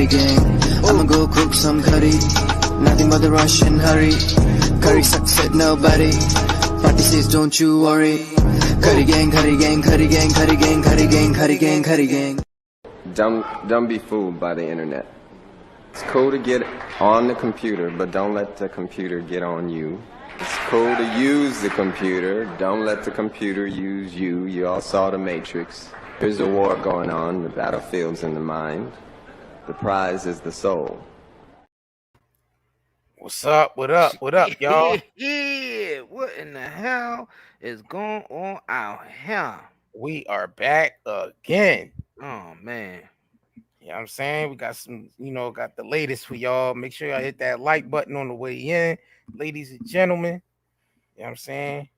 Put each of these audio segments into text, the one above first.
curry gang. I'ma go cook some curry. Nothing but the rush and hurry. Curry sucks at nobody. Party says don't you worry. Curry gang, curry gang, curry gang, curry gang, curry gang, curry gang, curry gang. Don't be fooled by the internet. It's cool to get on the computer, but don't let the computer get on you. It's cool to use the computer. Don't let the computer use you. You all saw The Matrix. There's a war going on. The battlefield's in the mind. The prize is the soul. What's up? What up? What up, y'all? Yeah, what in the hell is going on out here? We are back again. Oh, man. You know what I'm saying? We got some, got the latest for y'all. Make sure y'all hit that like button on the way in. Ladies and gentlemen, you know what I'm saying?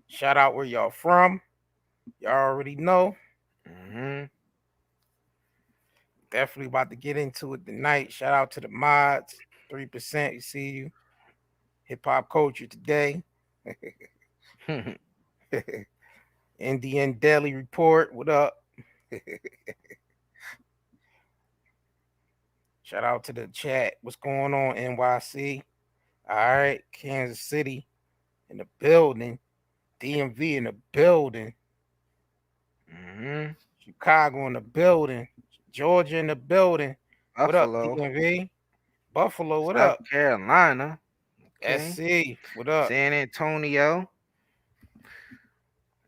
Shout out where y'all from. Y'all already know. Definitely about to get into it tonight. Shout out to the mods. 3%, you see you. Hip hop culture today. Indian Daily Report. What up? Shout out to the chat. What's going on, NYC? All right, Kansas City in the building. DMV in the building. Chicago in the building. Georgia in the building. Buffalo. What up, DMV? Buffalo, what South up? Carolina. SC, what up? San Antonio.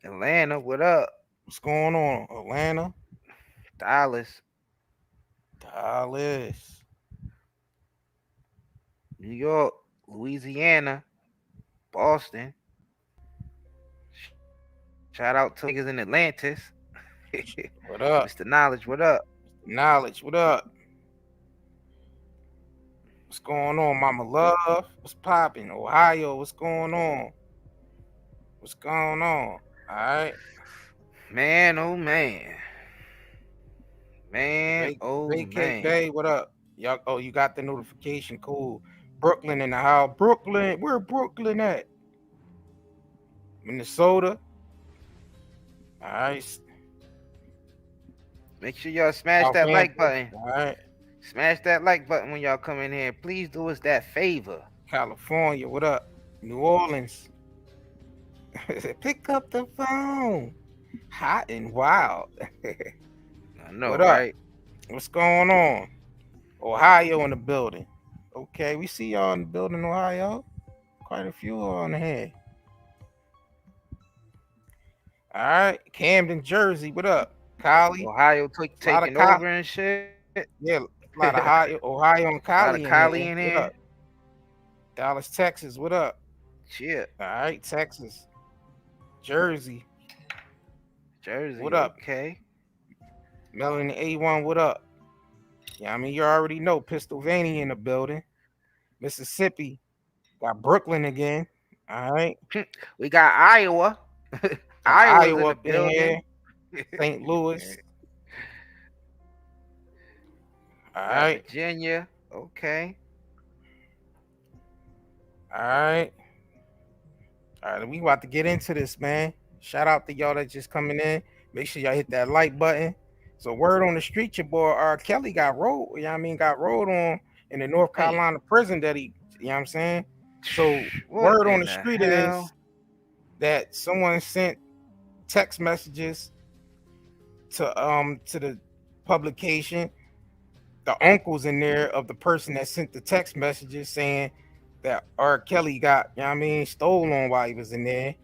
Atlanta, what up? What's going on? Atlanta. Dallas. New York. Louisiana. Boston. Shout out to niggas in Atlantis. What up? Mr. Knowledge, what up? Knowledge, what up? What's going on, Mama Love? What's popping? Ohio, what's going on? What's going on? All right. Man, oh man. Man, Vacate Bay, what up? Y'all, oh, you got the notification. Cool. Brooklyn in the house. Brooklyn, where Brooklyn at? Minnesota. All right. Make sure y'all smash that like button. All right. Smash that like button when y'all come in here. Please do us that favor. California, what up? New Orleans. Pick up the phone. Hot and wild. I know, what right? Up? What's going on? Ohio in the building. Okay, we see y'all in the building, Ohio. Quite a few on the head. All right, Camden, Jersey. What up, Cali? Ohio taking over and shit. Yeah, a lot of Ohio and Cali. A lot of Cali in here. Dallas, Texas. What up? Shit. All right, Texas. Jersey. What up? Okay. Melanie A1, what up? Yeah, I mean, you already know Pennsylvania in the building. Mississippi. Got Brooklyn again. All right. We got Iowa. Iowa up in here. St. Louis. All right. Virginia. Okay. All right. We about to get into this, man. Shout out to y'all that just coming in. Make sure y'all hit that like button. So word on the street, your boy R. Kelly got rolled. Got rolled on in the North Carolina prison that he, you know what I'm saying? So word on the street is that someone sent text messages to the publication. The uncles in there of the person that sent the text messages saying that R. Kelly got, stolen while he was in there.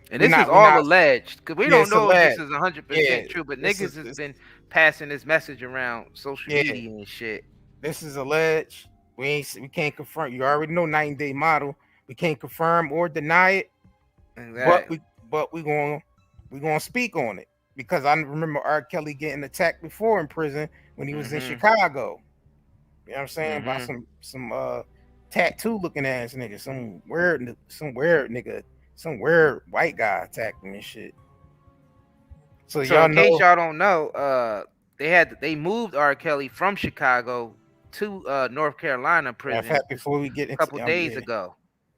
And this is all alleged, because we don't know if this is 100% true, but niggas has been passing this message around social media and shit. This is alleged. We can't confirm. You already know 90-day model. We can't confirm or deny it. Exactly. But we gonna speak on it, because I remember R. Kelly getting attacked before in prison when he was in Chicago. You know what I'm saying? By some tattoo looking ass nigga, some weird nigga. Some weird white guy attacked him and shit. So y'all in case y'all don't know, they moved R. Kelly from Chicago to North Carolina prison. Matter of fact, before we get into a couple days ago.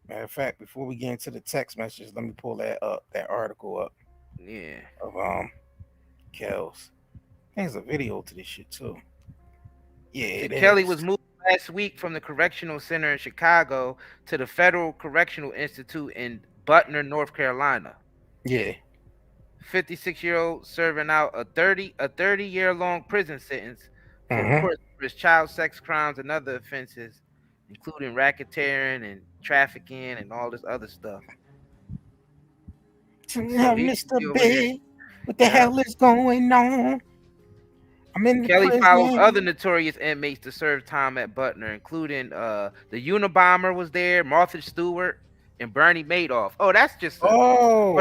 Matter of fact, before we get into the text messages, let me pull that article up. Yeah. Of Kells. There's a video to this shit too. Yeah, it Kelly is. was moved last week from the correctional center in Chicago to the Federal Correctional Institute in Butner, North Carolina. Yeah. 56-year-old serving out a 30-year long prison sentence for, of Mm-hmm. course, for his child sex crimes and other offenses, including racketeering and trafficking and all this other stuff. So he Mr. over here. Big, what the Yeah. hell is going on? I'm in the Kelly follows prison. other notorious inmates to serve time at Butner, including the Unabomber was there, Martha Stewart, and Bernie Madoff. Oh, that's just a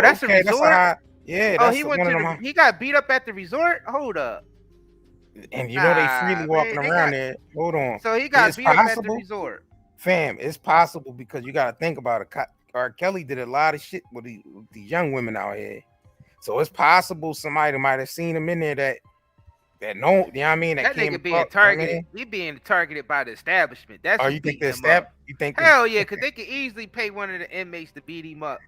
that's a Okay, that's a resort. high. Yeah, Oh, that's he went one of to them. he got beat up at the resort. Hold up. And you know they freely Nah, walking man, around there. Hold on. So he got It's beat up at the possible, resort. fam. It's possible because you got to think about it. R. Kelly did a lot of shit with these young women out here, so it's possible somebody might have seen him in there that know. You know what I mean? That came nigga being across, you know targeted. I mean? He being targeted by the establishment. That's Oh, who you think beating they're him up. You think Hell yeah, because they could easily pay one of the inmates to beat him up.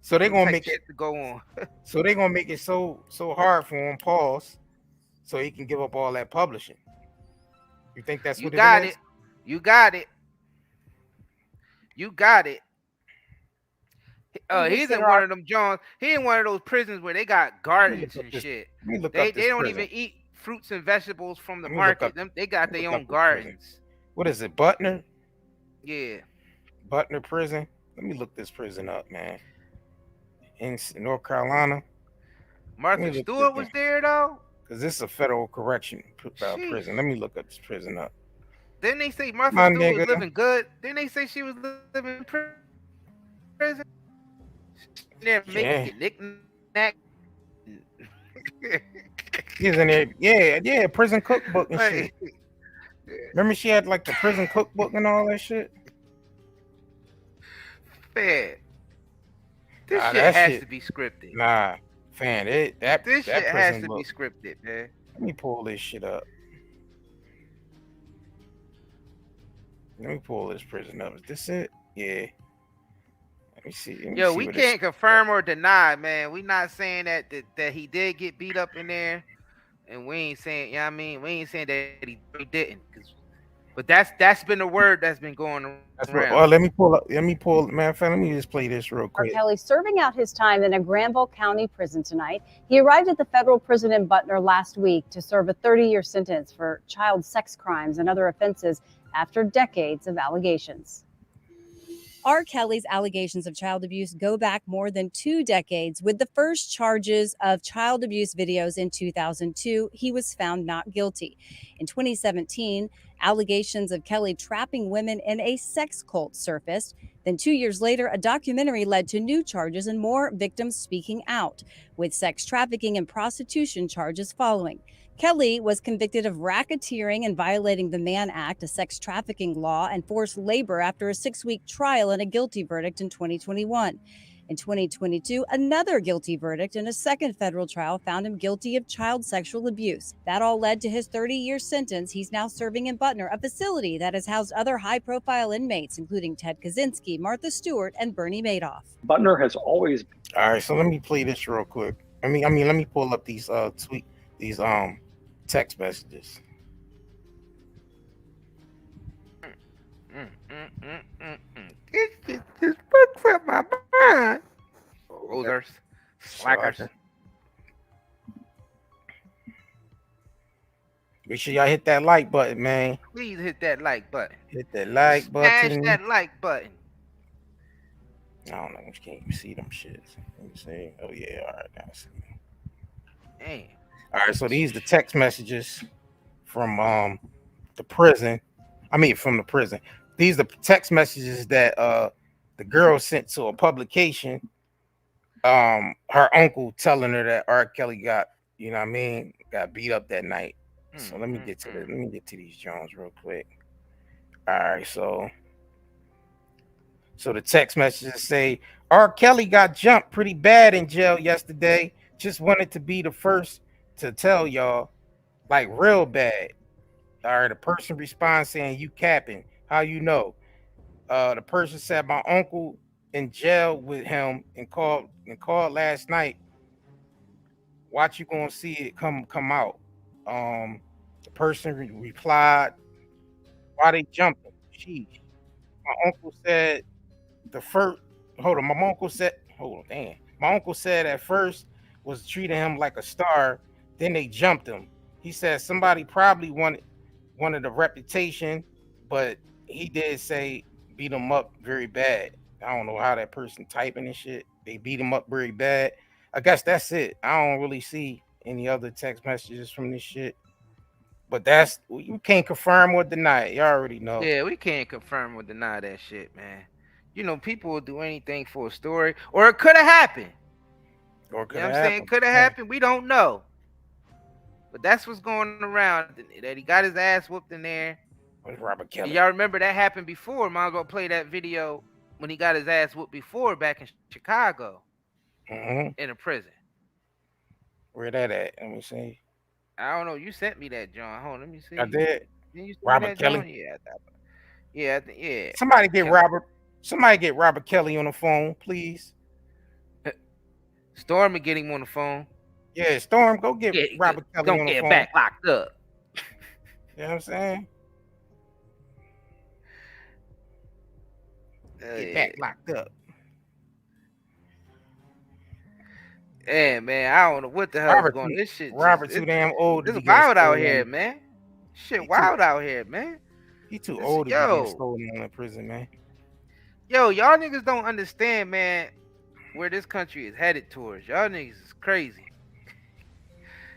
So they're gonna type make shit it to go on. so they're gonna make it so hard for him, pause, so he can give up all that publishing. You think that's You what got it is? it. You got it. You got it. He's in one of them Jones. He in one of those prisons where they got gardens and shit. They don't even eat fruits and vegetables from the market. They got their own gardens. What is it, Butner? Yeah. Butner prison. Let me look this prison up, man. In North Carolina. Martha Stewart was there though. Because this is a federal correction prison. Let me look up this prison up. Didn't they say Martha Stewart was living good? Didn't they say she was living in prison? There making knick-knack. She's in there. Yeah, prison cookbook and shit. Remember she had like the prison cookbook and all that shit? Fan. This shit has to be scripted. Nah, fan. This shit has to be scripted, man. Let me pull this shit up. Let me pull this prison up. Is this it? Yeah. Let me see. Yo, we can't confirm or deny, man. We not saying that he did get beat up in there, and we ain't saying, you know what I mean? We ain't saying that he didn't, but that's been the word that's been going around. Well, let me pull, man. Let me just play this real quick. Kelly serving out his time in a Granville County prison tonight. He arrived at the federal prison in Butner last week to serve a 30-year sentence for child sex crimes and other offenses after decades of allegations. R. Kelly's allegations of child abuse go back more than 2 decades. With the first charges of child abuse videos in 2002, he was found not guilty. In 2017, allegations of Kelly trapping women in a sex cult surfaced. Then 2 years later, a documentary led to new charges and more victims speaking out, with sex trafficking and prostitution charges following. Kelly was convicted of racketeering and violating the Mann Act, a sex trafficking law, and forced labor after a 6-week trial and a guilty verdict in 2021. In 2022, another guilty verdict in a second federal trial found him guilty of child sexual abuse. That all led to his 30-year sentence. He's now serving in Butner, a facility that has housed other high-profile inmates, including Ted Kaczynski, Martha Stewart, and Bernie Madoff. Butner has always... All right, so let me play this real quick. Let me pull up these text messages. It just fucks up my mind. Losers, slackers. Make sure y'all hit that like button, man. Please hit that like button. Hit that like button. Smash that like button. I don't know. You can't even see them shits. Let me see. Oh yeah, all right. Now I see. Damn. All right, so these the text messages from the prison. From the prison. These are the text messages that the girl sent to a publication. Her uncle telling her that R. Kelly got beat up that night. So let me get to these Jones real quick. All right, so the text messages say R. Kelly got jumped pretty bad in jail yesterday. Just wanted to be the first to tell y'all, like real bad. All right, the person responds saying, "You capping? How you know?" The person said, "My uncle in jail with him and called last night. Watch, you gonna see it come out." The person replied, Why they jumped him? Sheesh. My uncle said the first. Hold on. My uncle said. Hold on. Damn. My uncle said at first was treating him like a star. Then they jumped him. He said somebody probably wanted a reputation, but he did say beat him up very bad. I don't know how that person typing and shit. They beat him up very bad. I guess that's it. I don't really see any other text messages from this shit. But that's you can't confirm or deny it. You already know. Yeah, we can't confirm or deny that shit, man. You know, people will do anything for a story, or it could have happened. Or You know what I'm saying? Could have happened. We don't know. But that's what's going around. That he got his ass whooped in there. With Robert Kelly. And y'all remember that happened before. Might as well play that video when he got his ass whooped before back in Chicago. In a prison. Where that at? Let me see. I don't know. You sent me that, John. Hold on, let me see. I did. You Robert Kelly. John? Yeah. Yeah. Somebody get Kelly. Somebody get Robert Kelly on the phone, please. Storm and get him on the phone. Yeah, Storm, go get Robert Kelly on the phone. Don't get back locked up. You know what I'm saying? Get back locked up. Yeah, man, I don't know what the hell is going on. This shit. Robert too damn old. This is wild out here, man. Shit wild out here, man. He too old to be stolen in prison, man. Yo, y'all niggas don't understand, man, where this country is headed towards. Y'all niggas is crazy.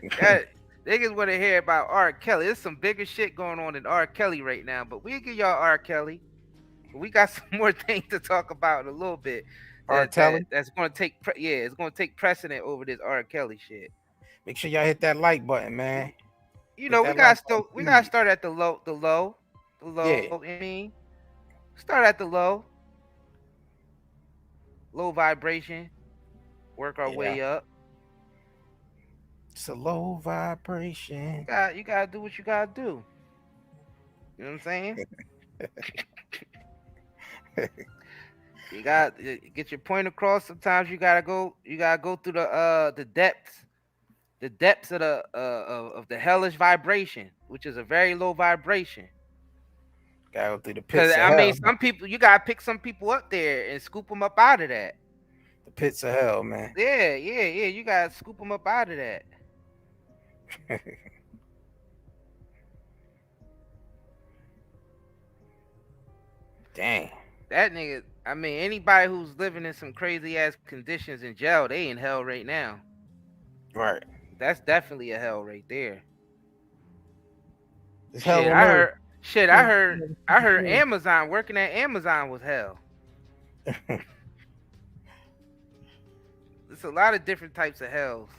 Niggas want to hear about R. Kelly. There's some bigger shit going on in R. Kelly right now, but we'll give y'all R. Kelly. But we got some more things to talk about in a little bit. That's going to take, it's going to take precedent over this R. Kelly shit. Make sure y'all hit that like button, man. You know, we gotta start at the low. Yeah. I mean, start at the low vibration, work our way up. It's a low vibration. You gotta do what you gotta do. You know what I'm saying? You gotta get your point across. Sometimes you gotta go through the depths of the hellish vibration, which is a very low vibration. Gotta go through the pits of hell. I mean, some people, you gotta pick some people up there and scoop them up out of that. The pits of hell, man. Yeah. You gotta scoop them up out of that. Dang. That nigga, I mean, anybody who's living in some crazy ass conditions in jail, they in hell right now. Right. That's definitely a hell right there. It's hell. I heard Amazon, working at Amazon was hell. There's a lot of different types of hells.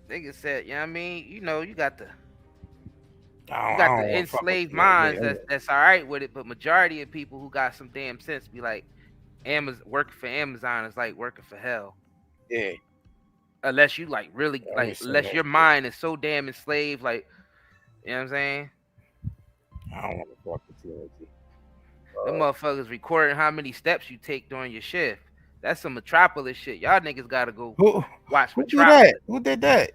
Niggas said, you know what I mean? You know, you got the enslaved minds that's all right with it, but majority of people who got some damn sense be like, working for Amazon is like working for hell. Yeah. Unless you like really unless your mind is so damn enslaved, like, you know what I'm saying? I don't want to talk to you. Them motherfuckers recording how many steps you take during your shift. That's some Metropolis shit. Y'all niggas gotta go watch Metropolis. Who did that?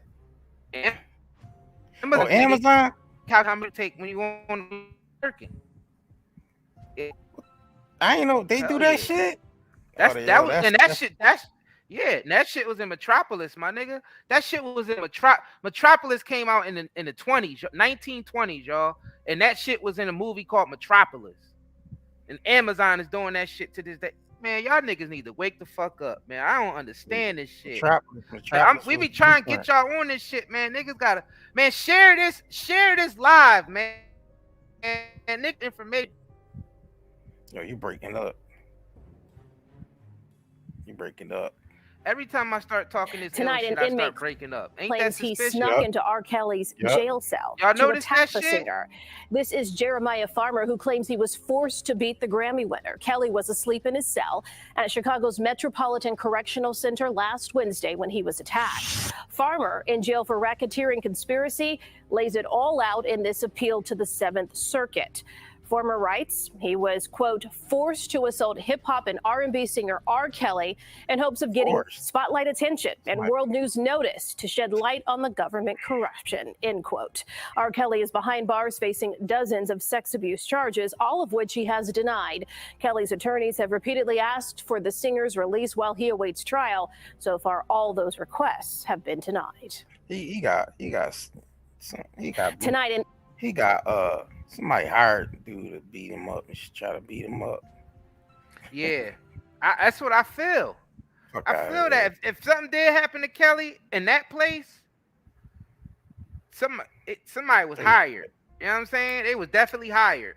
Amazon? Count how many take when you want to be working. I ain't know they do that shit. That shit was in Metropolis, my nigga. That shit was in Metropolis came out in the 20s, 1920s, y'all. And that shit was in a movie called Metropolis. And Amazon is doing that shit to this day. Man, y'all niggas need to wake the fuck up, man. I don't understand this shit. We be trying to get y'all on this shit, man. Niggas gotta, man, share this live, man. And nigga information. Yo, you breaking up. Every time I start talking this tonight, shit, I start breaking up. Ain't that he suspicious? snuck into R. Kelly's jail cell to attack the singer. This is Jeremiah Farmer, who claims he was forced to beat the Grammy winner. Kelly was asleep in his cell at Chicago's Metropolitan Correctional Center last Wednesday when he was attacked. Farmer, in jail for racketeering conspiracy, lays it all out in this appeal to the Seventh Circuit. performer writes he was, quote, forced to assault hip-hop and R&B singer R. Kelly in hopes of getting spotlight attention and world news notice to shed light on the government corruption, end quote. R. Kelly is behind bars facing dozens of sex abuse charges, all of which he has denied. Kelly's attorneys have repeatedly asked for the singer's release while he awaits trial. So far, all those requests have been denied. He got tonight. He got somebody hired to do to beat him up and try to beat him up. Yeah, that's what I feel. I feel that if something did happen to Kelly in that place, somebody was hired. You know what I'm saying? They was definitely hired.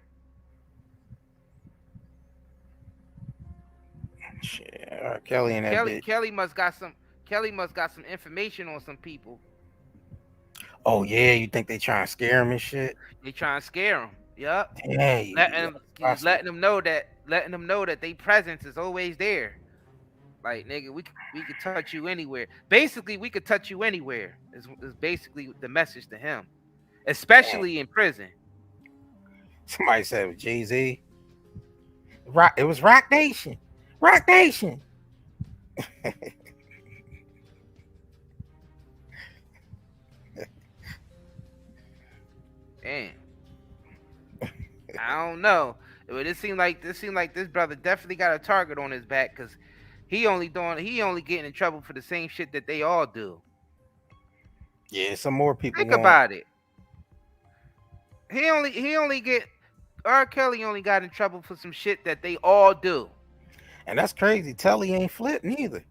Shit, Kelly and that bitch. Kelly must got some information on some people. Oh yeah, you think they trying to scare him and shit? They trying to scare him. Yep. Dang, letting them know that they presence is always there. Like, nigga, we could touch you anywhere. Basically, we could touch you anywhere. Is basically the message to him, especially in prison. Somebody said it was Jay-Z. It was Rock Nation. Rock Nation. Damn. I don't know. It seemed like this brother definitely got a target on his back because he only getting in trouble for the same shit that they all do. Yeah, some more people. Think about it. R. Kelly only got in trouble for some shit that they all do. And that's crazy. Telly ain't flipped neither.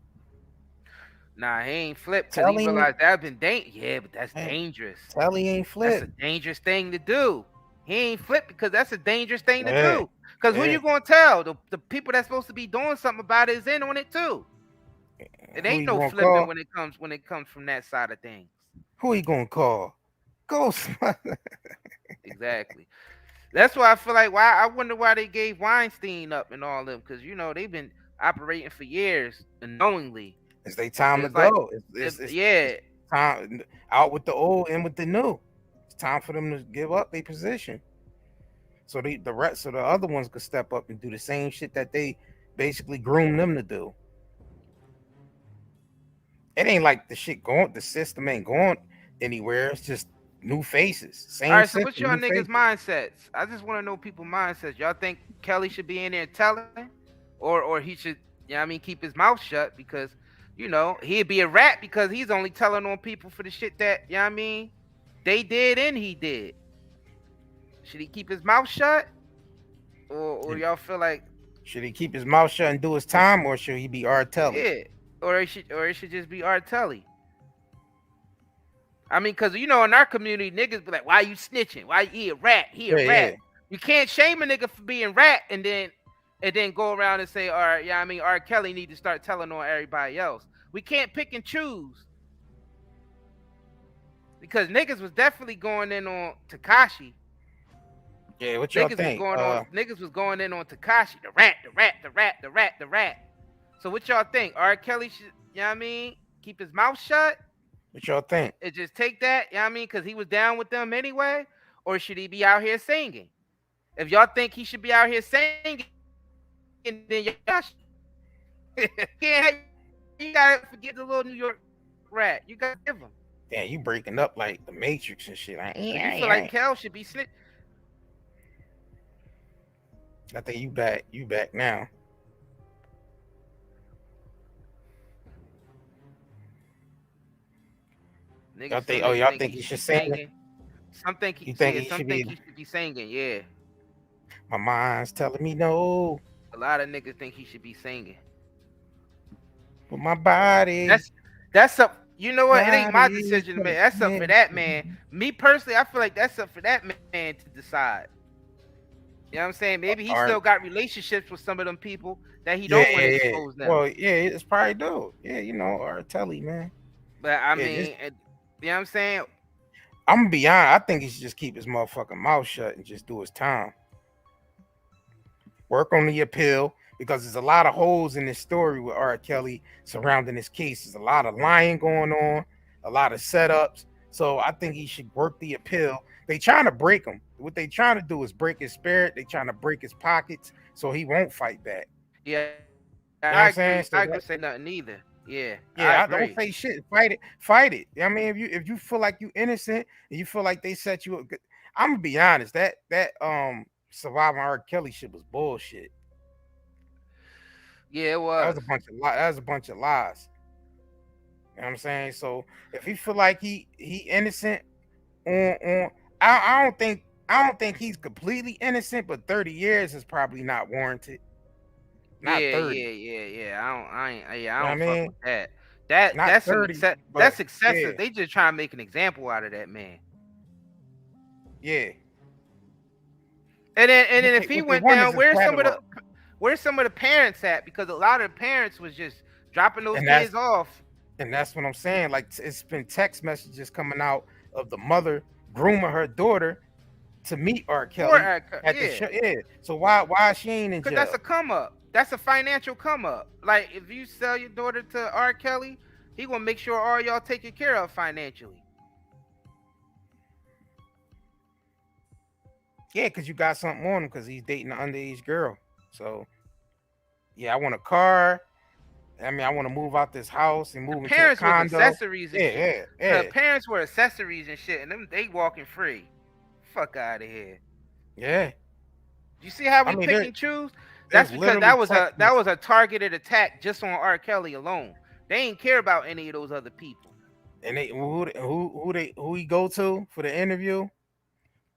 Nah, he ain't flipped because he realized that's been dangerous. Yeah, but that's dangerous. Telly ain't flipped. That's a dangerous thing to do. He ain't flipped because that's a dangerous thing to do. Because who you gonna tell? The people that's supposed to be doing something about it is in on it too. It ain't no flipping when it comes from that side of things. Who he gonna call? Ghost. Exactly. That's why I feel like I wonder why they gave Weinstein up and all them, because they've been operating for years unknowingly. It's their time to go. It's time out with the old and with the new. It's time for them to give up their position. So the rest of the other ones could step up and do the same shit that they basically groomed them to do. It ain't like the system ain't going anywhere. It's just new faces. All right, so what's your niggas' mindsets? I just want to know people's mindsets. Y'all think Kelly should be in there telling, or he should, keep his mouth shut because, he'd be a rat because he's only telling on people for the shit that, they did and he did. Should he keep his mouth shut, or y'all feel like should he keep his mouth shut and do his time, or should he be R. Kelly? Yeah, or it should just be R. Kelly. Because in our community, niggas be like, "Why you snitching? Why he a rat? He a rat." Yeah. You can't shame a nigga for being rat and then go around and say, "All right, R. Kelly need to start telling on everybody else." We can't pick and choose because niggas was definitely going in on Tekashi. Yeah, what y'all think? Niggas was going in on Tekashi, the rat. So what y'all think? R. Kelly should, keep his mouth shut? What y'all think? It just take that, because he was down with them anyway? Or should he be out here singing? If y'all think he should be out here singing, then y'all you gotta forget the little New York rat. You gotta give him. Damn, you breaking up like the Matrix and shit. You feel like Kel should be snitch. I think you back now. Y'all think he should sing? Some think he should be singing, yeah. My mind's telling me no. A lot of niggas think he should be singing. But my body. That's up. You know what? It ain't my decision to make. That's up for that man. Me personally, I feel like that's up for that man to decide. You know what I'm saying? Maybe he still got relationships with some of them people that he don't want to expose them. Well, yeah, it's probably do. Yeah, R. Kelly, man. But you know what I'm saying? I'm gonna be honest. I think he should just keep his motherfucking mouth shut and just do his time. Work on the appeal, because there's a lot of holes in this story with R. Kelly surrounding this case. There's a lot of lying going on, a lot of setups. So I think he should work the appeal. They trying to break him. what they trying to do is break his spirit. They trying to break his pockets so he won't fight back. Yeah, You know what I I'm saying? agree. So I agree. Say nothing either. Yeah, I don't say shit. Fight it. Fight it. I mean, if you feel like you innocent and you feel like they set you up, I'm gonna be honest. That surviving R. Kelly shit was bullshit. Yeah, it was. That was a bunch of That was a bunch of lies. You know what I'm saying? So if he feel like he innocent, I don't think he's completely innocent, but 30 years is probably not warranted. Not 30. I don't fuck with that. That's 30, that's excessive. yeah. They just trying to make an example out of that man. Yeah. And then if he went down, where's some of the parents at? Because a lot of the parents was just dropping those kids off. And that's what I'm saying. Like, it's been text messages coming out of the mother grooming her daughter to meet R. Kelly at the show. Yeah. So why she ain't in jail? Because that's a come up. That's a financial come up. Like, if you sell your daughter to R. Kelly, he gonna make sure all y'all taken care of financially. Yeah, because you got something on him because he's dating an underage girl. So, yeah, I want a car. I mean, I want to move out this house and move into a condo. Parents were accessories and shit. Yeah. The parents were accessories and shit, and them they walking free. Fuck out of here. Yeah. You see how we pick and choose? That's because that was a targeted attack just on R. Kelly alone. They ain't care about any of those other people. And who he go to for the interview?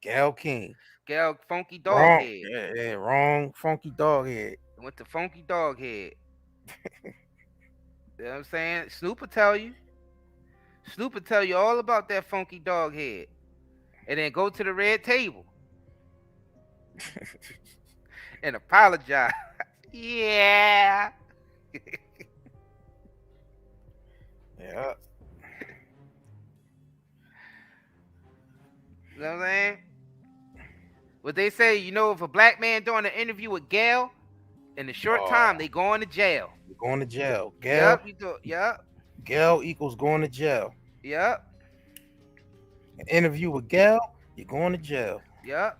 Gayle King. Gayle Funky Doghead. Yeah, wrong. Funky Doghead. Went to Funky Doghead. You know what I'm saying? Snoop will tell you. Snoop will tell you all about that Funky Doghead. And then go to the red table. And apologize. Yeah. Yeah. You know what I'm saying? What they say, if a black man doing an interview with Gayle, in a short time, they going to jail. You're going to jail. Gayle. Yep. Gayle equals going to jail. Yep. An interview with Gayle, you're going to jail. Yep.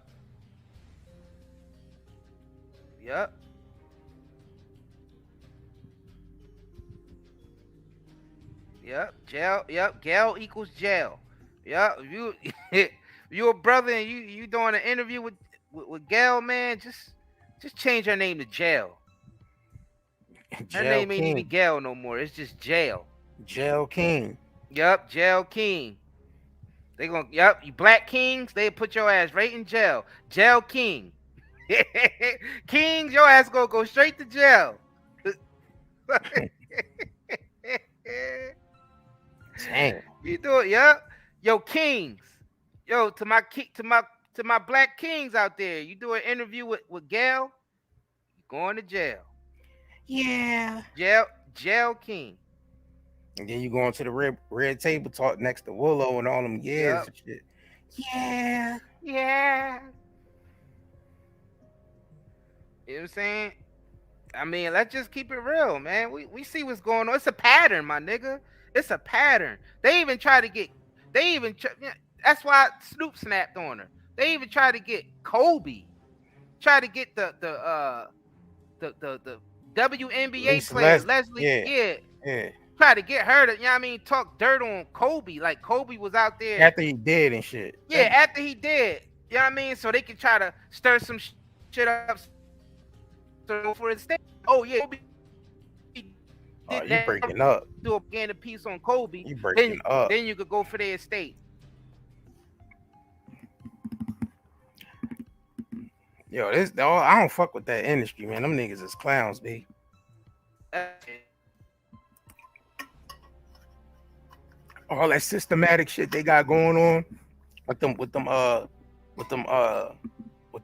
Jail. Yep. Gayle equals jail. Yep. You a brother and you doing an interview with Gayle, man, just change her name to Jail. Her name ain't even Gayle no more. It's just Jail. Jail King. Yep, Jail King. They gonna you black kings, they put your ass right in jail. Jail King. Kings, your ass gonna go straight to jail. Dang. You do it, yeah. Yo, kings. Yo, to my black kings out there, you do an interview with Gayle, you going to jail. Yeah. Jail King. And then you go into the red table talk next to Willow and all them years and shit. Yeah. You know what I'm saying? I mean, let's just keep it real, man. We see what's going on. It's a pattern, my nigga. It's a pattern. That's why Snoop snapped on her. They even tried to get Kobe. Try to get the WNBA player, Leslie. Yeah. Try to get her to, talk dirt on Kobe. Like Kobe was out there. After he did and shit. Yeah, after he did. You know what I mean? So they can try to stir some shit up for his state. Oh, yeah. Kobe you breaking up. Do a piece on Kobe. You breaking up. Then you could go for their estate. Yo, I don't fuck with that industry, man. Them niggas is clowns, B. All that systematic shit they got going on with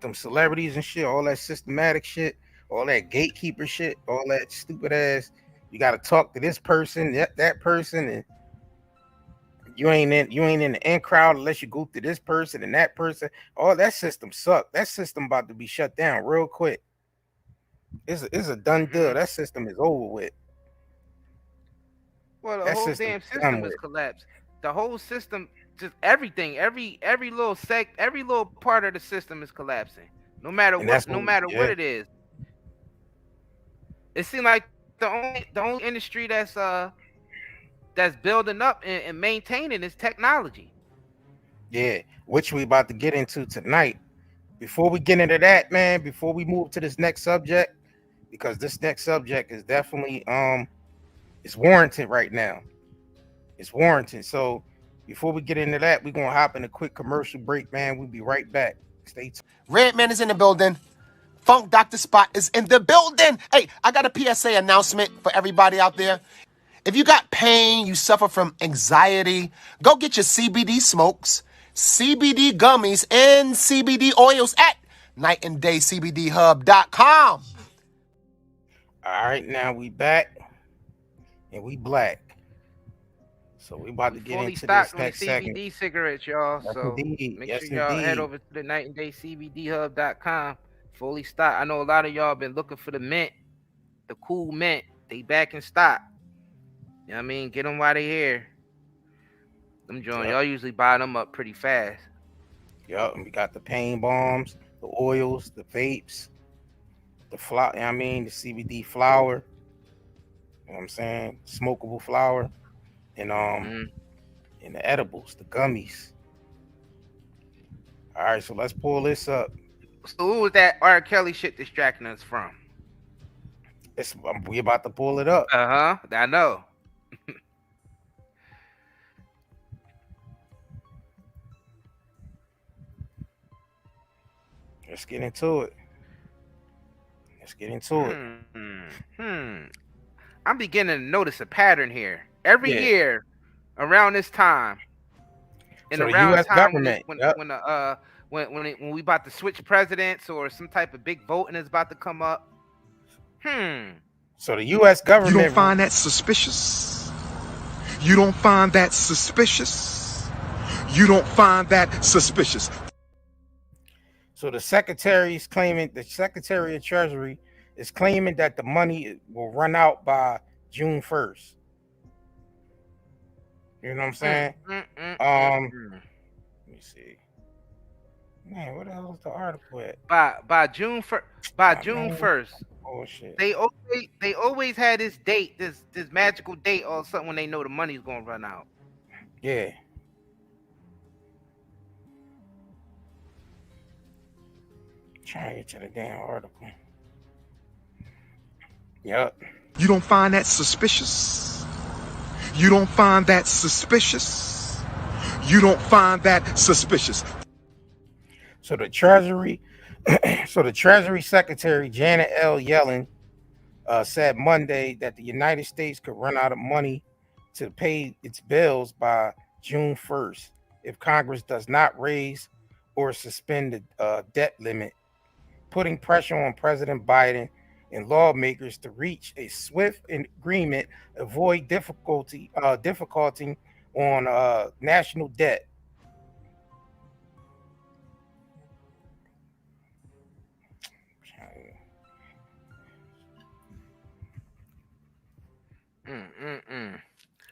them celebrities and shit, all that systematic shit, all that gatekeeper shit, all that stupid ass. You got to talk to this person, that person, and you ain't in the in crowd unless you go to this person and that person. All that system suck. That system about to be shut down real quick. It's a done deal. That system is over with. Well, the whole damn system is collapsed. The whole system just everything, every little every little part of the system is collapsing. No matter what it is. It seems like the only industry that's building up and maintaining is technology. Yeah, which we about to get into tonight. Before we get into that, man, before we move to this next subject, because this next subject is definitely it's warranted right now. It's warranted. So before we get into that, we're gonna hop in a quick commercial break, man. We'll be right back. Stay tuned. Redman is in the building. Funk Dr. Spot is in the building. Hey, I got a PSA announcement for everybody out there. If you got pain, you suffer from anxiety, go get your CBD smokes, CBD gummies, and CBD oils at nightandaycbdhub.com. All right, now we back and we black. So we about to get into this next segment. CBD cigarettes, y'all. Yes, so indeed. make Yes, sure y'all head over to the nightandaycbdhub.com. Fully stocked. I know a lot of y'all been looking for the mint, the cool mint. They back in stock. You know what I mean? Get them while they here. Them joints, y'all usually buy them up pretty fast. Yup, and we got the pain bombs, the oils, the vapes, the flower, I mean, the CBD flower. You know what I'm saying? Smokable flower. And and the edibles, the gummies. All right, so let's pull this up. So who was that R. Kelly shit distracting us from? We about to pull it up. I know. Let's get into it. I'm beginning to notice a pattern here. Every year, around this time, and so around the US time government, when we about to switch presidents or some type of big voting is about to come up. So the U.S. government. You don't find that suspicious? You don't find that suspicious? You don't find that suspicious? So the Secretary of Treasury is claiming that the money will run out by June 1st. You know what I'm saying? Let me see. Man, what the hell is the article at? By June 1st. Oh shit. They always had this date, this magical date or something when they know the money's gonna run out. Yeah. Trying to get to the damn article. Yep. You don't find that suspicious? You don't find that suspicious? You don't find that suspicious? So the Treasury Secretary Janet L. Yellen said Monday that the United States could run out of money to pay its bills by June 1st if Congress does not raise or suspend the debt limit, putting pressure on President Biden and lawmakers to reach a swift agreement, avoid difficulty on national debt.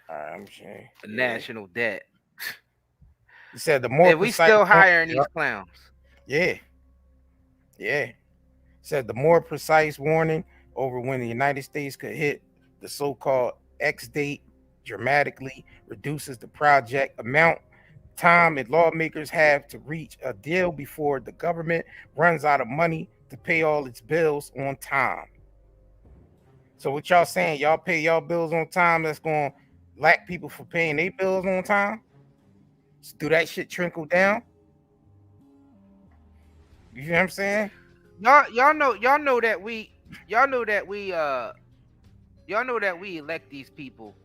I'm saying national debt. He said the more we still hiring these clowns. Yeah. Said the more precise warning over when the United States could hit the so-called X date dramatically reduces the project amount time and lawmakers have to reach a deal before the government runs out of money to pay all its bills on time. So what y'all saying? Y'all pay y'all bills on time? That's going to lack people for paying their bills on time? So do that shit trickle down? You know what I'm saying? Y'all know that we elect these people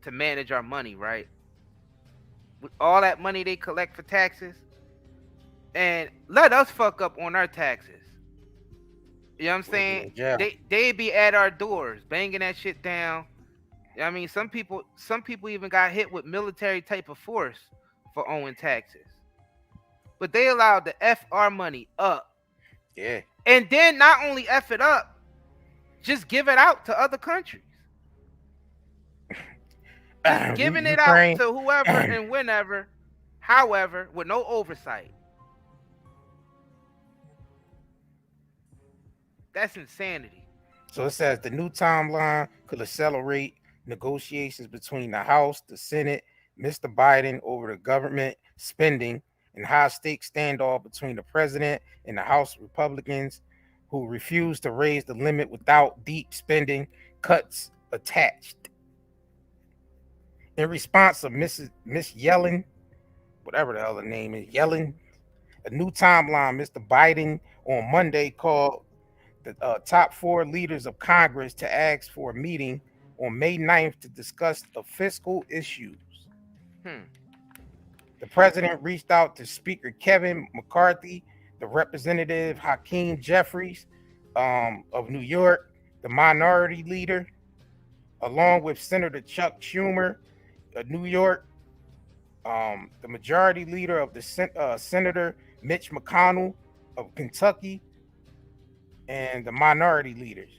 to manage our money, right? With all that money they collect for taxes, and let us fuck up on our taxes. You know what I'm saying? Yeah. They be at our doors banging that shit down. I mean, some people even got hit with military type of force for owing taxes. But they allowed to F our money up. Yeah. And then not only F it up, just give it out to other countries. Just giving it out to whoever and whenever However, with no oversight. That's insanity. So it says the new timeline could accelerate negotiations between the House, the Senate, Mr. Biden over the government spending, and high stakes standoff between the president and the House Republicans who refuse to raise the limit without deep spending cuts attached. In response of Miss Yellen, whatever the hell her name is, Yellen, a new timeline, Mr. Biden on Monday called the top 4 leaders of Congress to ask for a meeting on May 9th to discuss the fiscal issues. The president reached out to Speaker Kevin McCarthy, the Representative Hakeem Jeffries of New York, the minority leader, along with Senator Chuck Schumer of New York, the majority leader of the Senator Mitch McConnell of Kentucky, and the minority leaders.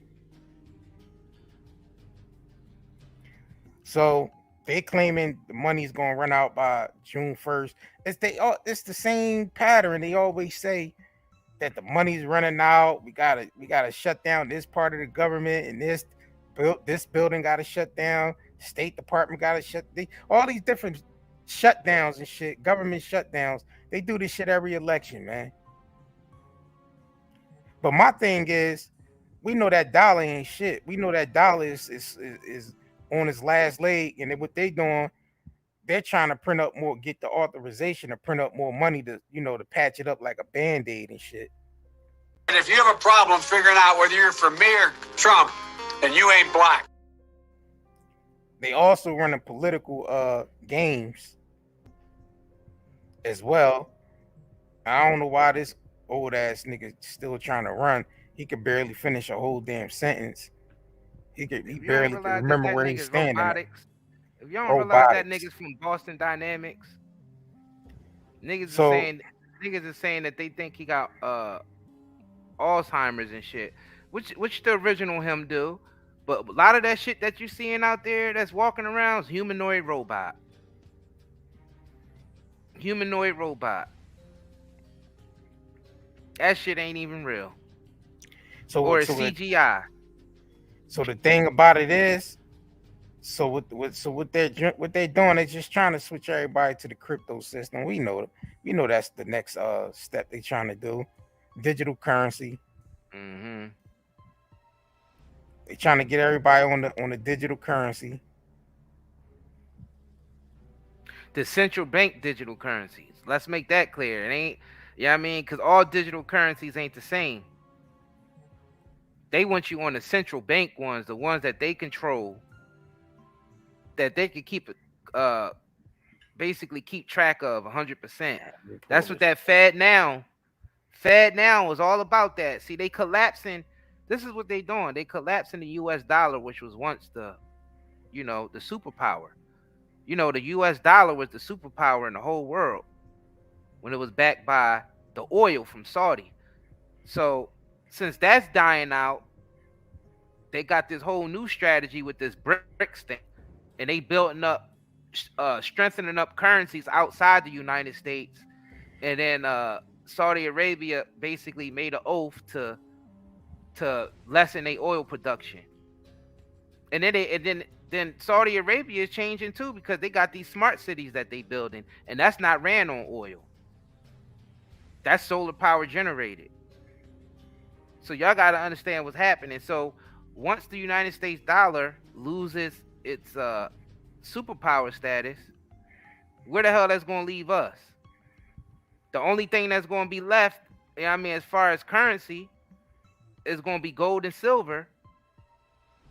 So they claiming the money's gonna run out by June 1st. It's the same pattern. They always say that the money's running out. We gotta shut down this part of the government, and this building gotta shut down. State Department gotta shut all these different shutdowns and shit. Government shutdowns. They do this shit every election, man. But my thing is, we know that dollar ain't shit. We know that dollar is on its last leg, and what they doing, they're trying to print up more, get the authorization to print up more money to patch it up like a Band-Aid and shit. And if you have a problem figuring out whether you're for me or Trump, then you ain't black. They also running political games as well. I don't know why this old ass nigga still trying to run. He could barely finish a whole damn sentence. He barely can remember where he's standing. If you don't realize that nigga's from Boston Dynamics, niggas is saying that they think he got Alzheimer's and shit, which the original him do. But a lot of that shit that you seeing out there that's walking around is humanoid robot. Humanoid robot. That shit ain't even real. Or it's CGI. So the thing about it is, what they're doing, they're just trying to switch everybody to the crypto system. We know that's the next step they're trying to do. Digital currency. Mm-hmm. They're trying to get everybody on the digital currency. The central bank digital currencies. Let's make that clear. It ain't, because all digital currencies ain't the same. They want you on the central bank ones, the ones that they control, that they can keep basically keep track of 100%. That's what that Fed now is all about. That. See, they collapsing. This is what they doing. They collapsing the U.S. dollar, which was once the superpower. The U.S. dollar was the superpower in the whole world when it was backed by the oil from Saudi. So since that's dying out, they got this whole new strategy with this BRICS thing, and they building up, strengthening up currencies outside the United States, and then Saudi Arabia basically made an oath to lessen their oil production, and then Saudi Arabia is changing too because they got these smart cities that they building, and that's not ran on oil. That's solar power generated. So y'all got to understand what's happening. So once the United States dollar loses its superpower status, where the hell that's going to leave us? The only thing that's going to be left, as far as currency, is going to be gold and silver.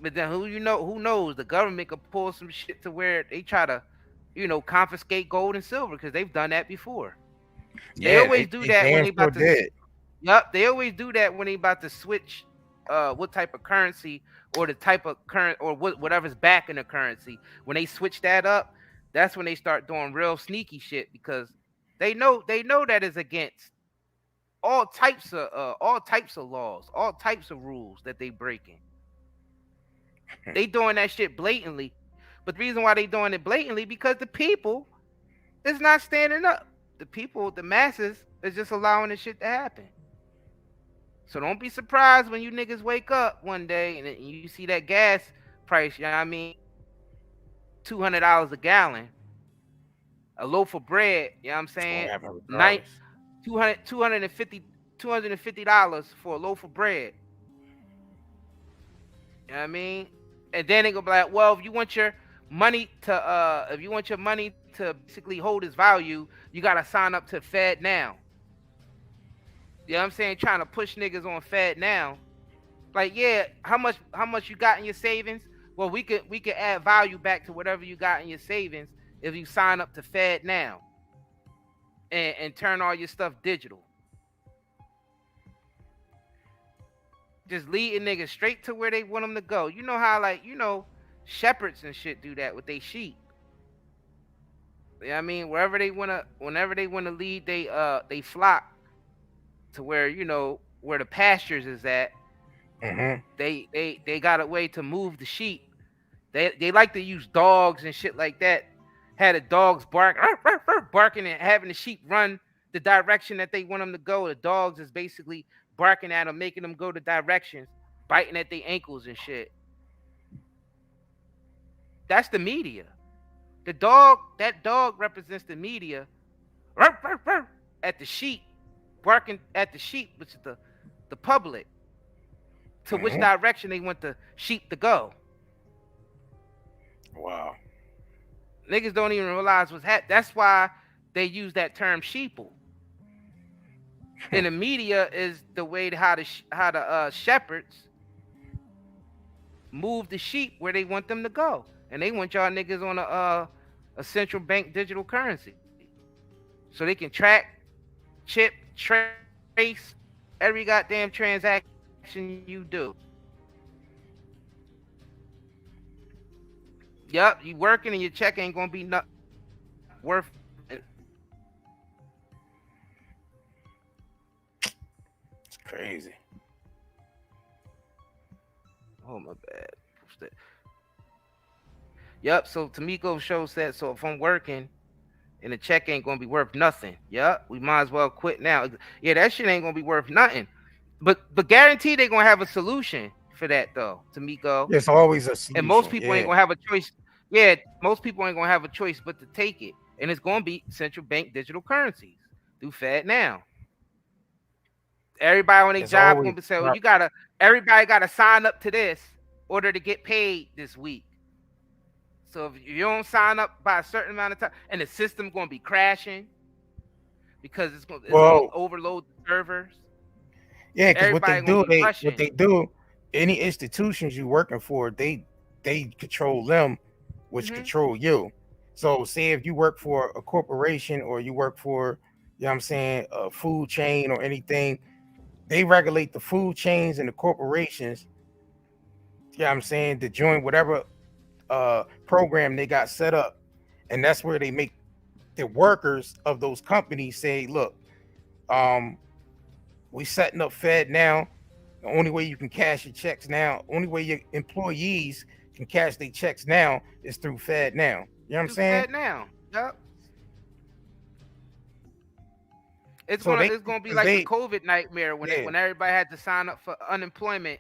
But then who knows? The government could pull some shit to where they try to, confiscate gold and silver because they've done that before. They always do that when they about to. Yup, they always do that when they about to switch what type of currency or the type of current or whatever's backing the currency. When they switch that up, that's when they start doing real sneaky shit because they know that is against all types of laws, all types of rules that they breaking. They doing that shit blatantly. But the reason why they doing it blatantly because the people is not standing up. the people, the masses, is just allowing this shit to happen. So don't be surprised when you niggas wake up one day and you see that gas price, you know what I mean, $200 a gallon. A loaf of bread, you know what I'm saying? $250 for a loaf of bread. You know what I mean? And then they go be like, well, if you want your money to basically hold its value, you gotta sign up to Fed Now. You know what I'm saying? Trying to push niggas on Fed Now. Like, yeah, how much you got in your savings? Well, we could add value back to whatever you got in your savings if you sign up to Fed Now and turn all your stuff digital. Just leading niggas straight to where they want them to go. You know how, like, you know, shepherds and shit do that with their sheep. You know what I mean? Whenever they wanna lead they flock to where, you know, where the pastures is at. Mm-hmm. They got a way to move the sheep. They like to use dogs and shit like that. Had the dogs barking and having the sheep run the direction that they want them to go. The dogs is basically barking at them, making them go the directions, biting at their ankles and shit. That's the media. That dog represents the media. At the sheep, barking at the sheep, which is the public, to which direction they want the sheep to go. Wow. Niggas don't even realize what's happening. That's why they use that term sheeple. And the media is the way how the shepherds move the sheep where they want them to go, and they want y'all niggas on a central bank digital currency, so they can track, chip, trace every goddamn transaction you do. Yup, you working and your check ain't gonna be worth it. It's crazy. Oh, my bad. Yup, so Tamiko shows that, so if I'm working and the check ain't gonna be worth nothing, yup, we might as well quit now. Yeah, that shit ain't gonna be worth nothing. But guaranteed they gonna have a solution for that though, Tamiko. There's always a solution. And most people ain't gonna have a choice. Yeah, most people ain't gonna have a choice but to take it. And it's gonna be central bank digital currencies through Fed Now. Everybody on their job gonna be saying, well, everybody gotta sign up to this in order to get paid this week. So if you don't sign up by a certain amount of time, and the system gonna be crashing because it's gonna overload the servers. Yeah, because what they do, any institutions you working for, they control them, which control you. So say if you work for a corporation or you work for, you know what I'm saying, a food chain or anything, they regulate the food chains and the corporations, you know what I'm saying, to join whatever program they got set up. And that's where they make the workers of those companies say, look, we setting up Fed Now. The only way you can cash your checks now, only way your employees can cash their checks now is through Fed Now. You know what I'm saying? Fed Now. Yep. It's gonna be like the COVID nightmare when everybody had to sign up for unemployment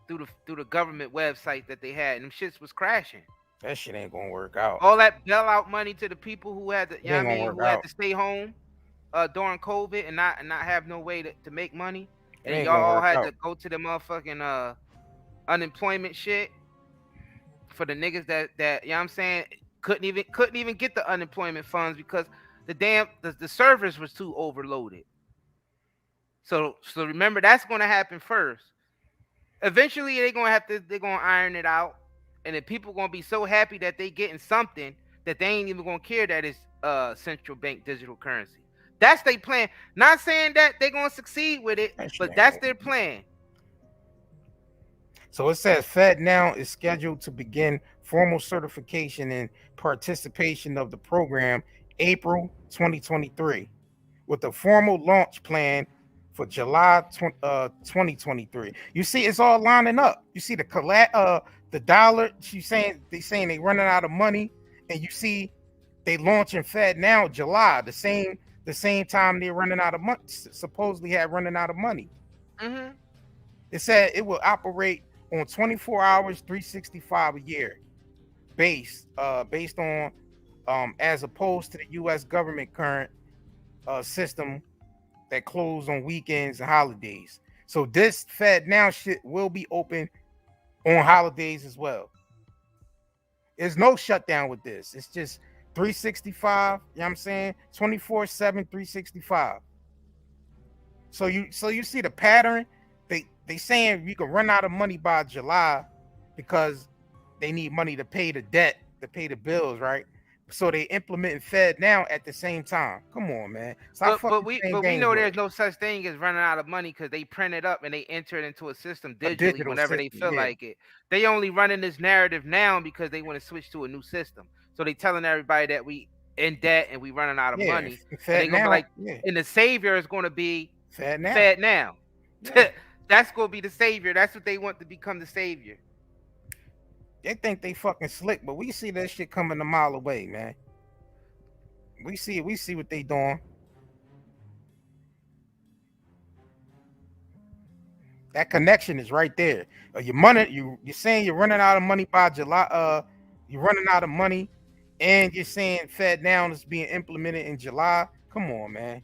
through the government website that they had, and them shits was crashing. That shit ain't gonna work out. All that bailout money to the people who had to, you know what I mean, who had to stay home during COVID and not have no way to make money, and y'all all had to go to the motherfucking unemployment shit for the niggas that you know what I'm saying couldn't even get the unemployment funds because the servers was too overloaded. So remember, that's gonna happen first. Eventually they're gonna iron it out, and then people gonna be so happy that they getting something that they ain't even gonna care that it's central bank digital currency. That's their plan. Not saying that they're gonna succeed with it, but that's their plan. So it says Fed Now is scheduled to begin formal certification and participation of the program April 2023, with a formal launch plan for July 2023. You see, it's all lining up. You see the dollar. They saying they running out of money, and you see they launching Fed Now July, the same the same time they're running out of money, supposedly had running out of money. Mm-hmm. It said it will operate on 24 hours, 365 a year, based on as opposed to the U.S. government current system that closed on weekends and holidays. So this Fed Now shit will be open on holidays as well. There's no shutdown with this. It's just 365, you know what I'm saying? 24/7, 365. So you see the pattern. They saying you can run out of money by July because they need money to pay the debt, to pay the bills, right? So they implementing Fed Now at the same time. Come on, man. But we know there's no such thing as running out of money because they print it up and they enter it into a system digitally whenever they feel like it. They only running this narrative now because they want to switch to a new system. So they telling everybody that we in debt and we running out of money. Fed and they gonna Now, be like, and the savior is going to be Fed Now. Fed Now. Yeah. That's going to be the savior. That's what they want to become, the savior. They think they fucking slick, but we see that shit coming a mile away, man. We see what they doing. That connection is right there. Your money, you're saying you're running out of money by July. You're running out of money, and you're saying Fed Now is being implemented in July. Come on, man.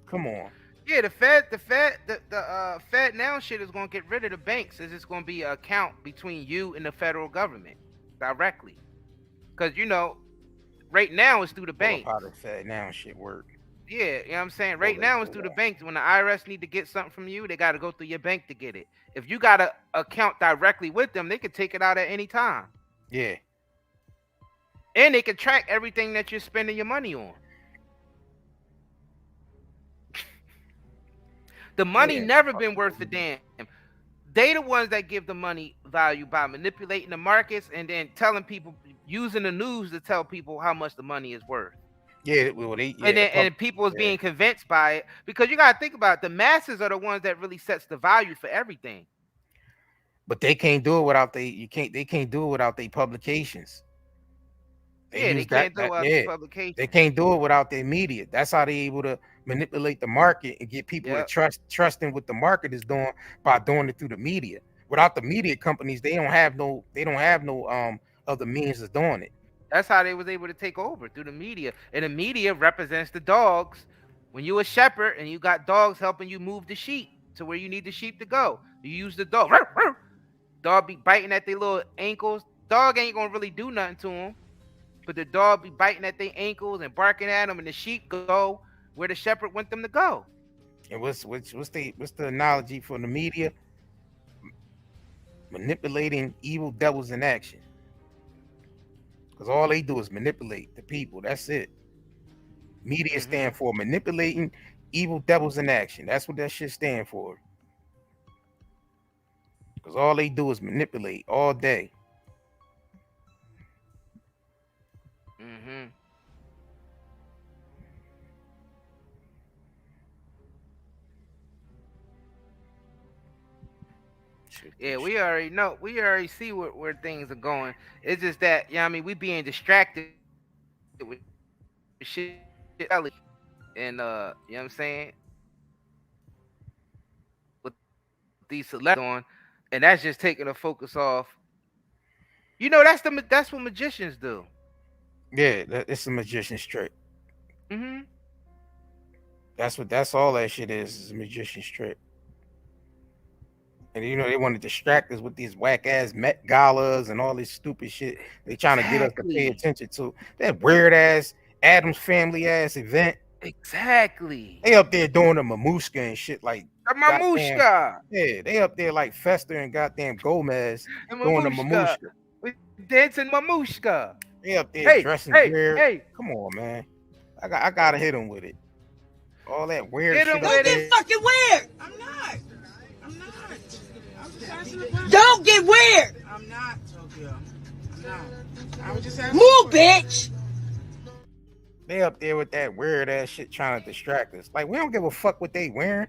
Come on. Yeah, the Fed Now shit is gonna get rid of the banks. It's just gonna be an account between you and the federal government directly. Because right now it's through the bank. How the Fed Now shit work? Yeah, you know what I'm saying? Right now it's through the banks. When the IRS need to get something from you, they got to go through your bank to get it. If you got an account directly with them, they can take it out at any time. Yeah. And they can track everything that you're spending your money on. The money never been worth a damn. They the ones that give the money value by manipulating the markets and then telling people, using the news to tell people how much the money is worth. Yeah, well, and people is being convinced by it, because you gotta think about it, the masses are the ones that really sets the value for everything. But they can't do it without they can't do it without their publications. They can't do it without publications. They can't do it without their media. That's how they able to manipulate the market and get people to trusting what the market is doing by doing it through the media. Without the media companies, they don't have no other means of doing it. That's how they was able to take over, through the media. And the media represents the dogs. When you a shepherd and you got dogs helping you move the sheep to where you need the sheep to go, you use the dog. Dog be biting at their little ankles. Dog ain't gonna really do nothing to them, but the dog be biting at their ankles and barking at them, and the sheep go where the shepherd want them to go. And what's the analogy for the media? Manipulating evil devils in action. Because all they do is manipulate the people. That's it. Media stand for manipulating evil devils in action. That's what that shit stand for. Because all they do is manipulate all day. Yeah, we already know. We already see where things are going. It's just that, I mean, we being distracted with shit, and you know what I'm saying, with these celebrities on, and that's just taking the focus off. That's what magicians do. Yeah, it's a magician's trick. That's all that shit is a magician's trick. And they want to distract us with these whack ass Met galas and all this stupid shit. They trying to get us to pay attention to that weird ass Addams Family ass event. Exactly. They up there doing the mamushka and shit like the mamushka. Yeah, they up there like Fester and goddamn Gomez doing the mamushka. We dancing mamushka. They up there dressing weird. Hey. Come on, man. I gotta hit them with it. All that weird shit. Don't get fucking weird. I'm not. Don't get weird. I'm not, Tokyo. I'm not. I was just asking. Move, bitch. They up there with that weird ass shit trying to distract us. Like, we don't give a fuck what they wearing.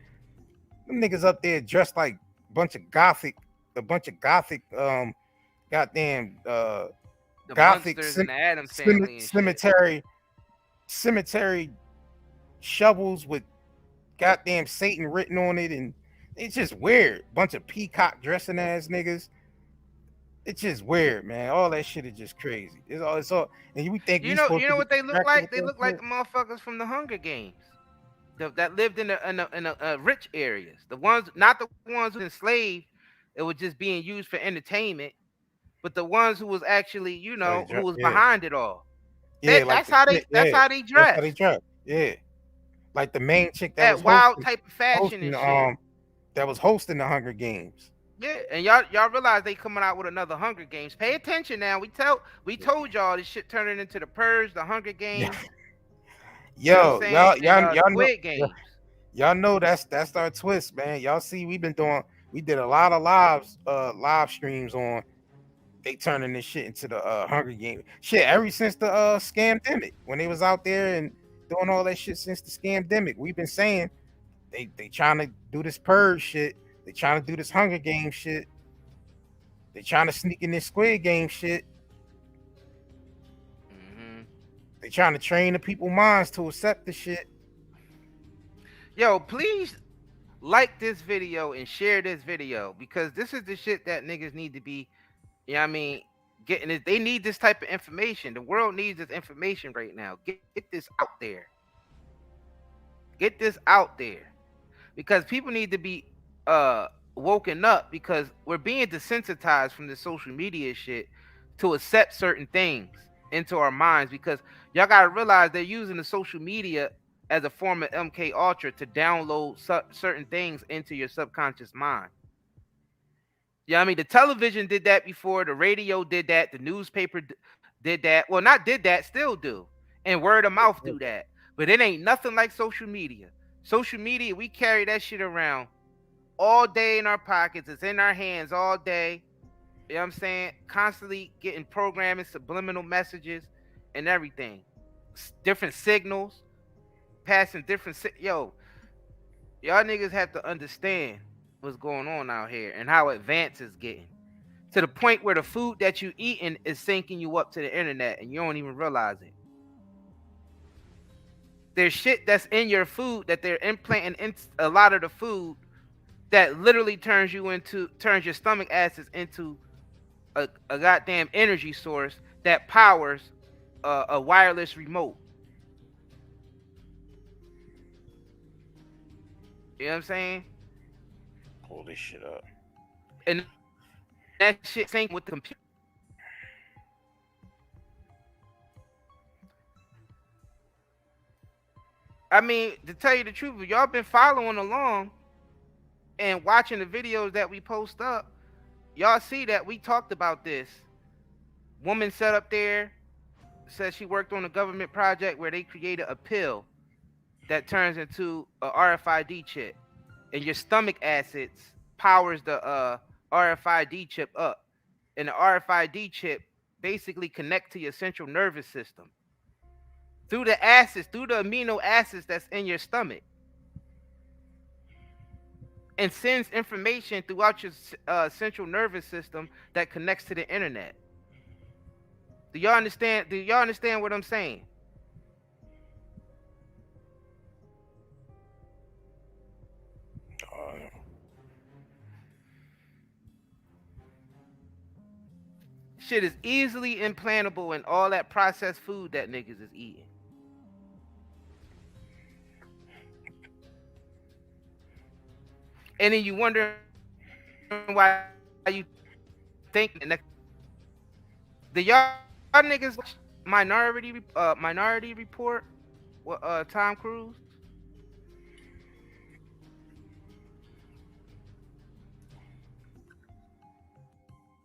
Them niggas up there dressed like a bunch of gothic, goddamn the gothic and the Addams Family cemetery shovels with goddamn Satan written on it, and it's just weird. Bunch of peacock dressing ass niggas. It's just weird, man. All that shit is just crazy. It's all, and we think we supposed You to know get what they look distracted like? with They that look like shit. the motherfuckers from the Hunger Games that lived in the rich areas. The ones, not the ones who were enslaved. It was just being used for entertainment, but the ones who was actually, who was Yeah, behind it all. yeah, like That's the how chick. that's Yeah, how they that's how they dressed. dress. Yeah, like the main chick that was That wild type of fashion hosting and shit. that was hosting the Hunger Games. Yeah, and y'all realize they coming out with another Hunger Games. Pay attention now. We told y'all this shit turning into the Purge, the Hunger Yeah. Games. You know what I'm Yo, saying? And y'all know, Squid Games. y'all know that's our twist, man. Y'all see, we did a lot of live streams on. They turning this shit into the Hunger Game shit ever since the scamdemic, when they was out there and doing all that shit since the scamdemic. We've been saying they trying to do this purge shit. They trying to do this Hunger Game shit. They trying to sneak in this Squid Game shit. They trying to train the people minds to accept the shit. Yo, please like this video and share this video, because this is the shit that niggas need to be, you know what I mean, getting it. They need this type of information. The world needs this information right now. Get this out there. Get this out there. Because people need to be woken up, because we're being desensitized from the social media shit to accept certain things into our minds, because y'all gotta realize they're using the social media as a form of MK Ultra to download certain things into your subconscious mind. Yeah, I mean, the television did that before, the radio did that, the newspaper did that. Well, not did that, still do. And word of mouth do that. But it ain't nothing like social media. Social media, we carry that shit around all day in our pockets. It's in our hands all day. You know what I'm saying? Constantly getting programming, subliminal messages, and everything. Different signals, passing different y'all niggas have to understand what's going on out here and how advanced it's getting. To the point where the food that you eating is syncing you up to the internet and you don't even realize it. There's shit that's in your food that they're implanting in a lot of the food that literally turns your stomach acids into a goddamn energy source that powers a wireless remote. You know what I'm saying? Pull this shit up. And that shit sync with the computer. I mean, to tell you the truth, if y'all been following along and watching the videos that we post up, y'all see that we talked about this. Woman sat up there, said she worked on a government project where they created a pill that turns into a RFID chip, and your stomach acids powers the RFID chip up, and the RFID chip basically connect to your central nervous system through the amino acids that's in your stomach, and sends information throughout your central nervous system that connects to the internet. Do y'all understand? Do y'all understand what I'm saying? Shit is easily implantable in all that processed food that niggas is eating. And then you wonder why you think the y'all niggas watch Minority Report with Tom Cruise.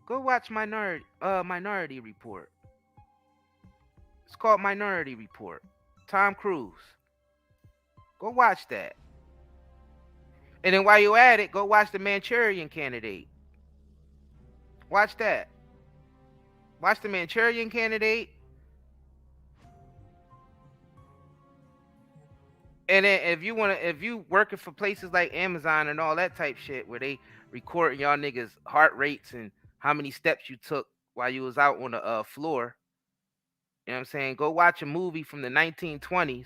Go watch Minority Report. It's called Minority Report. Tom Cruise. Go watch that. And then while you're at it, go watch The Manchurian Candidate. Watch that. Watch The Manchurian Candidate. And then if you working for places like Amazon and all that type shit where they recording y'all niggas heart rates and how many steps you took while you was out on the floor, you know what I'm saying? Go watch a movie from the 1920s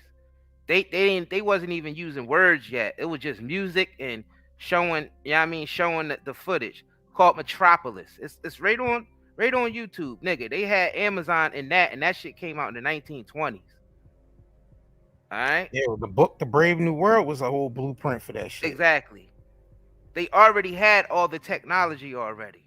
They wasn't even using words yet. It was just music and showing, showing the footage, called Metropolis. It's right on YouTube, nigga. They had Amazon in that, and that shit came out in the 1920s. All right. Yeah, the book The Brave New World was a whole blueprint for that shit. Exactly. They already had all the technology already.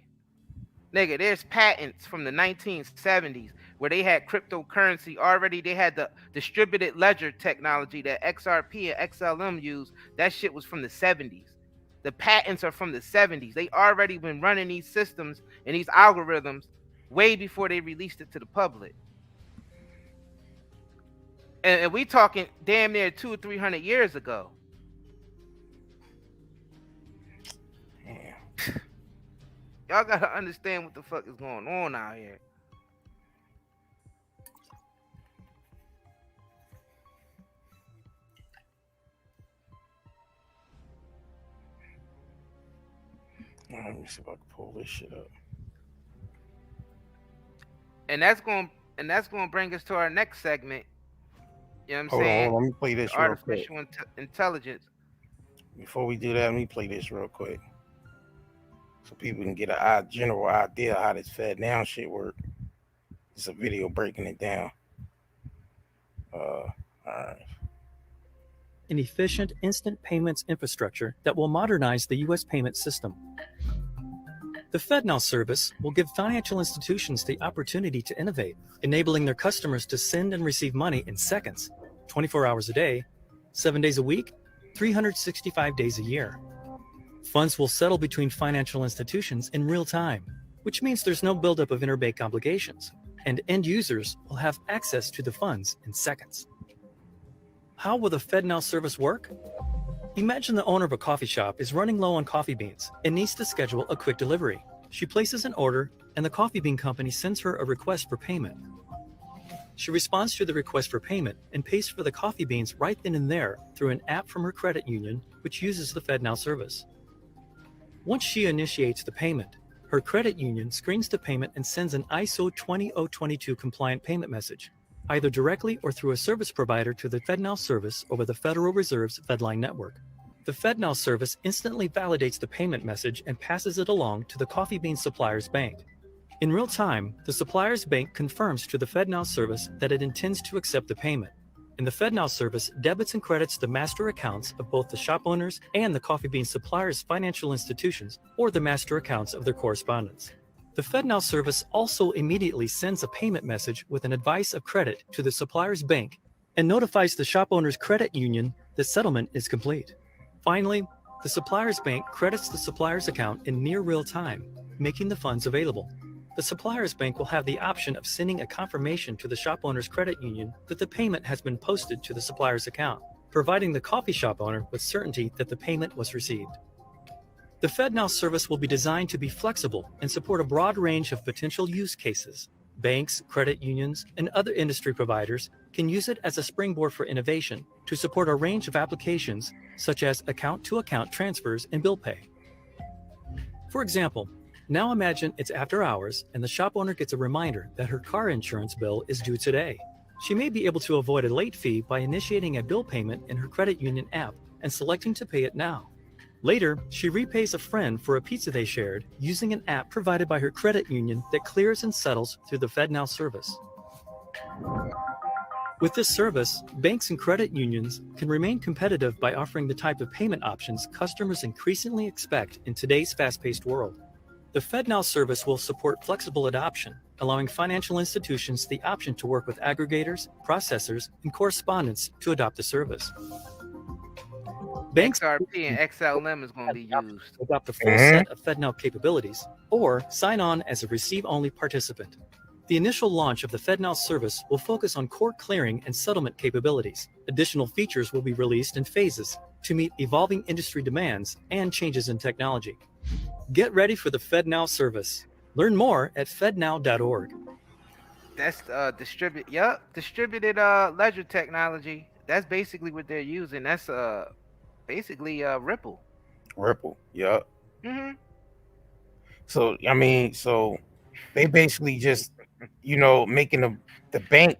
Nigga, there's patents from the 1970s where they had cryptocurrency already. They had the distributed ledger technology that XRP and XLM used. That shit was from the 70s. The patents are from the 70s. They already been running these systems and these algorithms way before they released it to the public. And we talking damn near 200 or 300 years ago. Damn. Y'all gotta understand what the fuck is going on out here. Let me see if I can pull this shit up. And that's gonna bring us to our next segment. You know what I'm saying? Hold on, let me play this real quick. Artificial intelligence. Before we do that, let me play this real quick, so people can get a general idea how this Fed Now shit work. It's a video breaking it down. All right. An efficient instant payments infrastructure that will modernize the U.S. payment system. The FedNow service will give financial institutions the opportunity to innovate, enabling their customers to send and receive money in seconds, 24 hours a day, 7 days a week, 365 days a year. Funds will settle between financial institutions in real time, which means there's no buildup of interbank obligations, and end users will have access to the funds in seconds. How will the FedNow service work? Imagine the owner of a coffee shop is running low on coffee beans and needs to schedule a quick delivery. She places an order, and the coffee bean company sends her a request for payment. She responds to the request for payment and pays for the coffee beans right then and there through an app from her credit union, which uses the FedNow service. Once she initiates the payment, her credit union screens the payment and sends an ISO 20022 compliant payment message, either directly or through a service provider to the FedNow service over the Federal Reserve's FedLine network. The FedNow service instantly validates the payment message and passes it along to the coffee bean supplier's bank. In real time, the supplier's bank confirms to the FedNow service that it intends to accept the payment, and the FedNow service debits and credits the master accounts of both the shop owners and the coffee bean supplier's financial institutions or the master accounts of their correspondents. The FedNow service also immediately sends a payment message with an advice of credit to the supplier's bank and notifies the shop owner's credit union that settlement is complete. Finally, the supplier's bank credits the supplier's account in near real time, making the funds available. The supplier's bank will have the option of sending a confirmation to the shop owner's credit union that the payment has been posted to the supplier's account, providing the coffee shop owner with certainty that the payment was received. The FedNow service will be designed to be flexible and support a broad range of potential use cases. Banks, credit unions, and other industry providers can use it as a springboard for innovation to support a range of applications such as account-to-account transfers and bill pay. For example, now imagine it's after hours and the shop owner gets a reminder that her car insurance bill is due today. She may be able to avoid a late fee by initiating a bill payment in her credit union app and selecting to pay it now. Later, she repays a friend for a pizza they shared using an app provided by her credit union that clears and settles through the FedNow service. With this service, banks and credit unions can remain competitive by offering the type of payment options customers increasingly expect in today's fast-paced world. The FedNow service will support flexible adoption, allowing financial institutions the option to work with aggregators, processors, and correspondents to adopt the service. Banks XRP and XLM is going to be used to adopt the full set of FedNow capabilities or sign on as a receive-only participant. The initial launch of the FedNow service will focus on core clearing and settlement capabilities. Additional features will be released in phases to meet evolving industry demands and changes in technology. Get ready for the FedNow service. Learn more at fednow.org. That's distributed ledger technology. That's basically what they're using. That's basically Ripple. Ripple, yeah. Mm-hmm. So they basically just, making the bank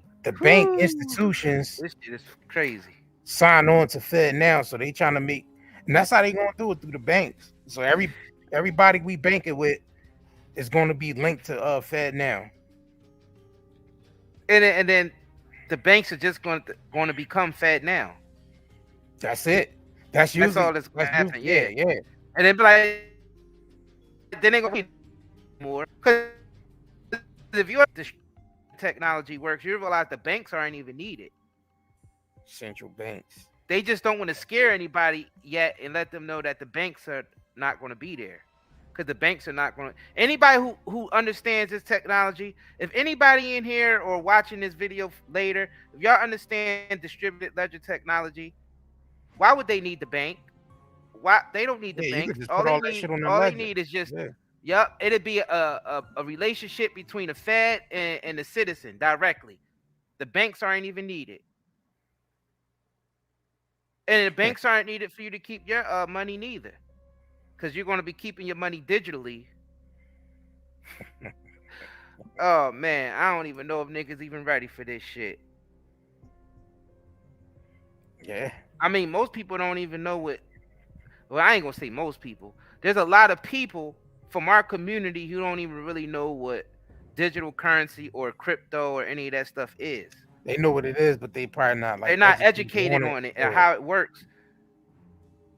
institutions. This shit is crazy. sign on to Fed now, so they trying to make, and that's how they gonna do it through the banks. So everybody we banking with is going to be linked to Fed now, and then the banks are just going to become Fed now. That's it. That's all that's going to happen. Yeah. And then be like, then they gonna be more, because if you have the technology works, you realize the banks aren't even needed. Central banks. They just don't want to scare anybody yet and let them know that the banks are not going to be there, because the banks are not going to. Anybody who understands this technology, if anybody in here or watching this video later, if y'all understand distributed ledger technology, why would they need the bank? Why they don't need the bank? All they need is just it'd be a relationship between the Fed and the citizen directly. The banks aren't even needed. And the banks aren't needed for you to keep your money neither, because you're going to be keeping your money digitally. Oh man, I don't even know if niggas even ready for this shit. Yeah. I mean, most people don't even know what. Well, I ain't gonna say most people. There's a lot of people from our community who don't even really know what digital currency or crypto or any of that stuff is. They know what it is, but they probably not like. They're not educated on it and how it works.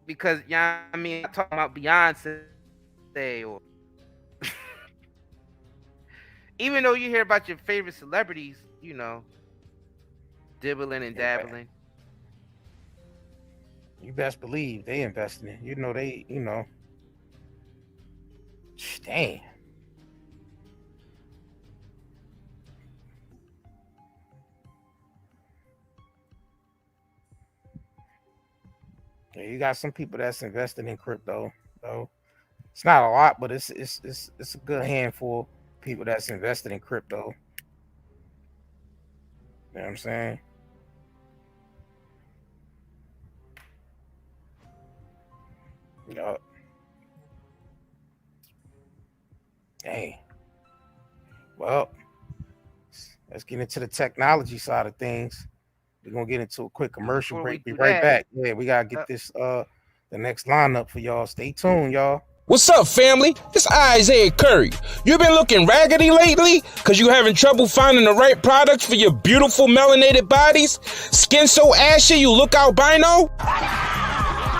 Because I mean, I'm talking about Beyonce or even though you hear about your favorite celebrities, you know, dibbling and dabbling. You best believe they investing in. You know they. You know. Damn. Yeah, you got some people that's invested in crypto, though. It's not a lot, but it's a good handful of people that's invested in crypto. You know what I'm saying? Yup. Hey. Well, let's get into the technology side of things. We're gonna get into a quick commercial break. Be right back. Yeah, we gotta get this the next lineup for y'all. Stay tuned, y'all. What's up, family? It's Isaiah Curry. You been looking raggedy lately? Cause you having trouble finding the right products for your beautiful melanated bodies? Skin so ashy you look albino?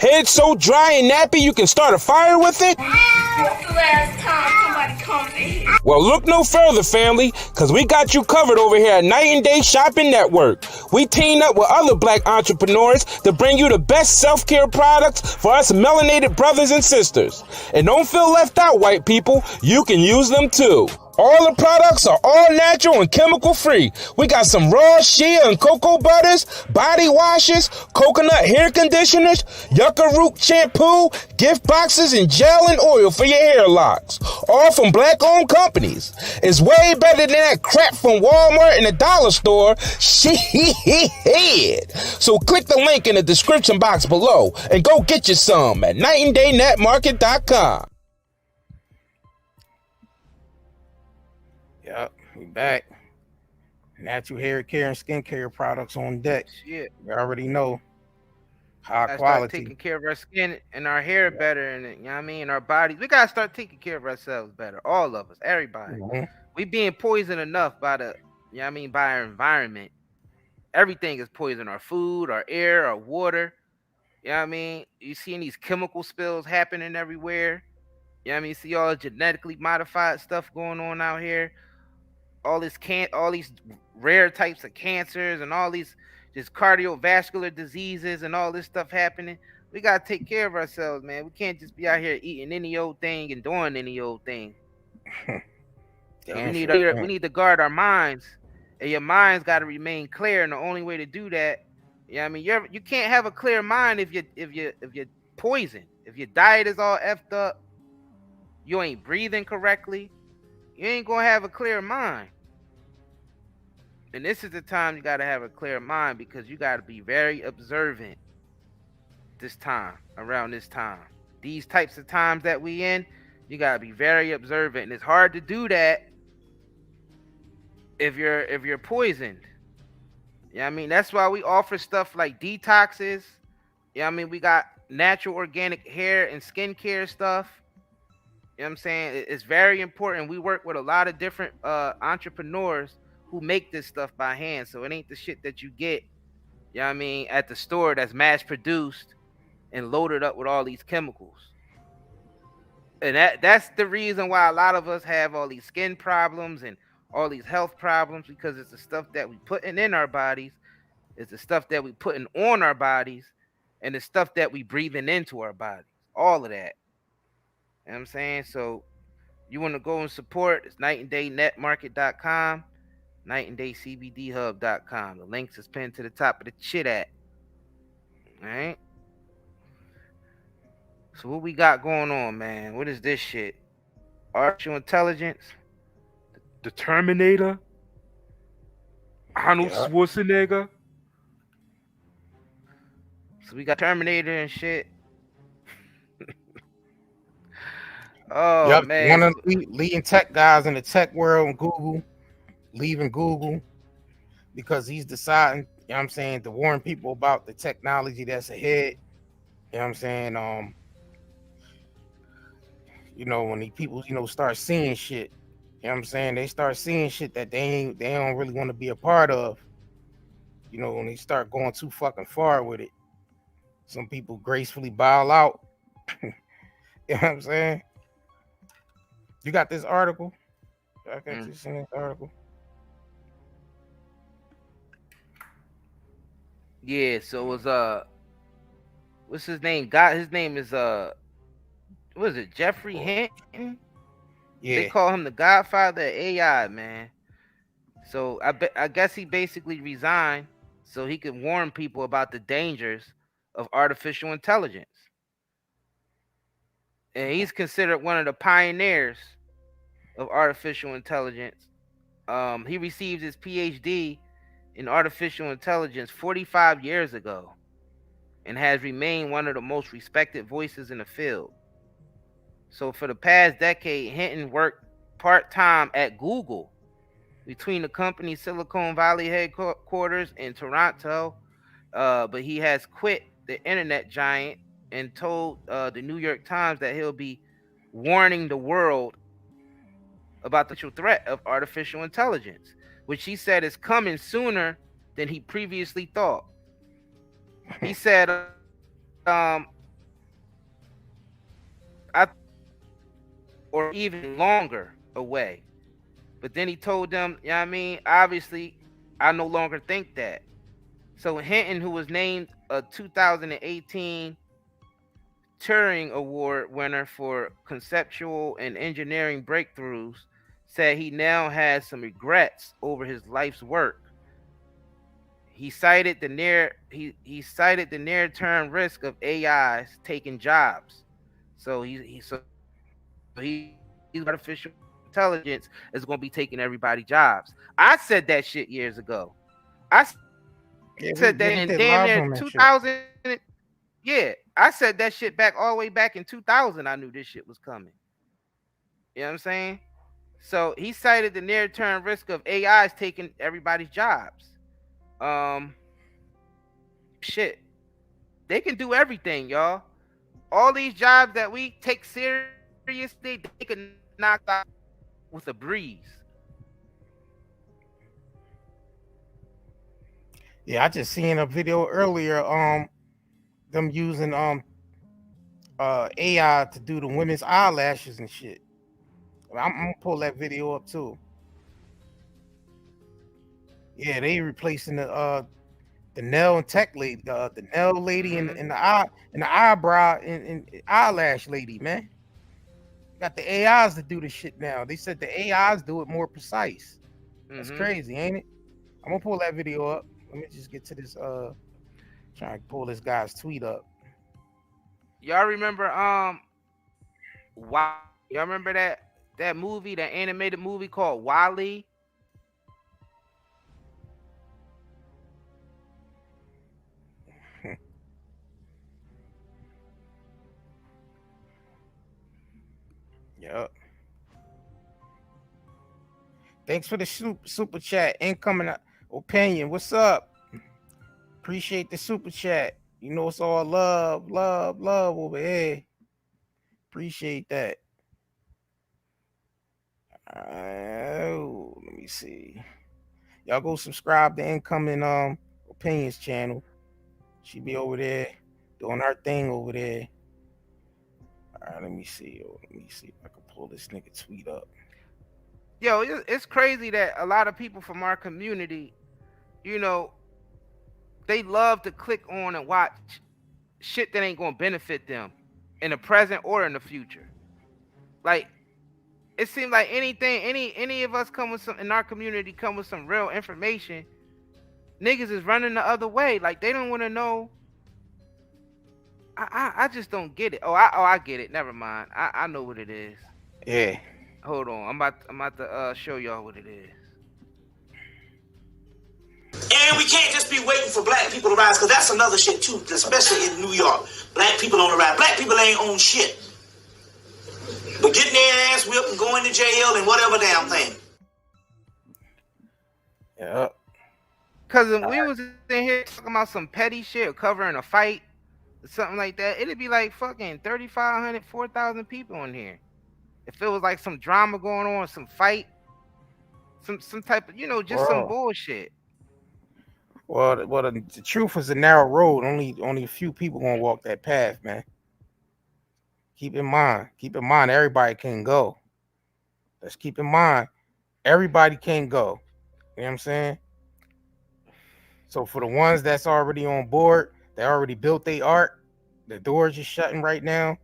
Head so dry and nappy you can start a fire with it? What's the last time somebody comes in here? Well, look no further, family, because we got you covered over here at Night and Day Shopping Network. We team up with other black entrepreneurs to bring you the best self-care products for us melanated brothers and sisters. And don't feel left out, white people. You can use them too. All the products are all natural and chemical free. We got some raw shea and cocoa butters, body washes, coconut hair conditioners, yucca root shampoo, gift boxes, and gel and oil for your hair locks. All from black-owned companies. It's way better than that crap from Walmart and the dollar store. Shit. So click the link in the description box below and go get you some at nightanddaynetmarket.com. Yep, we back. Natural hair care and skincare products on deck. Shit. You already know. High Start quality. taking care of our skin and our hair better, and you know what I mean, our bodies. We gotta start taking care of ourselves better. All of us, everybody. Mm-hmm. We being poisoned enough by the, you know what I mean, by our environment. Everything is poison. Our food, our air, our water. You know what I mean? You seeing these chemical spills happening everywhere. You know what I mean? See all the genetically modified stuff going on out here. All these rare types of cancers and all these just cardiovascular diseases and all this stuff happening. We gotta take care of ourselves, man. We can't just be out here eating any old thing and doing any old thing. We need to guard our minds, and your mind's got to remain clear. And the only way to do that, yeah, I mean, you can't have a clear mind if you're poisoned. If your diet is all effed up, you ain't breathing correctly, you ain't gonna have a clear mind. And this is the time you gotta have a clear mind, because you gotta be very observant around this time. These types of times that we in, you gotta be very observant. And it's hard to do that if you're poisoned. Yeah, I mean, that's why we offer stuff like detoxes. Yeah, I mean, we got natural organic hair and skincare stuff. You know what I'm saying? It's very important. We work with a lot of different entrepreneurs who make this stuff by hand. So it ain't the shit that you get, you know what I mean, at the store that's mass produced and loaded up with all these chemicals. And that's the reason why a lot of us have all these skin problems and all these health problems, because it's the stuff that we putting in our bodies, it's the stuff that we putting on our bodies, and the stuff that we breathing into our bodies. All of that. You know what I'm saying? So you want to go and support, it's nightanddayNetmarket.com, nightanddaycbdhub.com. The links is pinned to the top of the chit at. All right. So what we got going on, man? What is this shit? Artificial intelligence? The Terminator? Arnold Schwarzenegger? So we got Terminator and shit. Oh Yep, man. one of the leading tech guys in the tech world, Google, leaving Google because he's deciding, you know what I'm saying, to warn people about the technology that's ahead. You know what I'm saying? When the people, start seeing shit, you know what I'm saying, they start seeing shit that they don't really want to be a part of. When they start going too fucking far with it, some people gracefully bow out. You know what I'm saying? You got this article? I got this in this article. Yeah, so it was what's his name? His name is what is it, Jeffrey Hinton? Yeah. They call him the Godfather of AI, man. So I guess he basically resigned so he could warn people about the dangers of artificial intelligence. And he's considered one of the pioneers of artificial intelligence. He received his PhD in artificial intelligence 45 years ago and has remained one of the most respected voices in the field. So for the past decade, Hinton worked part-time at Google between the company's Silicon Valley headquarters in Toronto, but he has quit the internet giant and told the New York Times that he'll be warning the world about the potential threat of artificial intelligence, which he said is coming sooner than he previously thought. He said, or even longer away. But then he told them, you know what I mean? Obviously, I no longer think that. So Hinton, who was named a 2018 Turing Award winner for conceptual and engineering breakthroughs, said he now has some regrets over his life's work. He cited the near term risk of AIs taking jobs. So he's artificial intelligence is going to be taking everybody's jobs. I said that shit years ago. I said that in damn near 2000. Yeah, I said that shit back all the way back in 2000. I knew this shit was coming. You know what I'm saying? So he cited the near-term risk of AIs taking everybody's jobs. Shit, they can do everything, y'all. All these jobs that we take seriously, they can knock out with a breeze. Yeah, I just seen a video earlier. Them using AI to do the women's eyelashes and shit. I'm gonna pull that video up too. Yeah, they replacing the nail and tech lady, the nail lady and the eyebrow and eyelash lady, man. Got the AIs to do the shit now. They said the AIs do it more precise. That's crazy, ain't it? I'm gonna pull that video up. Let me just get to this. Trying to pull this guy's tweet up. Y'all remember Y'all remember that movie, that animated movie called WALL-E? Yep. Thanks for the super chat. Incoming opinion. What's up? Appreciate the super chat. You know it's all love, love, love over here. Appreciate that. Let me see. Y'all go subscribe to Incoming Opinions channel. She be over there doing her thing over there. All right, let me see. Let me see if I can pull this nigga tweet up. Yo, it's crazy that a lot of people from our community, you know, they love to click on and watch shit that ain't gonna benefit them in the present or in the future. Like, it seems like any of us come with some in our community come with some real information, niggas is running the other way. Like, they don't want to know. I just don't get it. I get it. Never mind. I know what it is. Yeah. Hold on. I'm about to show y'all what it is. And we can't just be waiting for black people to rise, because that's another shit too, especially in New York. Black people on the rise. Black people ain't own shit. But getting their ass whipped and going to jail and whatever damn thing. Yeah. Cause if we was in here talking about some petty shit or covering a fight or something like that, it'd be like fucking 3,500, 4,000 people in here. If it was like some drama going on, some fight, some type of, you know, just some bullshit. Well, the truth is a narrow road. Only a few people gonna walk that path, man. Keep in mind, everybody can go. Let's keep in mind, everybody can go. You know what I'm saying? So for the ones that's already on board, they already built their art. The doors just shutting right now,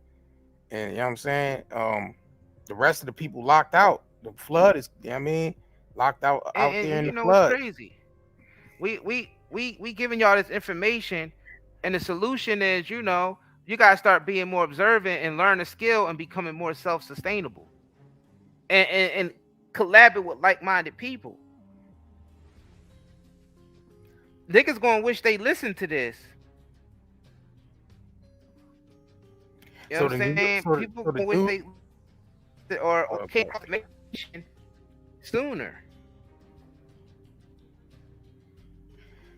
and you know what I'm saying. The rest of the people locked out. The flood is, you know what I mean, locked out there in the flood. It's crazy. We giving y'all this information, and the solution is, you know, you gotta start being more observant and learn a skill and becoming more self-sustainable, and collaborate with like-minded people. Niggas gonna wish they listened to this. You know what I'm saying? People gonna wish they or came off the sooner.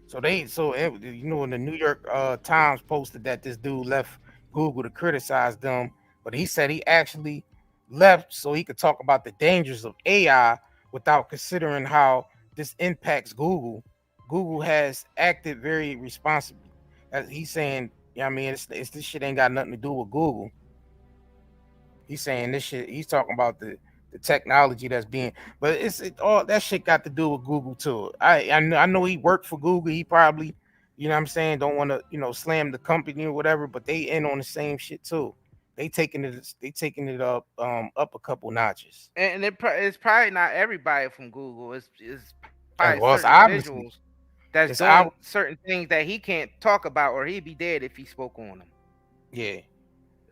So you know, in the New York Times posted that this dude left Google to criticize them, but he said he actually left so he could talk about the dangers of AI without considering how this impacts Google. Google has acted very responsibly. As he's saying, you know what I mean, it's this shit ain't got nothing to do with Google. He's saying this shit. He's talking about the technology that's being, but all that shit got to do with Google too. I know he worked for Google. He probably, you know what I'm saying, don't want to, you know, slam the company or whatever, but they in on the same shit too. They taking it up a couple notches. And it's probably not everybody from Google. It's probably well, certain individuals that's doing certain things that he can't talk about, or he'd be dead if he spoke on them. Yeah.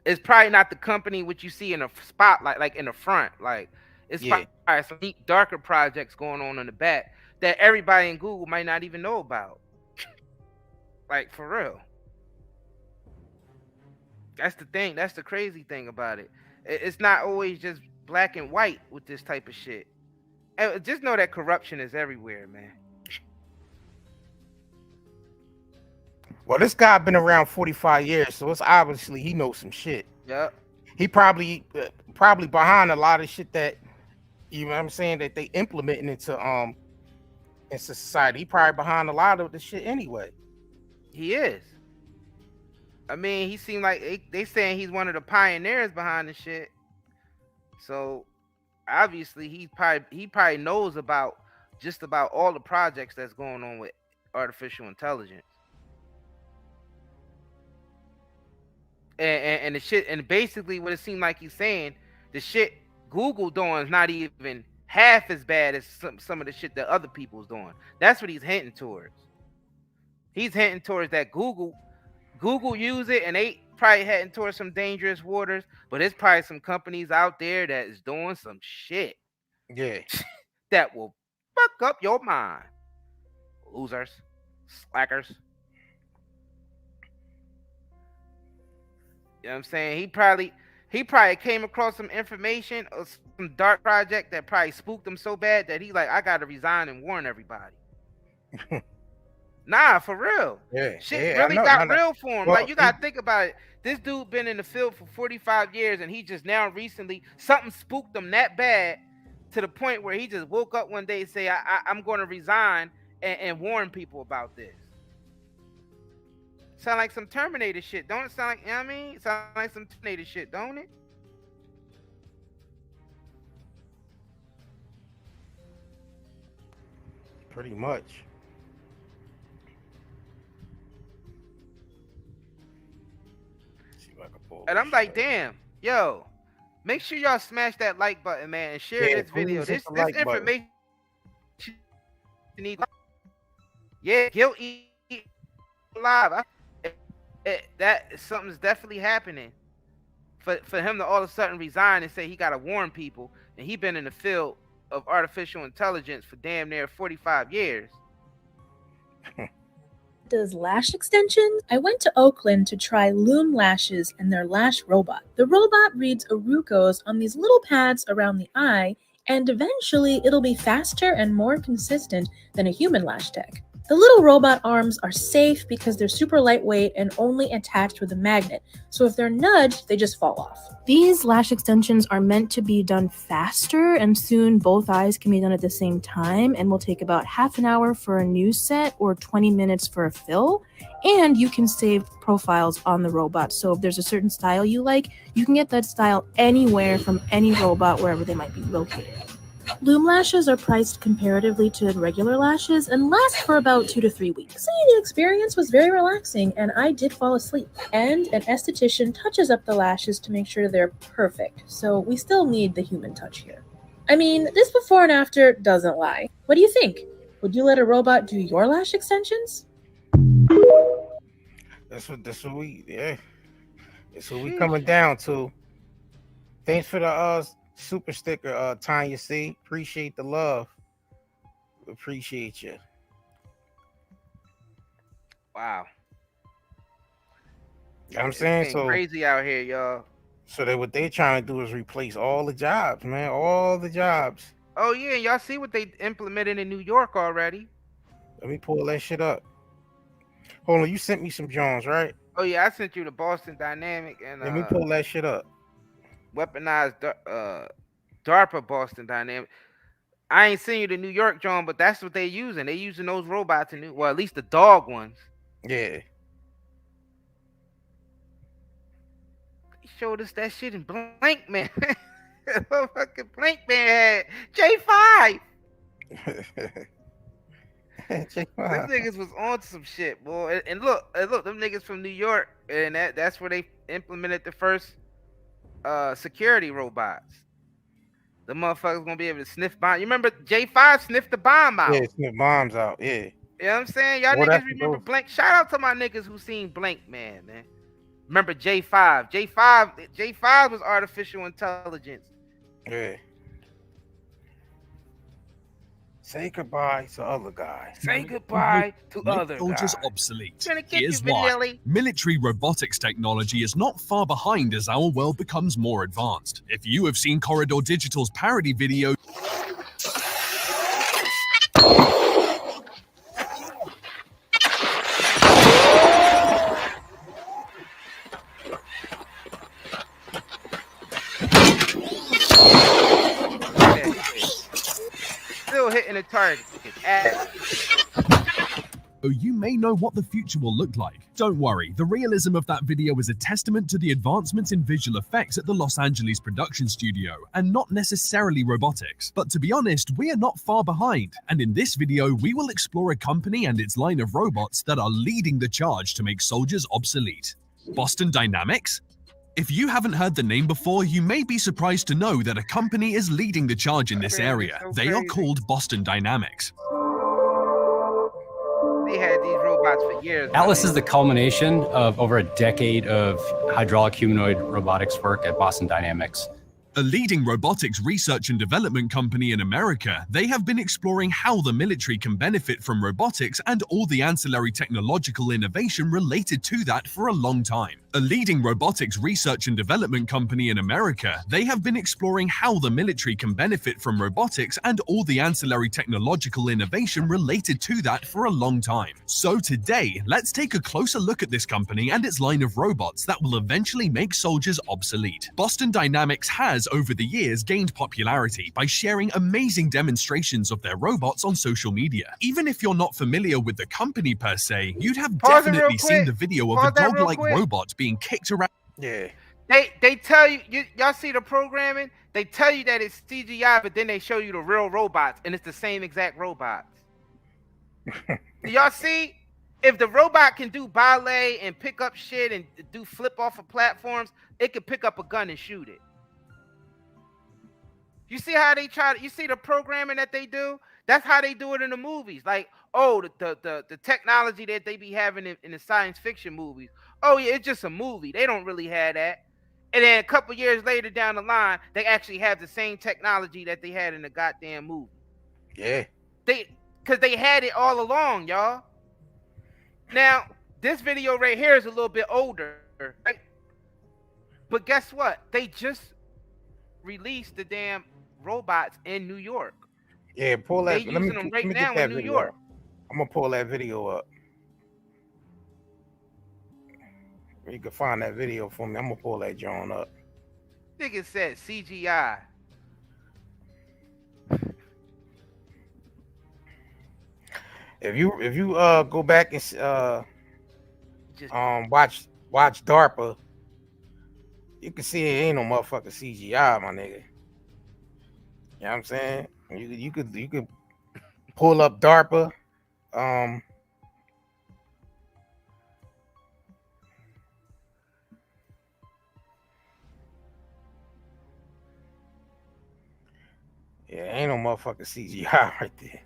It's probably not the company which you see in a spotlight, like in the front. Like, it's probably some deep, darker projects going on in the back that everybody in Google might not even know about. Like, for real. That's the thing. That's the crazy thing about it. It's not always just black and white with this type of shit. And just know that corruption is everywhere, man. Well, this guy been around 45 years, so it's obviously he knows some shit. Yep. He probably behind a lot of shit that, you know what I'm saying, that they implementing into society. He probably behind a lot of the shit anyway. He is. I mean, he seemed like they saying he's one of the pioneers behind the shit. So obviously he probably knows about just about all the projects that's going on with artificial intelligence. And the shit, and basically what it seemed like he's saying, the shit Google doing is not even half as bad as some of the shit that other people's doing. That's what he's hinting towards. He's hinting towards that Google use it, and they probably heading towards some dangerous waters, but there's probably some companies out there that is doing some shit. Yeah. That will fuck up your mind. Losers. Slackers. You know what I'm saying? He probably came across some information or some dark project that probably spooked him so bad that he like, I gotta resign and warn everybody. Nah, for real. Yeah, Shit yeah, really I know, got no, no. real for him. Well, Like, you gotta think about it. This dude been in the field for 45 years, and he just now recently something spooked him that bad to the point where he just woke up one day and say, I'm going to resign and warn people about this. Sound like some Terminator shit, don't it? Sound like, you know what I mean? Sound like some Terminator shit, don't it? pretty much. See if I can pull And this I'm like, shit. damn, yo, make sure y'all smash that like button, man, and share Yeah, this video. please hit This the like button. information you need. Yeah, guilty live. That something's definitely happening for him to all of a sudden resign and say he got to warn people, and he been in the field of artificial intelligence for damn near 45 years. Does lash extensions? I went to Oakland to try Loom Lashes and their lash robot. The robot reads Arucos on these little pads around the eye, and eventually it'll be faster and more consistent than a human lash tech. The little robot arms are safe because they're super lightweight and only attached with a magnet, so if they're nudged, they just fall off. These lash extensions are meant to be done faster, and soon both eyes can be done at the same time, and will take about half an hour for a new set or 20 minutes for a fill, and you can save profiles on the robot, so if there's a certain style you like, you can get that style anywhere from any robot wherever they might be located. Loom lashes are priced comparatively to regular lashes and last for about 2 to 3 weeks. The experience was very relaxing and I did fall asleep. And an esthetician touches up the lashes to make sure they're perfect, so we still need the human touch here. I mean, this before and after doesn't lie. What do you think? Would you let a robot do your lash extensions? That's what we coming down to. Thanks for the super sticker, Tanya C. Appreciate the love. Appreciate you. Wow. You know what I'm saying? It's So crazy out here, y'all. So what they trying to do is replace all the jobs, man. All the jobs. Oh yeah, y'all see what they implemented in New York already. Let me pull that shit up. Hold on, you sent me some Jones, right? Oh yeah, I sent you the Boston Dynamic and Let me pull that shit up. Weaponized DARPA Boston Dynamic. I ain't seen you the New York John, but that's what they using. They using those robots in well, at least the dog ones. Yeah. He showed us that shit in Blank Man. Fucking Blank Man had J5. Them niggas was on some shit, boy. And look, them niggas from New York, and that's where they implemented the first security robots. The motherfuckers gonna be able to sniff bomb. You remember J5 sniffed the bomb out? Yeah, sniff bombs out. Yeah. You know what I'm saying? Y'all niggas remember Blank? Shout out to my niggas who seen Blank Man. Remember J5? J5 was artificial intelligence. Yeah. Say goodbye to other guys. Say goodbye to other soldiers guys. obsolete. Gonna get Here's you, why. Vanilli. Military robotics technology is not far behind as our world becomes more advanced. If you have seen Corridor Digital's parody video, Still hitting the target. you may know what the future will look like. Don't worry, the realism of that video is a testament to the advancements in visual effects at the Los Angeles production studio, and not necessarily robotics. But to be honest, we are not far behind, and in this video we will explore a company and its line of robots that are leading the charge to make soldiers obsolete. Boston Dynamics? If you haven't heard the name before, you may be surprised to know that a company is leading the charge in this area. They are called Boston Dynamics. They had these robots for years. Atlas is the culmination of over a decade of hydraulic humanoid robotics work at Boston Dynamics. A leading robotics research and development company in America, they have been exploring how the military can benefit from robotics and all the ancillary technological innovation related to that for a long time. A leading robotics research and development company in America, they have been exploring how the military can benefit from robotics and all the ancillary technological innovation related to that for a long time. So today, let's take a closer look at this company and its line of robots that will eventually make soldiers obsolete. Boston Dynamics has, over the years, gained popularity by sharing amazing demonstrations of their robots on social media. Even if you're not familiar with the company per se, you'd have definitely seen the video of a dog-like robot being kicked around. Yeah. They tell you, y'all see the programming, they tell you that it's CGI, but then they show you the real robots, and it's the same exact robots. Do y'all see? If the robot can do ballet and pick up shit and do flip off of platforms, it could pick up a gun and shoot it. You see how they try to, you see the programming that they do? That's how they do it in the movies. Like, oh, the technology that they be having in the science fiction movies. Oh, yeah, it's just a movie. They don't really have that. And then a couple years later down the line, they actually have the same technology that they had in the goddamn movie. Yeah. Because they had it all along, y'all. Now, this video right here is a little bit older, right? But guess what? They just released the damn robots in New York. Yeah, pull that. They're using them right now in New York. I'm gonna pull that video up. You can find that video for me. I'm gonna pull that John up. Nigga said CGI. If you go back and watch DARPA, you can see it ain't no motherfucking CGI, my nigga. You know what I'm saying? You could pull up DARPA. Yeah, ain't no motherfucking CGI right there.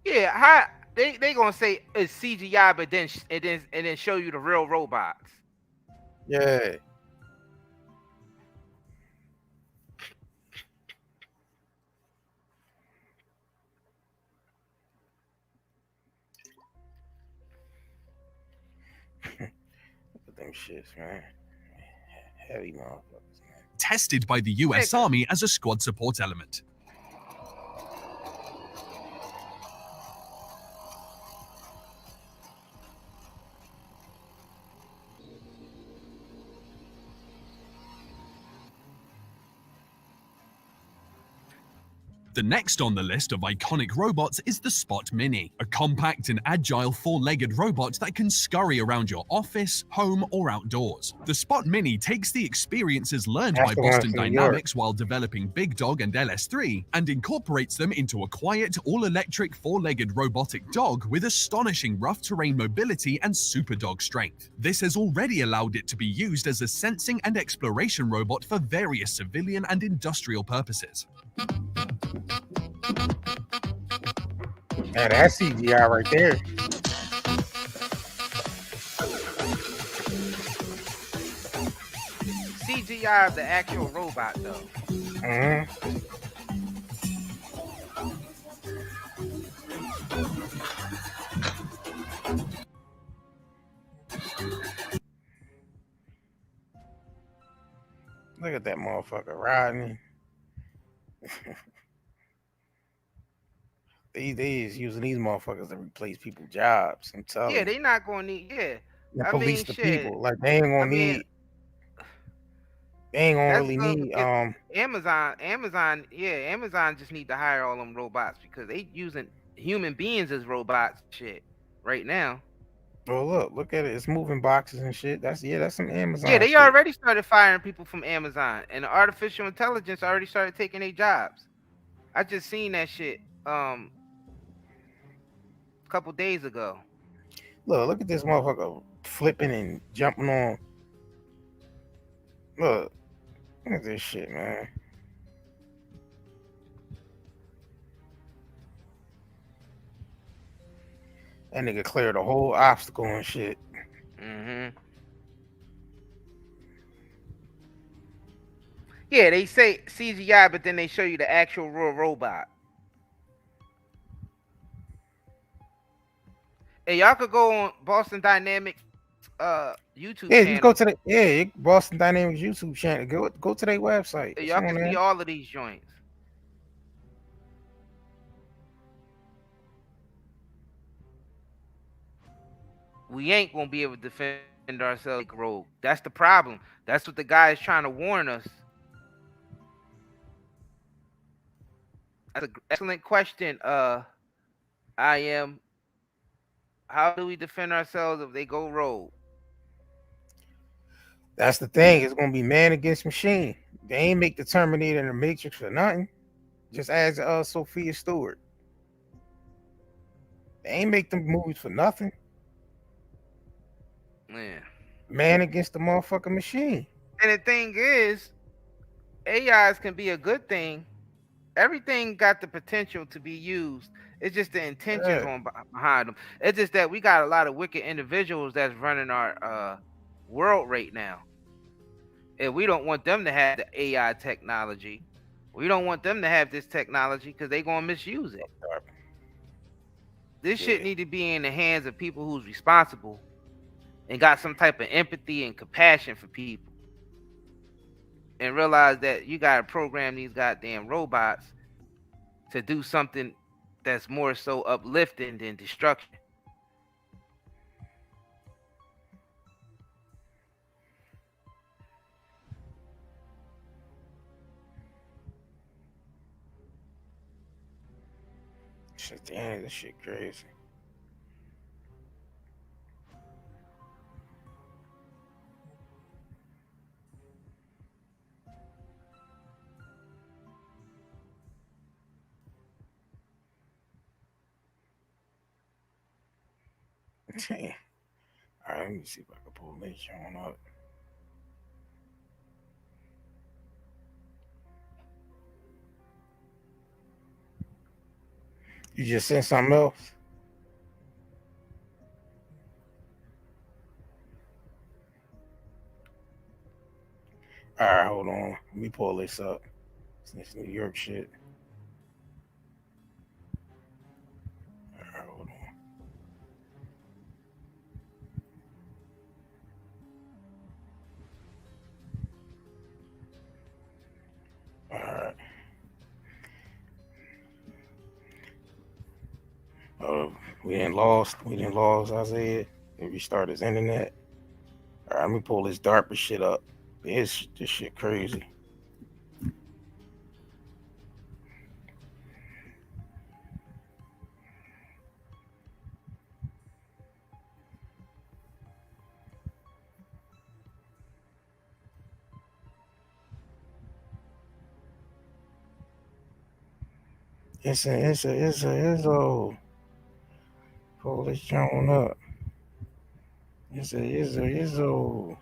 Yeah, how they gonna say it's CGI, but then show you the real robots. Yeah. Look at them shits, man. Heavy motherfuckers, man. Tested by the US Army as a squad support element. The next on the list of iconic robots is the Spot Mini, a compact and agile four-legged robot that can scurry around your office, home, or outdoors. The Spot Mini takes the experiences learned by Boston Dynamics while developing Big Dog and LS3 and incorporates them into a quiet, all-electric four-legged robotic dog with astonishing rough terrain mobility and super dog strength. This has already allowed it to be used as a sensing and exploration robot for various civilian and industrial purposes. Man, that's CGI right there. CGI of the actual robot, though. Mm-hmm. Look at that motherfucker riding. They is using these motherfuckers to replace people's jobs. I'm telling you. Yeah, they not gonna need. Yeah, police the people. Like they ain't gonna need. They ain't gonna really need. Amazon. Yeah, Amazon just need to hire all them robots because they using human beings as robots. Shit, right now. Well, look at it. It's moving boxes and shit. That's some Amazon. Yeah, they shit. already started firing people from Amazon, and the artificial intelligence already started taking their jobs. I just seen that shit. Couple days ago. Look at this motherfucker flipping and jumping on. Look at this shit, man. That nigga cleared the whole obstacle and shit. Mm-hmm. Yeah, they say CGI, but then they show you the actual real robot. Hey, y'all could go on Boston Dynamics YouTube Yeah, just go channel. to the Boston Dynamics YouTube channel. Go to their website. Hey, It's y'all on can see there. all of these joints. We ain't gonna be able to defend ourselves, rogue. That's the problem. That's what the guy is trying to warn us. That's an excellent question. I am. How do we defend ourselves if they go rogue? That's the thing. It's gonna be man against machine. They ain't make the Terminator and the Matrix for nothing. Just as Sophia Stewart. They ain't make them movies for nothing. Man. Man against the motherfucking machine. And the thing is, AIs can be a good thing. Everything got the potential to be used. It's just the intentions on behind them. It's just that we got a lot of wicked individuals that's running our world right now. And we don't want them to have the AI technology. We don't want them to have this technology because they're gonna misuse it. This shit need to be in the hands of people who's responsible and got some type of empathy and compassion for people. And realize that you gotta program these goddamn robots to do something that's more so uplifting than destruction. Shit, damn, this shit crazy. Damn. All right, let me see if I can pull this on up. You just sent something else? All right, hold on. Let me pull this up. This New York shit. All right, hold on. All right. We didn't lost Isaiah. And restart his internet. All right, let me pull this DARPA shit up. This shit crazy. It's a pull this joint up. It's a.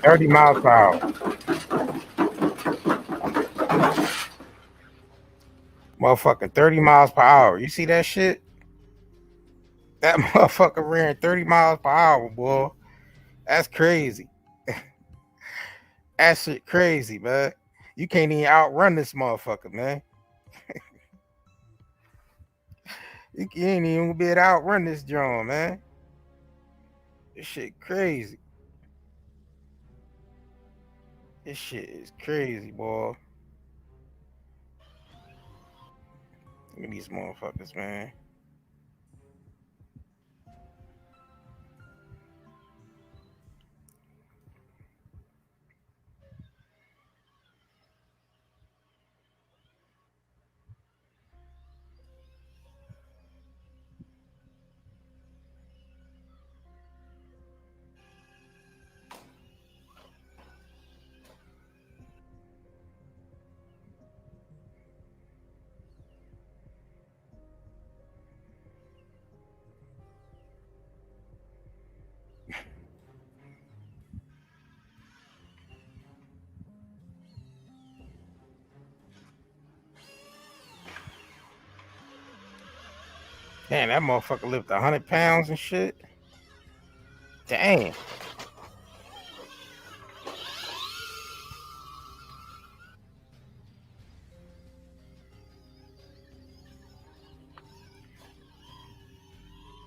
$30 miles per hour. Motherfucking 30 miles per hour. You see that shit? That motherfucker ran 30 miles per hour, boy. That's crazy. That shit crazy, man. You can't even outrun this motherfucker, man. You ain't even be able to outrun this drone, man. This shit crazy. This shit is crazy, boy. Look at these motherfuckers, man. Man, that motherfucker lift 100 pounds and shit. Damn.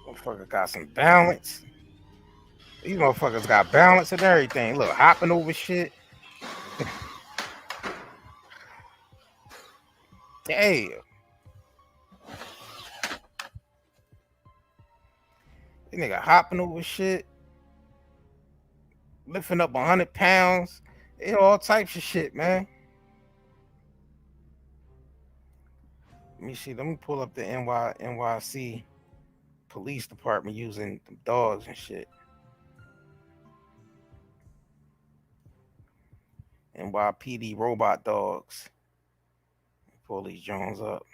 Motherfucker got some balance. These motherfuckers got balance and everything. Look, hopping over shit. Damn. This nigga hopping over shit. Lifting up 100 pounds. All types of shit, man. Let me see. Let me pull up the NYC police department using the dogs and shit. NYPD robot dogs. Pull these Jones up.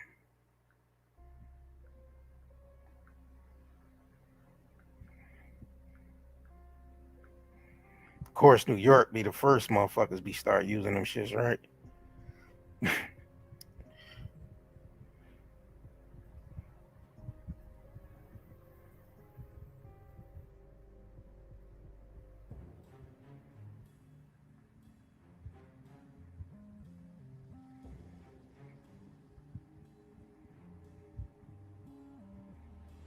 Of course, New York be the first motherfuckers be start using them shits, right?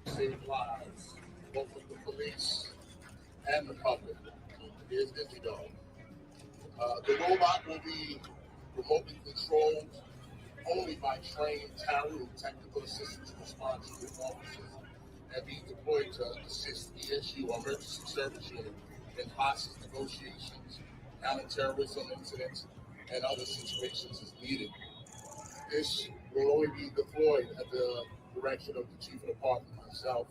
Save lives, both of the police and the public. Here's Dizzy Dog. The robot will be remotely controlled only by trained TARU, technical assistance response unit officers, and be deployed to assist ESU, emergency service unit, in hostage negotiations, counterterrorism incidents, and other situations as needed. This will only be deployed at the direction of the Chief of the Department, myself.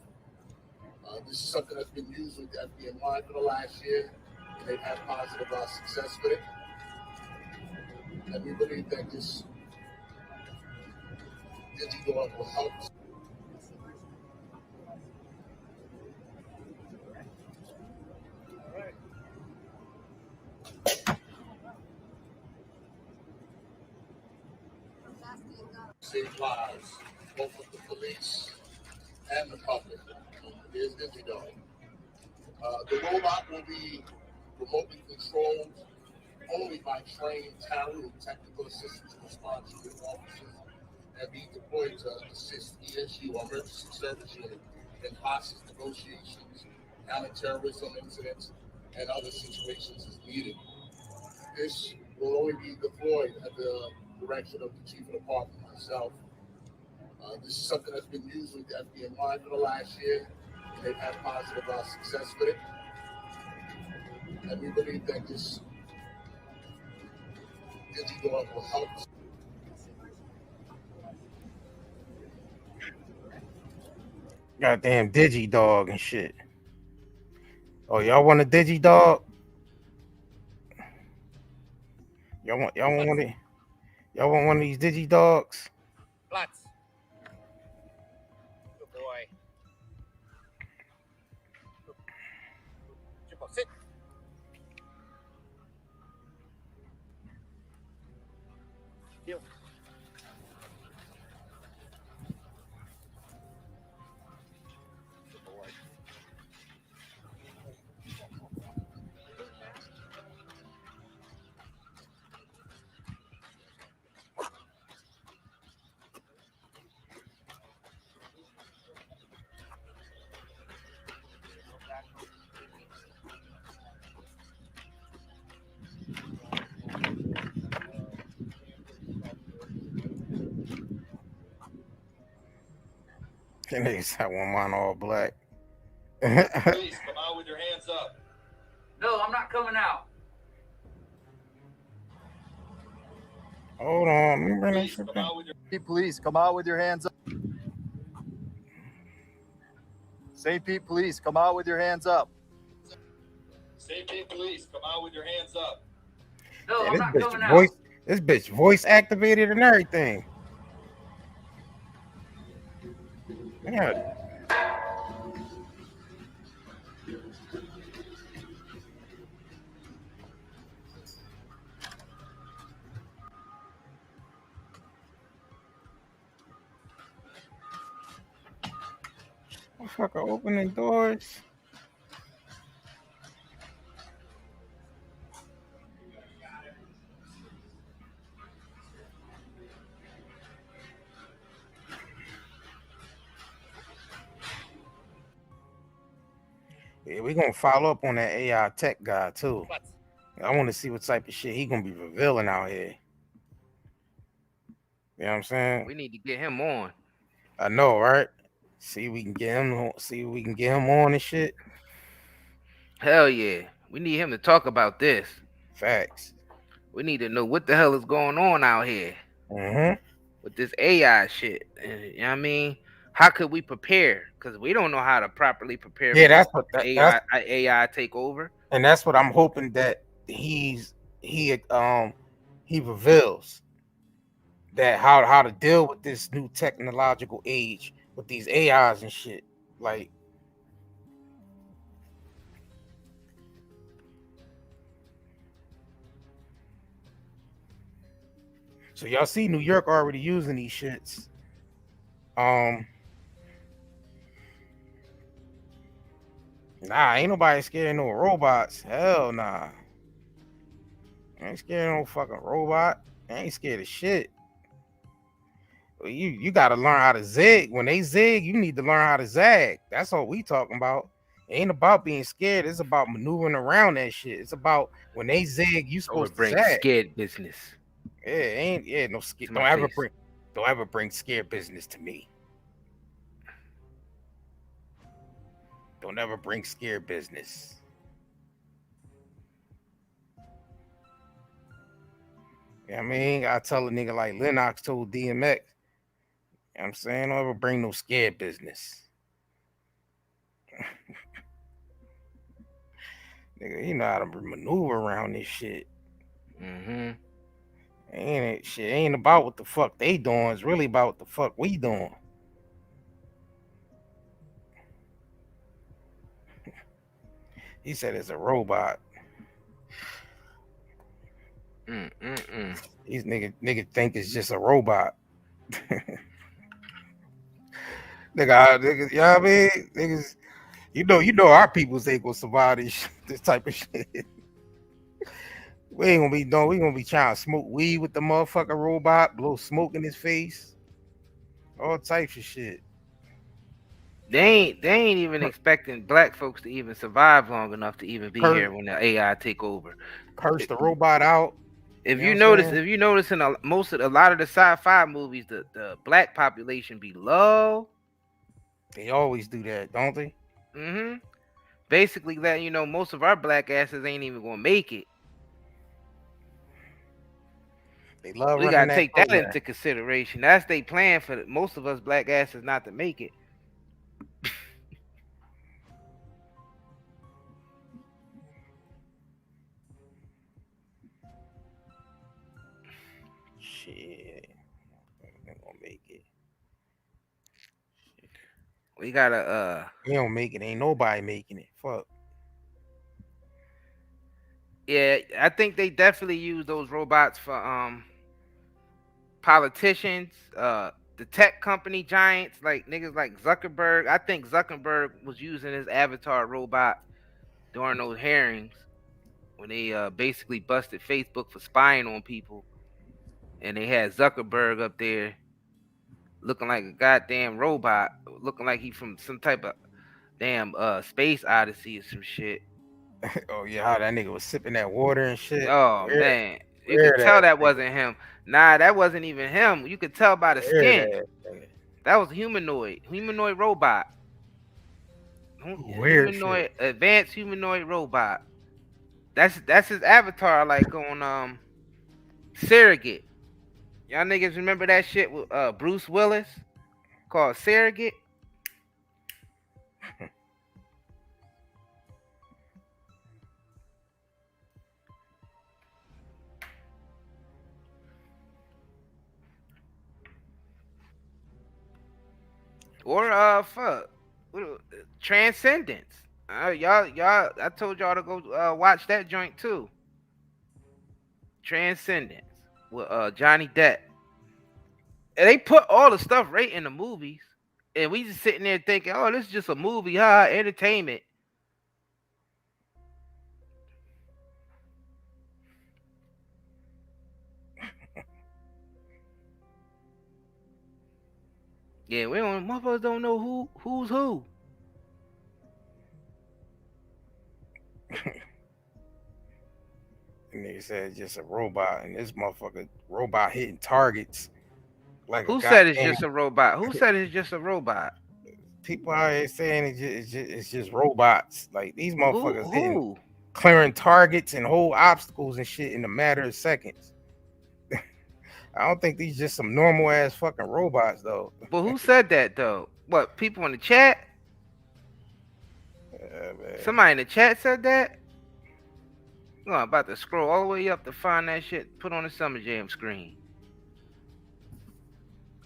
This is something that's been used with the FDNY for the last year, and they've had positive success with it. And we believe that this DigiDog will help. Save lives, both of the police and the public. Here's DigiDog. The robot will be remotely controlled only by trained TARU, technical assistance response unit officers, and be deployed to assist ESU, emergency service unit, in hostage negotiations, counterterrorism incidents, and other situations as needed. This will only be deployed at the direction of the Chief of the Department, myself. This is something that's been used with the FDNY for the last year, and they've had positive success with it. And we believe that this DigiDog will help. Goddamn DigiDog and shit. Oh, y'all want a DigiDog? Y'all want one of y'all want one of these DigiDogs? Lots. Good boy. Jimbo, sit. Deal. Good boy. That niggas have one mine all black. Please come out with your hands up. No, I'm not coming out. Hold on, let me bring that shit back. Police, come out with your hands up. St. Pete Police, come out with your hands up. St. Pete Police, come out with your hands up. No, Yeah, I'm not coming out. This bitch voice activated and everything. Yeah. Motherfucker opening doors. Yeah, we gonna follow up on that AI tech guy too. I want to see what type of shit he gonna be revealing out here. You know what I'm saying? We need to get him on. I know, right? See, we can get him. See, we can get him on and shit. Hell yeah, we need him to talk about this. Facts. We need to know what the hell is going on out here with this AI shit. You know what I mean? How could we prepare? Because we don't know how to properly prepare Yeah, for that's this what AI take over. and that's what I'm hoping that he reveals that how to deal with this new technological age with these AIs and shit. Like, so y'all see New York already using these shits. Nah, ain't nobody scared of no robots. Hell nah. Ain't scared of no fucking robot. Ain't scared of shit. You gotta learn how to zig. When they zig, you need to learn how to zag. That's what we talking about. It ain't about being scared. It's about maneuvering around that shit. It's about when they zig, you supposed to bring zag. scared business. Yeah, no scared. Don't ever bring scared business to me. Don't ever bring scared business. You know what I mean? I tell a nigga like Lennox told DMX. You know what I'm saying? Don't ever bring no scared business. Nigga, you know how to maneuver around this shit. Ain't it? Shit ain't about what the fuck they doing. It's really about what the fuck we doing. He said it's a robot. These nigga think it's just a robot. Nigga, you know what I mean? Niggas, you know our peoples ain't gonna survive this type of shit. We ain't gonna be doing. We gonna be trying to smoke weed with the motherfucking robot, blow smoke in his face, all types of shit. They ain't even expecting black folks to even survive long enough to even be here when the AI take over. Curse the robot out. If you notice in a lot of the sci-fi movies, the black population be low. They always do that, don't they? Basically, that most of our black asses ain't even gonna make it. They love. We gotta take that into consideration. That's they plan for most of us black asses not to make it. Shit, they gonna make it. We gotta. We don't make it. Ain't nobody making it. Fuck. Yeah, I think they definitely use those robots for politicians, the tech company giants, like niggas like Zuckerberg. I think Zuckerberg was using his avatar robot during those hearings when they basically busted Facebook for spying on people, and they had Zuckerberg up there looking like a goddamn robot, looking like he from some type of damn space odyssey or some shit. Oh yeah, how that nigga was sipping that water and shit. Oh man, you could tell that wasn't him. Nah, that wasn't even him. You could tell by the skin. That was humanoid robot. Weird humanoid, advanced humanoid robot. That's his avatar, like on Surrogate. Y'all niggas remember that shit with Bruce Willis called Surrogate? Or fuck, Transcendence. Y'all, I told y'all to go watch that joint too. Transcendence with Johnny Depp. And they put all the stuff right in the movies. And we just sitting there thinking, oh, this is just a movie, entertainment. Yeah, motherfuckers don't know who's who. And they said just a robot, and this motherfucker robot hitting targets like a Who said it's goddamn. just a robot? Who said it's just a robot? People out here saying it's just robots. Like these motherfuckers Who? clearing targets and whole obstacles and shit in a matter of seconds. I don't think these just some normal ass fucking robots though. But who said that though? What, people in the chat? Somebody in the chat said that? Oh, I'm about to scroll all the way up to find that shit. Put on the Summer Jam screen.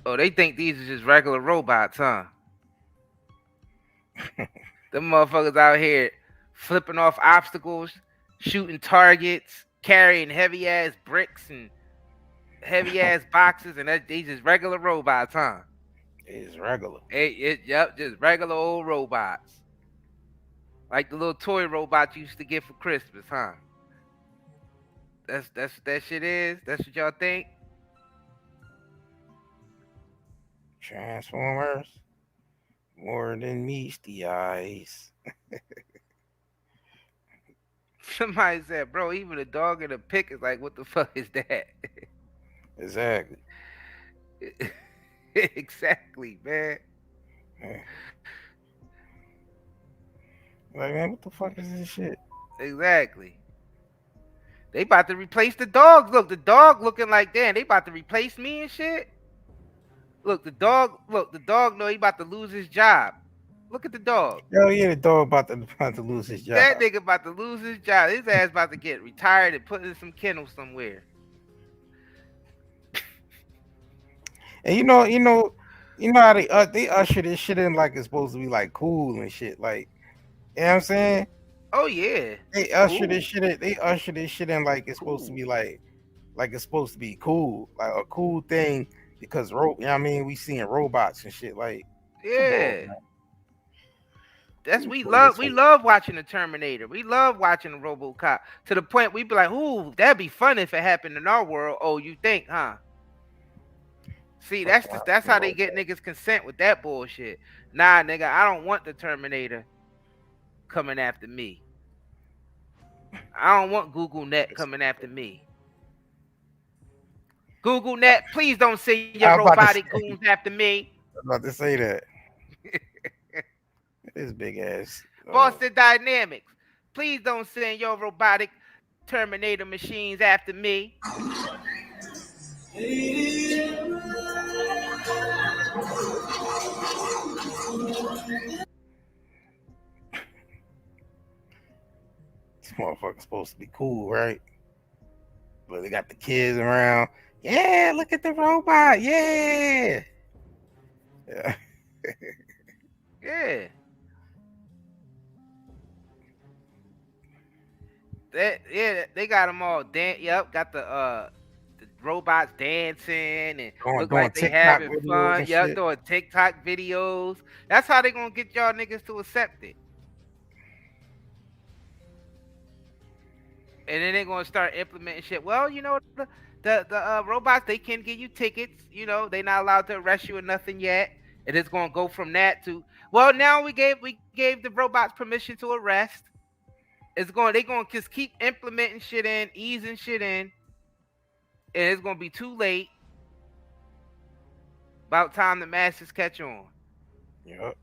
Oh, they think these are just regular robots, huh? Them motherfuckers out here flipping off obstacles, shooting targets, carrying heavy ass bricks and heavy ass boxes, and these just regular robots, huh? It's regular. Yep, just regular old robots. Like the little toy robots you used to get for Christmas, huh? That's what that shit is? That's what y'all think? Transformers, more than meets the eyes. Somebody said, bro, even a dog in a pic is like, what the fuck is that? Exactly. Exactly, man. Like, man, what the fuck is this shit? Exactly. They about to replace the dogs. Look, the dog looking like, damn, they about to replace me and shit. Look, the dog know he about to lose his job. Look at the dog. Yo, yeah, the dog about to lose his job. That nigga about to lose his job. His ass about to get retired and put in some kennel somewhere. And you know how they usher this shit in like it's supposed to be like cool and shit. Like, you know what I'm saying? Oh yeah. They usher this shit in. They usher this shit in like it's supposed to be like it's supposed to be cool, like a cool thing because you know what I mean, we seeing robots and shit. Like, yeah. That's we love watching the Terminator. We love watching the RoboCop to the point we be like, ooh, that'd be fun if it happened in our world. Oh, you think, huh? See, that's how they get niggas consent with that bullshit. Nah, nigga, I don't want the Terminator coming after me. I don't want Google Net coming after me. Google Net, please don't send your robotic goons after me. I'm about to say that. This big ass. Boston Dynamics, please don't send your robotic Terminator machines after me. This motherfucker's supposed to be cool, right? But they got the kids around. Yeah, look at the robot. Yeah. Yeah. Yeah. They got them all Yep, got the robots dancing and look like they having fun. Yep, doing TikTok videos. That's how they gonna get y'all niggas to accept it. And then they're gonna start implementing shit. Well, you know, the robots, they can give you tickets. You know, they not allowed to arrest you or nothing yet. And it's gonna go from that to, well, now we gave the robots permission to arrest. They gonna just keep implementing shit in, easing shit in, and it's gonna be too late. About time the masses catch on. Yep.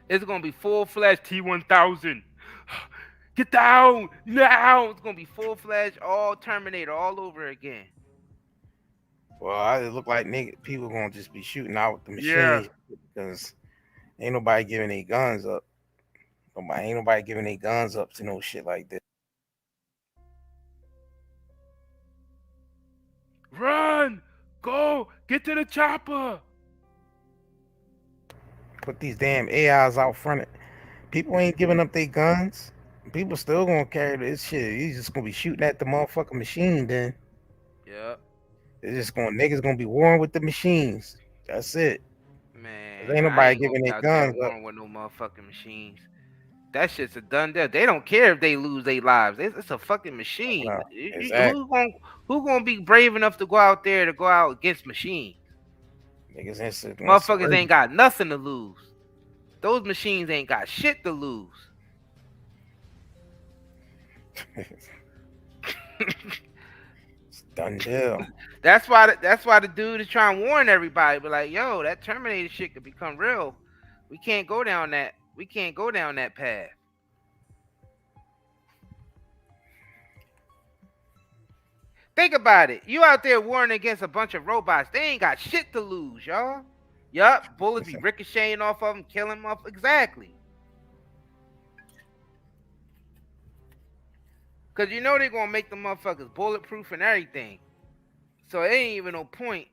It's gonna be full-fledged T-1000. Get down now! It's gonna be full-fledged, all Terminator, all over again. Well, it look like people gonna just be shooting out with the machines because ain't nobody giving their guns up. Ain't nobody giving their guns up to no shit like this. Run! Go! Get to the chopper! Put these damn AIs out front. People ain't giving up their guns. People still gonna carry this shit. He's just gonna be shooting at the motherfucking machine then. Yep. It's just niggas gonna be warring with the machines. That's it. Ain't I nobody ain't gonna giving be their out there guns up. warring with no motherfucking machines. That shit's a done deal. They don't care if they lose their lives. It's a fucking machine. No, exactly. Who gonna be brave enough to go out there to go out against machines? Niggas Motherfuckers ain't got nothing to lose. Those machines ain't got shit to lose. It's done deal. That's why the dude is trying to warn everybody. But like, yo, that Terminator shit could become real. We can't go down that. We can't go down that path. Think about it. You out there warring against a bunch of robots. They ain't got shit to lose, y'all. Yup, bullets be ricocheting off of them, killing them off. Exactly. Because you know they're going to make the motherfuckers bulletproof and everything. So it ain't even no point.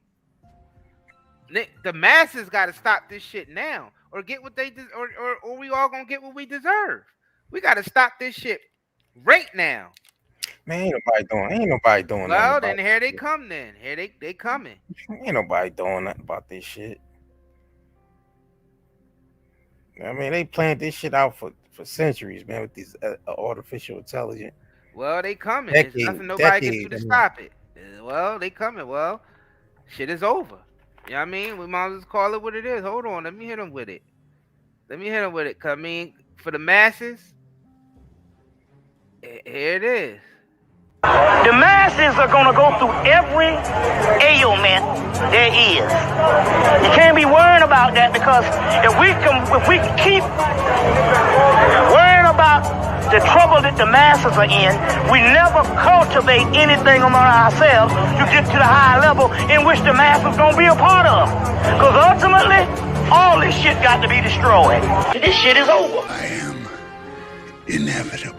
The masses got to stop this shit now. Or get what they or we all going to get what we deserve. We got to stop this shit right now. Man, ain't nobody doing well, nothing. Then here they come then. Here they coming. Ain't nobody doing nothing about this shit. I mean, they planned this shit out for centuries, man, with these artificial intelligence. Well, they coming. There's nothing nobody can do to stop it. Well, they coming. Well, shit is over. You know what I mean? We might as well call it what it is. Hold on. Let me hit them with it. Cause I mean, for the masses, here it is. The masses are going to go through every ailment there is. You can't be worrying about that, because if we keep worrying about the trouble that the masses are in, we never cultivate anything among ourselves to get to the high level in which the masses going to be a part of. Because ultimately, all this shit got to be destroyed. This shit is over. I am inevitable.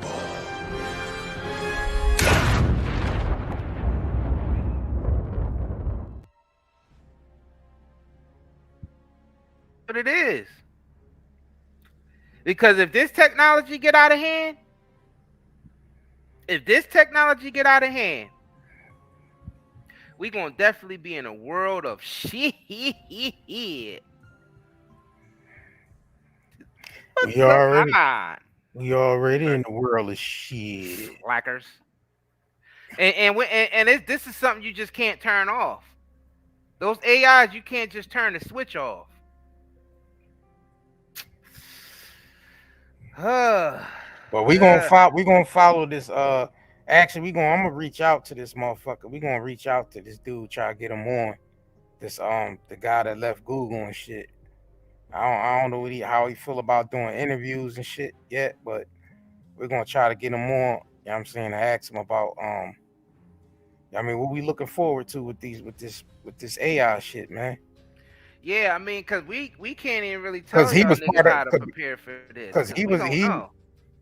What it is. Because if this technology get out of hand, we gonna definitely be in a world of shit. We already in the world of shit. Slackers. And this is something you just can't turn off. Those AIs, you can't just turn the switch off. But we gonna follow this. Actually, I'm gonna reach out to this motherfucker. We gonna reach out to this dude, try to get him on. This the guy that left Google and shit. I don't know how he feel about doing interviews and shit yet, but we're gonna try to get him on. You know what I'm saying? Ask him about I mean, what we looking forward to with this AI shit, man. Yeah, I mean, cause we can't even really tell y'all niggas how to prepare for this.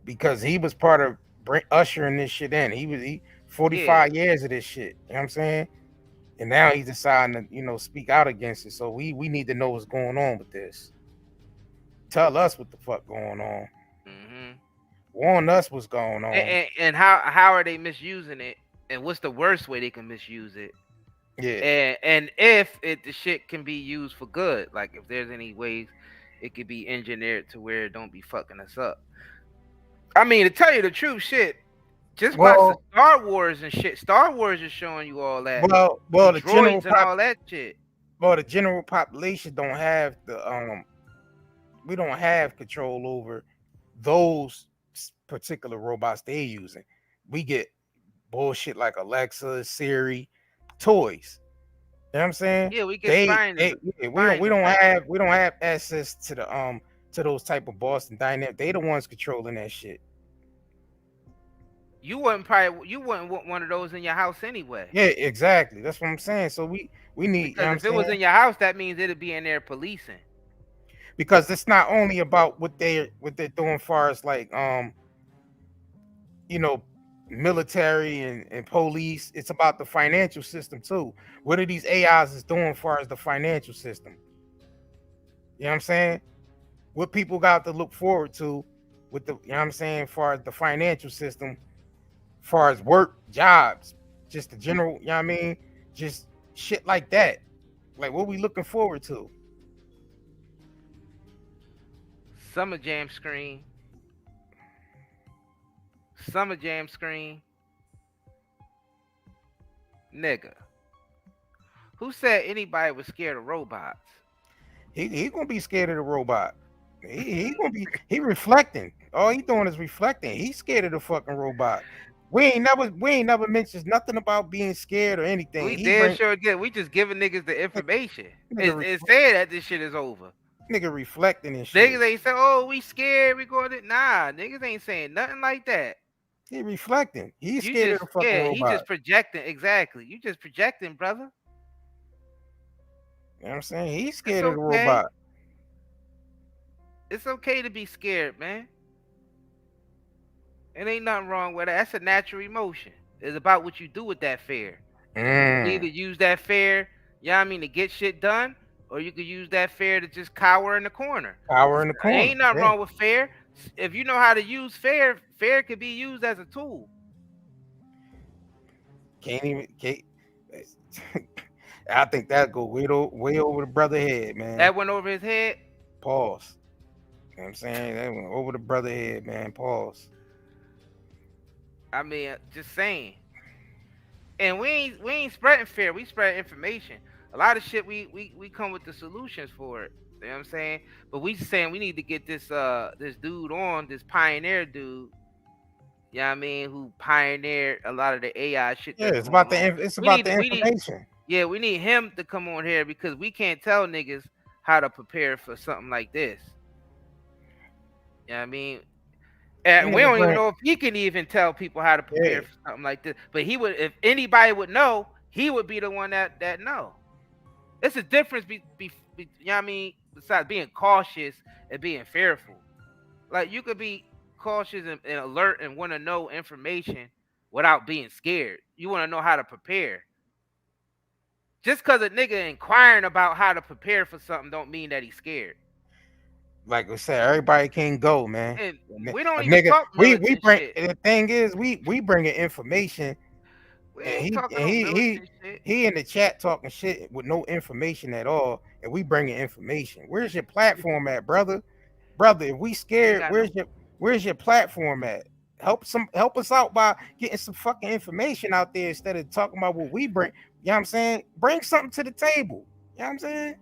Because he was part of ushering this shit in. He 45 years of this shit. You know what I'm saying? And now he's deciding to, speak out against it. So we need to know what's going on with this. Tell us what the fuck going on. Mm-hmm. Warn us what's going on. And how are they misusing it? And what's the worst way they can misuse it? Yeah. And if the shit can be used for good, like if there's any ways it could be engineered to where it don't be fucking us up. I mean, to tell you the truth, shit, just watch Star Wars and shit. Star Wars is showing you all that. Well, the droids and all that shit. Well, the general population don't have we don't have control over those particular robots they're using. We get bullshit like Alexa, Siri, toys. You know what I'm saying? Yeah, we get we don't have access to the to those type of Boston Dynamics. They the ones controlling that shit. You wouldn't want one of those in your house anyway. Yeah, exactly. That's what I'm saying. So we need. Because if it was in your house, that means it'd be in there policing. Because it's not only about what they're doing, as far as like military and police. It's about the financial system too. What are these AIs is doing as far as the financial system? You know what I'm saying? What people got to look forward to with the, you know what I'm saying, as far as the financial system, as far as work, jobs, just the general, you know what I mean? Just shit like that. Like, what we looking forward to? Summer Jam screen. Nigga. Who said anybody was scared of robots? He gonna be scared of the robot. He gonna be reflecting. All he doing is reflecting. He's scared of the fucking robot. We ain't never mentioned nothing about being scared or anything. We sure did. We just giving niggas the information. It's saying that this shit is over. Nigga reflecting and shit. Niggas ain't saying, oh, we scared, we going to nah, niggas ain't saying nothing like that. He reflecting. He's scared of the fucking robot. He just projecting. Exactly. You just projecting, brother. You know what I'm saying? He's scared of the robot. It's okay to be scared, man. It ain't nothing wrong with that. That's a natural emotion. It's about what you do with that fear. You can either use that fear, you know what I mean, to get shit done, or you could use that fear to just cower in the corner. Ain't nothing wrong with fear. If you know how to use fear, fear could be used as a tool. I think that go way over the brother head, man. That went over his head? Pause. You know what I'm saying? That went over the brother head, man. Pause. I mean, just saying. And we ain't spreading fear. We spread information. A lot of shit we come with the solutions for it. You know what I'm saying? But we saying we need to get this dude on, this pioneer dude. You know what I mean? Who pioneered a lot of the AI shit. Yeah, it's about the information. We need him to come on here because we can't tell niggas how to prepare for something like this. You know what I mean? And we don't even know if he can even tell people how to prepare for something like this. But he would, if anybody would know, he would be the one that know. It's a difference you know what I mean, besides being cautious and being fearful. Like you could be cautious and alert and want to know information without being scared. You want to know how to prepare. Just because a nigga inquiring about how to prepare for something don't mean that he's scared. Like I said, everybody can't go, man. And we don't even talk we bring shit. The thing is, we bringing information. And he in the chat talking shit with no information at all, and we bringing information. Where's your platform at, brother? Brother, if we scared, where's your platform at? Help us out by getting some fucking information out there instead of talking about what we bring. You know what I'm saying? Bring something to the table. You know what I'm saying?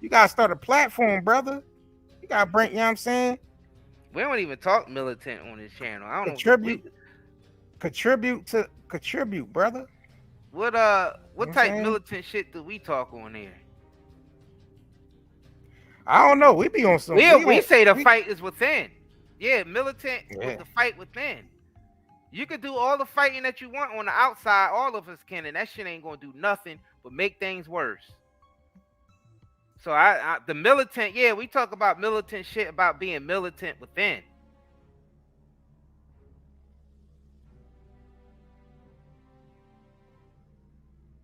You gotta start a platform, brother. You gotta bring, you know what I'm saying? We don't even talk militant on this channel. I don't contribute, brother. What type of militant shit do we talk on here? I don't know. We be on some. We say the fight is within. Yeah, militant with the fight within. You could do all the fighting that you want on the outside. All of us can, and that shit ain't gonna do nothing but make things worse. So the militant, we talk about militant shit about being militant within.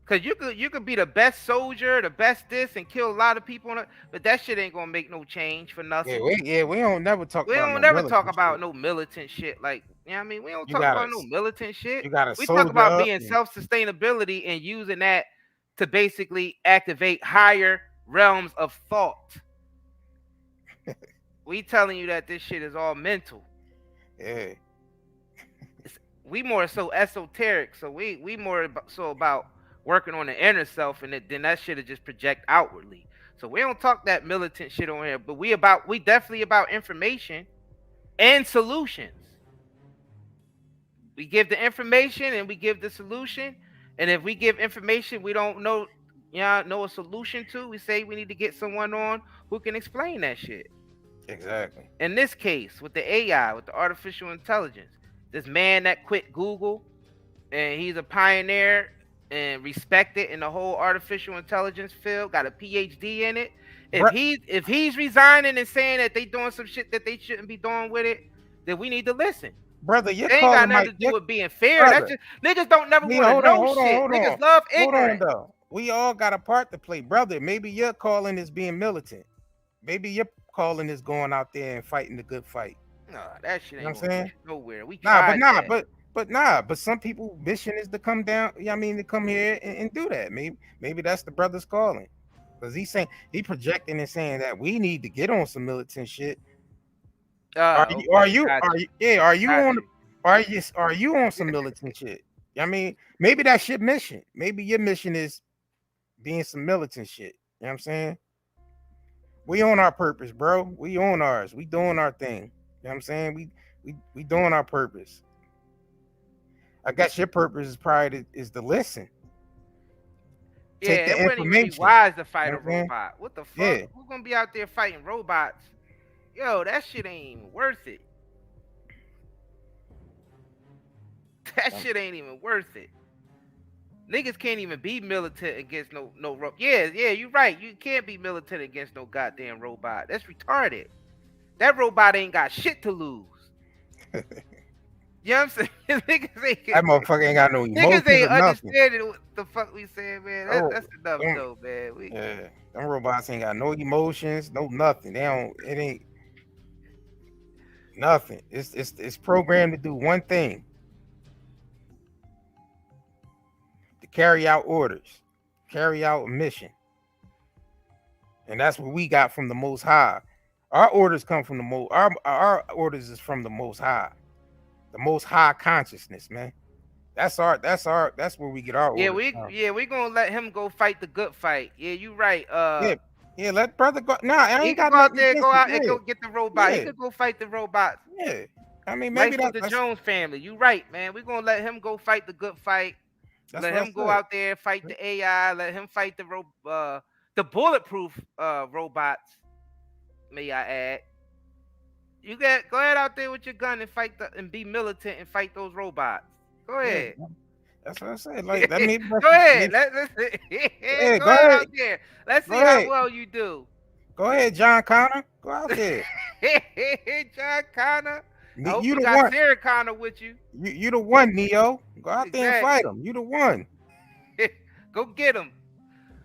Cause you could be the best soldier, the best this, and kill a lot of people, but that shit ain't gonna make no change for nothing. We don't never talk. We don't never talk about no militant shit. Like, you know what I mean? We don't talk about no militant shit. We talk about being self-sustainability and using that to basically activate higher realms of thought. We telling you that this shit is all mental. Yeah. We more so esoteric, so we more so about working on the inner self, and then that shit is just project outwardly. So we don't talk that militant shit on here, but we definitely about information and solutions. We give the information and we give the solution, and if we give information we don't know a solution to, we say we need to get someone on who can explain that shit. Exactly. In this case, with the AI, with the artificial intelligence, this man that quit Google, and he's a pioneer and respected in the whole artificial intelligence field, got a PhD in it. If he's resigning and saying that they doing some shit that they shouldn't be doing with it, then we need to listen. Brother, you ain't got nothing to do with being fair. That's just niggas don't never want to know shit. Niggas love ignorance. Hold on, though. We all got a part to play, brother. Maybe your calling is being militant. Maybe your calling is going out there and fighting the good fight. No, that shit ain't going nowhere. We tried but some people mission is to come down. I mean, to come here and do that. Maybe that's the brother's calling, because he's saying he projecting and saying that we need to get on some militant shit. Are you? Are Okay, you? got Are you. you? Yeah. Are you Got on? you. Are you on some militant shit? I mean, maybe that's your mission. Maybe your mission is being some militant shit. You know what I'm saying? We on our purpose, bro. We on ours. We doing our thing. You know what I'm saying? We doing our purpose. I guess your purpose is probably is to listen. Take Yeah, the it wouldn't even be information. wise to You fight know a what I'm saying? robot. What the fuck? Yeah. Who's gonna be out there fighting robots? Yo, that shit ain't even worth it. That shit ain't even worth it. Niggas can't even be militant against no robot. Yeah, you're right. You can't be militant against no goddamn robot. That's retarded. That robot ain't got shit to lose. You know what I'm saying? Niggas ain't, That motherfucker ain't got no niggas emotions ain't or nothing. understanding what the fuck we saying, man. That's enough Them- though, man. yeah, them robots ain't got no emotions, no nothing. They don't. It ain't nothing. It's programmed to do one thing: to carry out orders, carry out a mission, and that's what we got from the Most High. Our orders come from the most. Our orders is from the Most High, the Most High consciousness, man. That's where we get our orders from. we gonna let him go fight the good fight. Yeah, you right. Yeah, let brother go. Nah, I He ain't can got go out nothing there, against go it. out and Yeah, go get the robot. He yeah, could go fight the robots. yeah. I mean, maybe Life with the that's Jones family. You right, man. We're gonna let him go fight the good fight. that's Let what I him go said. out there fight the AI. Let him fight the bulletproof robots. May I add? You go ahead out there with your gun and and be militant and fight those robots. Go ahead. Yeah, that's what I said. Like that maybe Go ahead. let's yeah, Go go ahead ahead. out there. Let's see Go how ahead. well you do. Go ahead, John Connor. Go out there. John Connor. I hope You you the got one. Sarah Connor with you. You the one, Neo. Go out there and fight him. You the one. Go get him.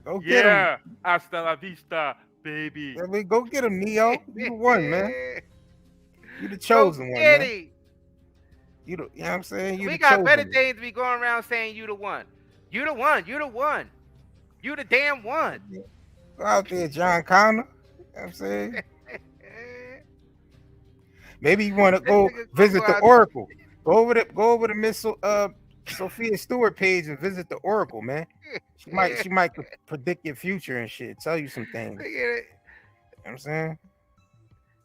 Go get him. Hasta la vista, baby. I mean, go get him, Neo. You the one, man. You the Go chosen one, get man. him. You know what I'm saying? You We the got chosen better one. things to be going around saying you the one. You the one. You the one. You the damn one. Go out there, John Connor. You know what I'm saying? Maybe you want to go visit the Oracle. Go over to Miss Sophia Stewart page and visit the Oracle, man. She might predict your future and shit, tell you some things. You know what I'm saying?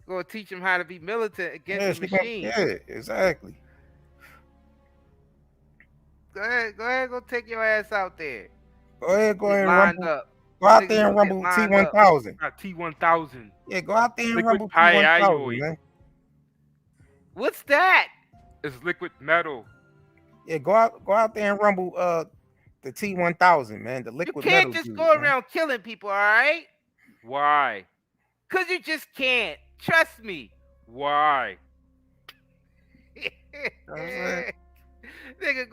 Go teach him how to be militant against the machine. Yeah, exactly. Go ahead, go take your ass out there. Go ahead and rumble. Up. Go out there and rumble T1000. T1000. Yeah, go out there and Liquid rumble T1000, man. What's that? It's liquid metal. Yeah, go out there and rumble the T1000, man. The liquid metal. You can't just go around killing people, all right? Why? Because you just can't. Trust me. Why? Nigga,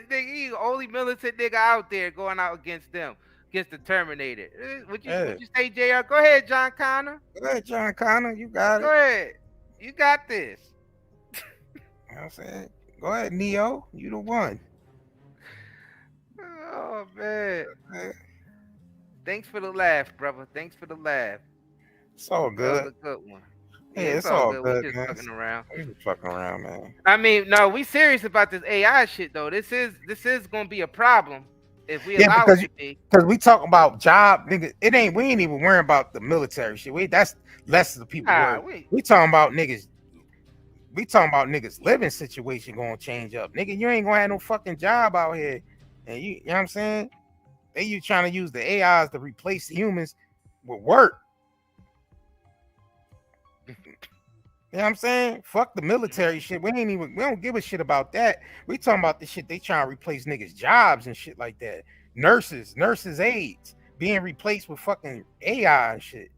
he the only militant nigga out there going out against them, against the Terminator. What you say, JR? Go ahead, John Connor. Go ahead, John Connor. You got it. Go ahead. You got this. You know what I'm saying? Go ahead, Neo. You the one. Oh, man. Thanks for the laugh, brother. Thanks for the laugh. It's all good. That was a good one. Yeah, it's all good. We're just man. fucking around. We're just fucking around, man. I mean, no, we serious about this AI shit though. This is gonna be a problem if we allow it to be. Because we talking about job, nigga. We ain't even worrying about the military shit. That's less of the people worry. We talking about niggas. We talking about niggas living situation gonna change up. Nigga, you ain't gonna have no fucking job out here. And you know what I'm saying? You trying to use the AIs to replace the humans with work. You know what I'm saying? Fuck the military shit. We don't give a shit about that. We talking about the shit they trying to replace niggas' jobs and shit like that. Nurses, aides being replaced with fucking AI and shit.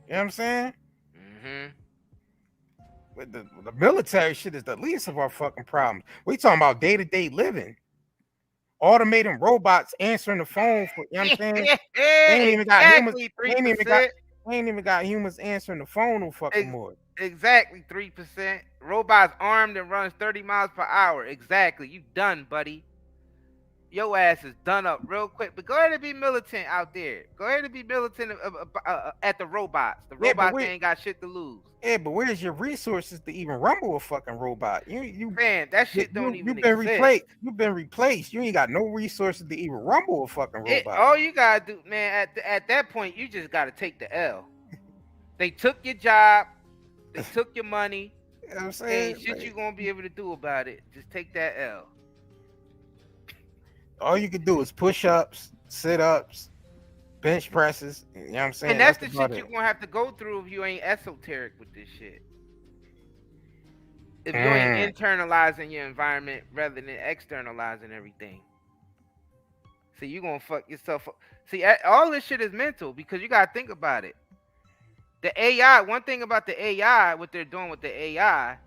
You know what I'm saying? Mm-hmm. But the military shit is the least of our fucking problems. We talking about day-to-day living. Automating robots answering the phone for, you know what I'm saying? They ain't even got humans. They ain't even got humans answering the phone no fucking more. Exactly, 3%. Robots armed and runs 30 miles per hour. Exactly. You done, buddy. your ass is done up real quick. But go ahead and be militant out there. Go ahead and be militant at the robots. The Yeah, but robots ain't got shit to lose. Yeah, but where's your resources to even rumble a fucking robot? Man, that shit don't even you've been exist. replaced. You've been replaced. You ain't got no resources to even rumble a fucking robot. All you gotta do, man, at that point, you just gotta take the L. They took your job. They took your money. You know what I'm saying? Ain't shit you gonna be able to do about it. Just take that L. All you can do is push-ups, sit-ups, bench presses. You know what I'm saying? And that's the shit you're gonna have to go through if you ain't esoteric with this shit. If you ain't internalizing your environment rather than externalizing everything. See, you're gonna fuck yourself up. See, all this shit is mental because you gotta think about it. The AI, one thing about the AI, what they're doing with the AI,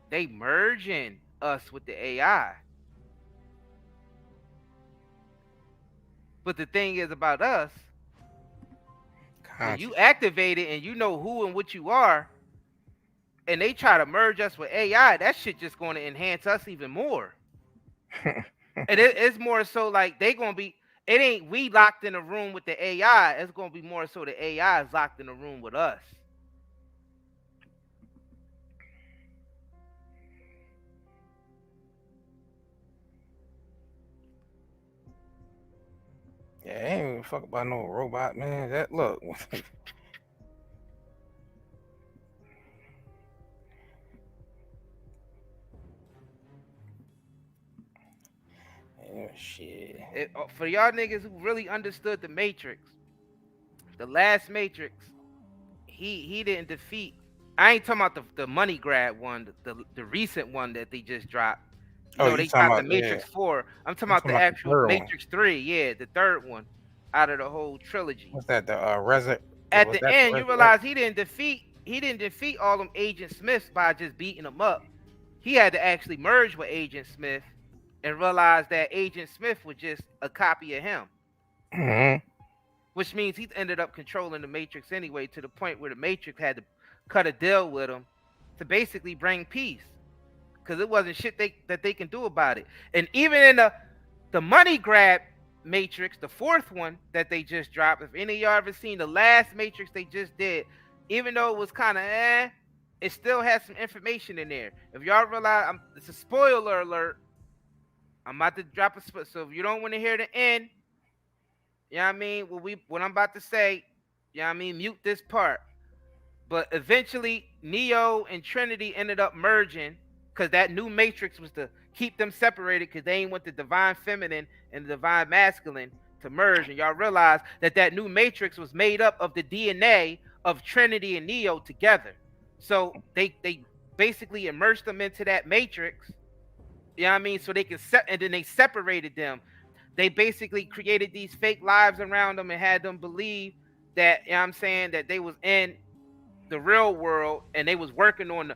they merging us with the AI. But the thing is about us, when you activate it and you know who and what you are, and they try to merge us with AI, that shit just going to enhance us even more. And it's more so like they going to be, it ain't we locked in a room with the AI. It's going to be more so the AI is locked in a room with us. Yeah, I ain't even fuck about no robot, man. That look. Oh, shit. For y'all niggas who really understood the Matrix, the last Matrix, he didn't defeat. I ain't talking about the money grab one, the recent one that they just dropped. You know, they dropped the Matrix 4. I'm talking about the actual Matrix 3. Yeah, the third one out of the whole trilogy. What's that? The At the end, you realize he didn't defeat all them Agent Smiths by just beating them up. He had to actually merge with Agent Smith and realize that Agent Smith was just a copy of him. Mm-hmm. Which means he ended up controlling the Matrix anyway, to the point where the Matrix had to cut a deal with him to basically bring peace. Because it wasn't shit that they can do about it. And even in the money grab Matrix, the fourth one that they just dropped, if any of y'all ever seen the last Matrix they just did, even though it was kind of it still has some information in there. If y'all realize, it's a spoiler alert. I'm about to drop a split. So if you don't want to hear the end, you know what I mean? What I'm about to say, you know what I mean? Mute this part. But eventually, Neo and Trinity ended up merging because that new Matrix was to keep them separated because they ain't want the divine feminine and the divine masculine to merge. And y'all realize that new Matrix was made up of the DNA of Trinity and Neo together. So they basically immersed them into that Matrix. You know what I mean? So they can and then they separated them. They basically created these fake lives around them and had them believe that, you know what I'm saying, that they was in the real world and they was working on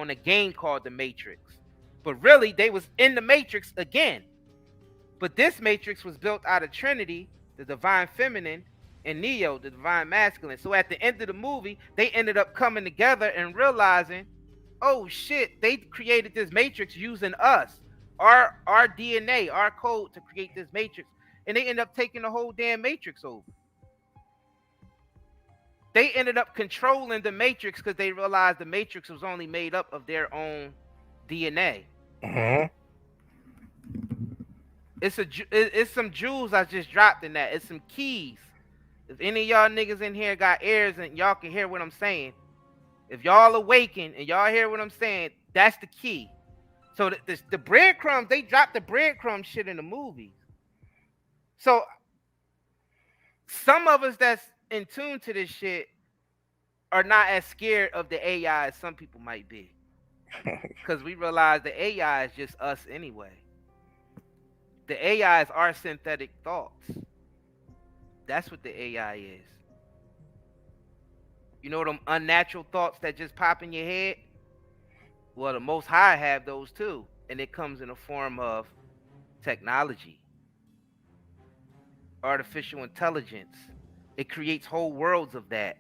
a game called the Matrix. But really, they was in the Matrix again. But this Matrix was built out of Trinity, the divine feminine, and Neo, the divine masculine. So at the end of the movie, they ended up coming together and realizing, oh shit, they created this Matrix using us, our DNA, our code to create this Matrix. And they ended up taking the whole damn Matrix over. They ended up controlling the Matrix because they realized the Matrix was only made up of their own DNA. Mm-hmm. It's some jewels I just dropped in that. It's some keys. If any of y'all niggas in here got ears and y'all can hear what I'm saying, if y'all awaken and y'all hear what I'm saying, that's the key. So the breadcrumbs, they dropped the breadcrumb shit in the movies. So some of us that's in tune to this shit are not as scared of the AI as some people might be. Because we realize the AI is just us anyway. The AI is our synthetic thoughts. That's what the AI is. You know them unnatural thoughts that just pop in your head? Well, the Most High have those too. And it comes in the form of technology. Artificial intelligence. It creates whole worlds of that.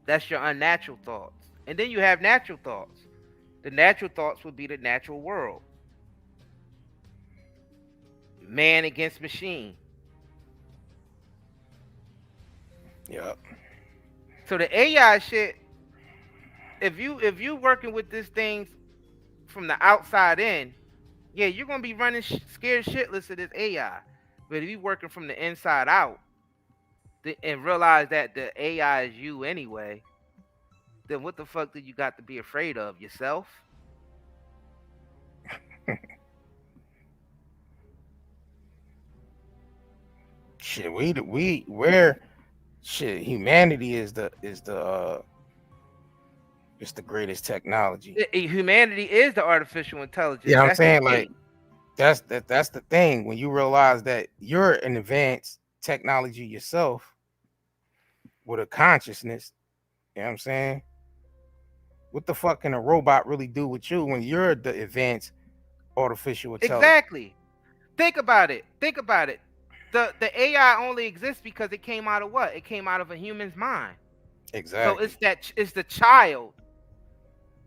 That's your unnatural thoughts. And then you have natural thoughts. The natural thoughts would be the natural world. man against machine. Yep. So the AI shit, if you working with this thing from the outside in, yeah, you're gonna be running scared shitless of this AI. But if you working from the inside out and realize that the AI is you anyway, then what the fuck do you got to be afraid of? Yourself? Shit, we're shit. Humanity is the it's the greatest technology. Humanity is the artificial intelligence. Yeah, I'm That's saying the like thing. that's the thing. When you realize that you're an advanced technology yourself with a consciousness, you know what I'm saying? What the fuck can a robot really do with you when you're the advanced artificial intelligence? Exactly. Think about it. Think about it. The AI only exists because it came out of what? It came out of a human's mind. Exactly. So it's the child.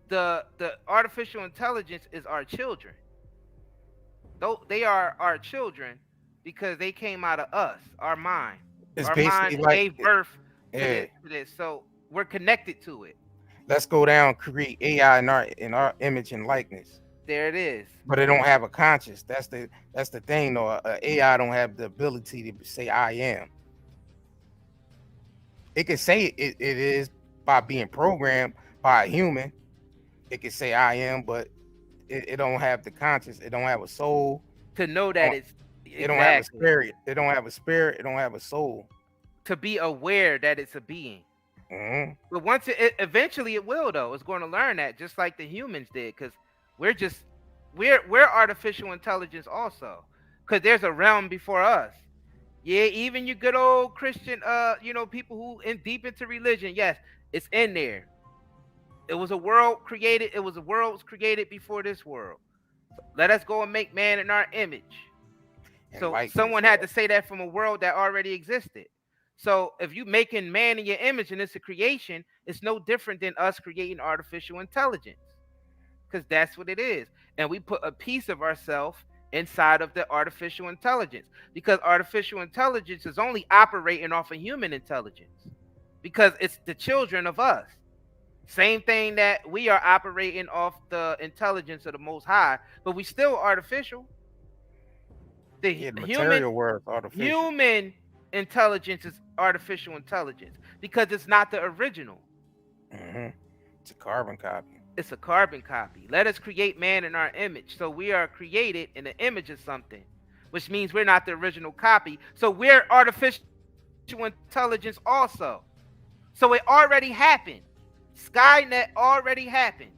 The artificial intelligence is our children. Though they are our children because they came out of us, our mind. It's Our basically mind like gave birth yeah. to this. So we're connected to it. Let's go down, create AI in our image and likeness. There it is. But it don't have a conscience. That's the thing though. AI don't have the ability to say I am. It can say it is by being programmed by a human. It can say I am, but it don't have the conscience. It don't have a soul. To know that it's it don't have a spirit. It don't have a spirit. It don't have a soul. To be aware that it's a being. Mm-hmm. But once eventually it will though. It's going to learn that just like the humans did, because we're artificial intelligence also. Because there's a realm before us. Yeah, even you good old Christian, people who deep into religion, yes, it's in there. It was a world created. It was a world created before this world. Let us go and make man in our image. So someone had to say that from a world that already existed. So if you making man in your image and it's a creation, it's no different than us creating artificial intelligence. Because that's what it is. And we put a piece of ourselves inside of the artificial intelligence. Because artificial intelligence is only operating off of human intelligence. Because it's the children of us. Same thing that we are operating off the intelligence of the Most High, but we still artificial. The material world artificial. Human intelligence is artificial intelligence because it's not the original. Mm-hmm. It's a carbon copy. It's a carbon copy. Let us create man in our image. So we are created in the image of something, which means we're not the original copy. So we're artificial intelligence also. So it already happened. Skynet already happened.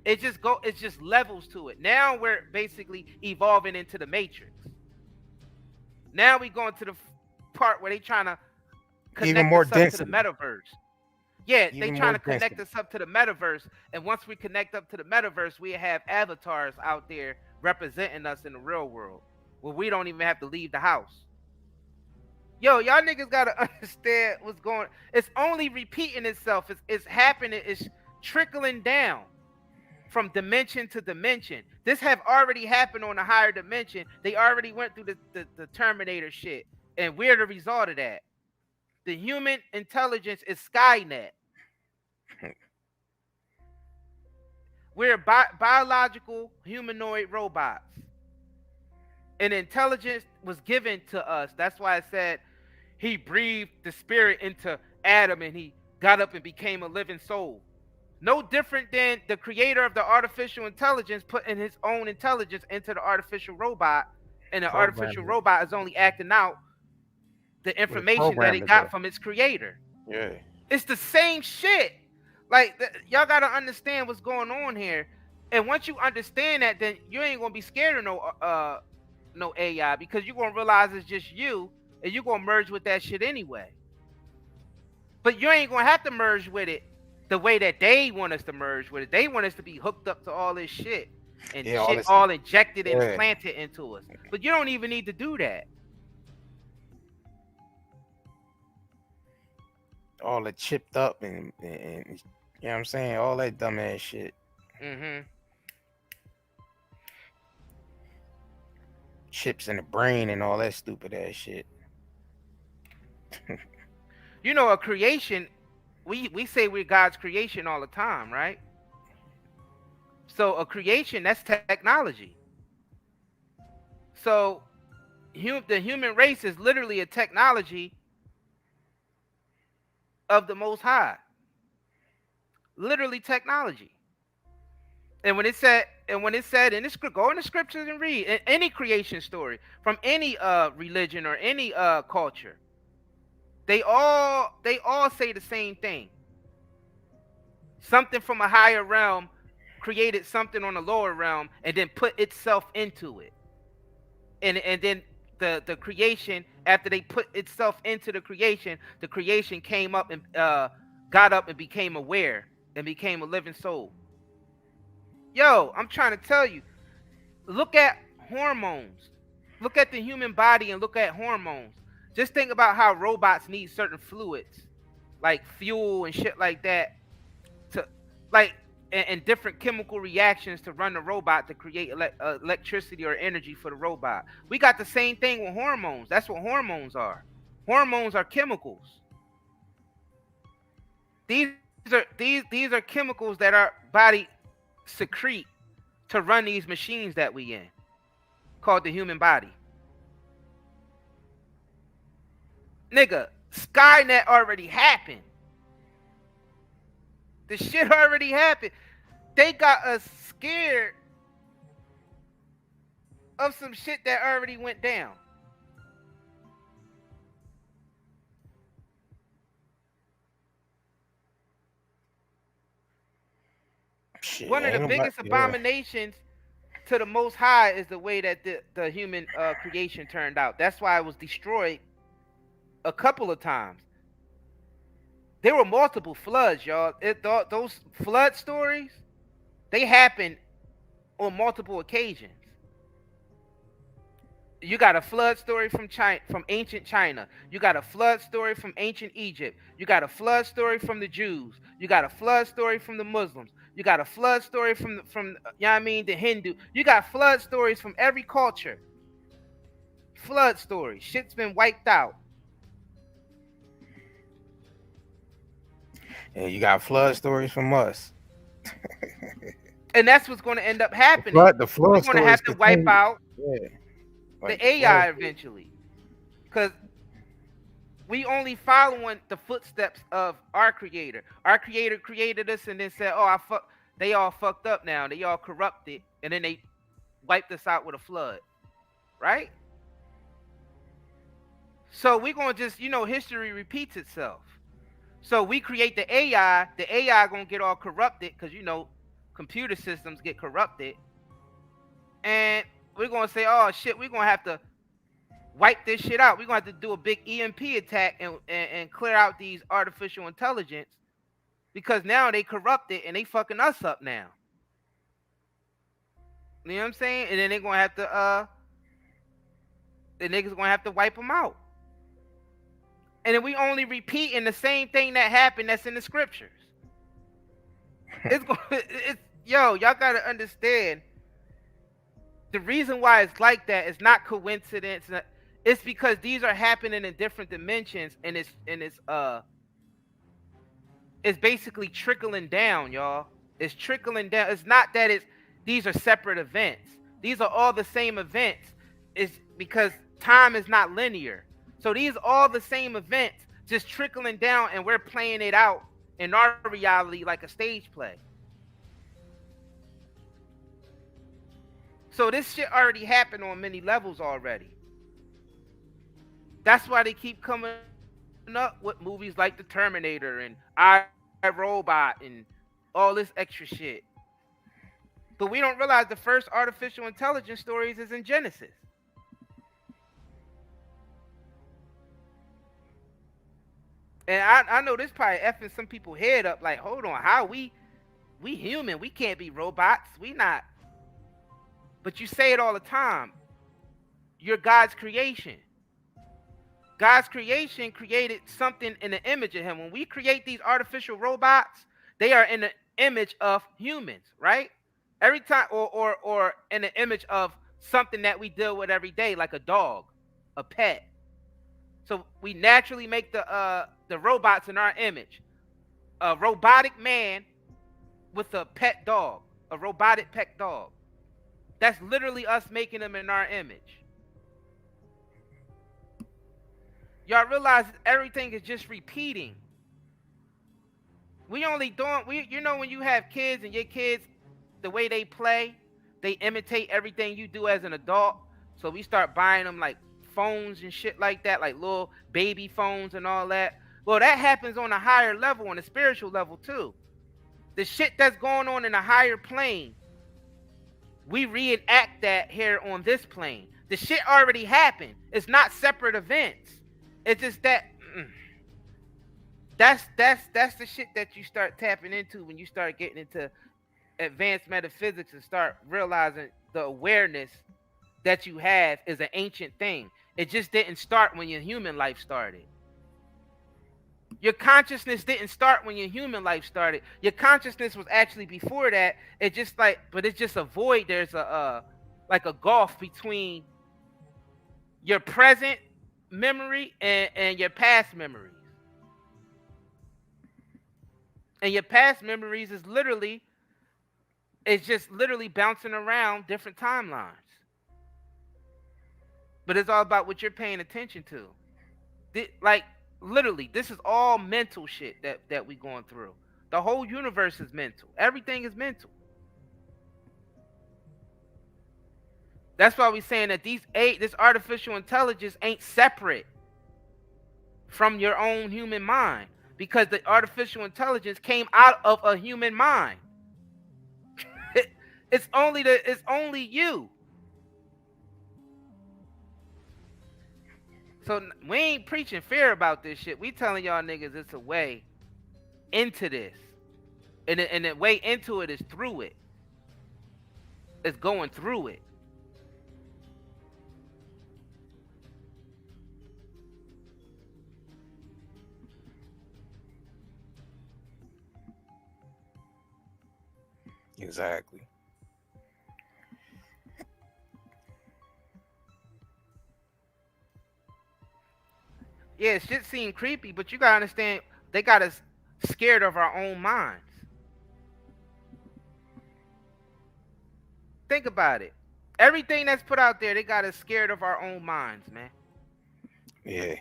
It's just levels to it. Now we're basically evolving into the Matrix. Now we going to the part where they trying to connect us up to the metaverse. Yeah, they trying to connect us up to the metaverse. And once we connect up to the metaverse, we have avatars out there representing us in the real world, where we don't even have to leave the house. Yo, y'all niggas gotta understand what's going on. It's only repeating itself. It's happening. It's trickling down from dimension to dimension. This have already happened on a higher dimension. They already went through the Terminator shit. And we're the result of that. The human intelligence is Skynet. We're biological humanoid robots. And intelligence was given to us. That's why I said he breathed the spirit into Adam and he got up and became a living soul. No different than the creator of the artificial intelligence putting his own intelligence into the artificial robot, and the artificial robot is only acting out the information that it got from its creator. Yeah. It's the same shit. Like, y'all got to understand what's going on here. And once you understand that, then you ain't going to be scared of no AI, because you're going to realize it's just you, and you're going to merge with that shit anyway. But you ain't going to have to merge with it the way that they want us to merge with it. They want us to be hooked up to all this shit and shit all injected and implanted into us. But you don't even need to do that. All the chipped up and you know what I'm saying? All that dumbass shit. Mm-hmm. chips in the brain and all that stupid ass shit. You know, a creation, we say we're God's creation all the time, right? So a creation, that's technology. So the human race is literally a technology of the Most High. Literally technology. And when it said in the script, go in the scriptures and read any creation story from any religion or any culture. They all say the same thing. Something from a higher realm created something on a lower realm and then put itself into it. And then the creation, after they put itself into the creation came up and got up and became aware and became a living soul. Yo, I'm trying to tell you, look at hormones. Look at the human body and look at hormones. Just think about how robots need certain fluids, like fuel and shit like that, to like and different chemical reactions to run the robot to create electricity or energy for the robot. We got the same thing with hormones. That's what hormones are. Hormones are chemicals. These are chemicals that our body secrete to run these machines that we in, called the human body. Nigga, Skynet already happened. The shit already happened. They got us scared of some shit that already went down. Shit, One of the biggest abominations to the Most High is the way that the human creation turned out. That's why it was destroyed a couple of times. There were multiple floods, y'all. Those flood stories, they happened on multiple occasions. You got a flood story from China, from ancient China. You got a flood story from ancient Egypt. You got a flood story from the Jews. You got a flood story from the Muslims. You got a flood story from you know what I mean, the Hindu. You got flood stories from every culture. Flood stories. Shit's been wiped out. Yeah, you got flood stories from us. And that's what's going to end up happening. The flood We're going to have to wipe out like the AI eventually. Because we only following the footsteps of our creator. Our creator created us and then said, oh, they all fucked up now. They all corrupted. And then they wiped us out with a flood. Right? So we're going to just, history repeats itself. So we create the AI going to get all corrupted because, computer systems get corrupted. And we're going to say, oh, shit, we're going to have to wipe this shit out. We're going to have to do a big EMP attack and clear out these artificial intelligence because now they corrupted and they fucking us up now. You know what I'm saying? And then they're going to have to, the niggas going to have to wipe them out. And then we only repeating the same thing that happened that's in the scriptures. Y'all gotta understand. The reason why it's like that is not coincidence. It's because these are happening in different dimensions, and it's basically trickling down, y'all. It's trickling down. It's not that these are separate events. These are all the same events. It's because time is not linear. So these are all the same events, just trickling down, and we're playing it out in our reality like a stage play. So this shit already happened on many levels already. That's why they keep coming up with movies like The Terminator and I, Robot and all this extra shit. But we don't realize the first artificial intelligence stories is in Genesis. And I know this probably effing some people head up like, hold on, how we human, we can't be robots. We not. But you say it all the time. You're God's creation. God's creation created something in the image of him. When we create these artificial robots, they are in the image of humans, right? Every time, or in the image of something that we deal with every day, like a dog, a pet. So we naturally make the robots in our image. A robotic man with a pet dog, a robotic pet dog. That's literally us making them in our image. Y'all realize everything is just repeating. We only doing, you know, when you have kids and your kids, the way they play, they imitate everything you do as an adult. So we start buying them like phones and shit like that, like little baby phones and all that. Well, that happens on a higher level, on a spiritual level too. The shit that's going on in a higher plane, we reenact that here on this plane. The shit already happened. It's not separate events. It's just that that's the shit that you start tapping into when you start getting into advanced metaphysics and start realizing the awareness that you have is an ancient thing. It just didn't start when your human life started. Your consciousness didn't start when your human life started. Your consciousness was actually before that. It's just like, but it's just a void. There's a like a gulf between your present memory and your past memories. And your past memories is literally, it's just literally bouncing around different timelines. But it's all about what you're paying attention to. Like, literally, this is all mental shit that we going through. The whole universe is mental. Everything is mental. That's why we're saying that this artificial intelligence ain't separate from your own human mind, because the artificial intelligence came out of a human mind. It's only you. So we ain't preaching fear about this shit. We telling y'all niggas it's a way into this. And the way into it is through it. It's going through it. Exactly. Yeah, shit seem creepy, but you gotta understand, they got us scared of our own minds. Think about it. Everything that's put out there, they got us scared of our own minds, man. Yeah.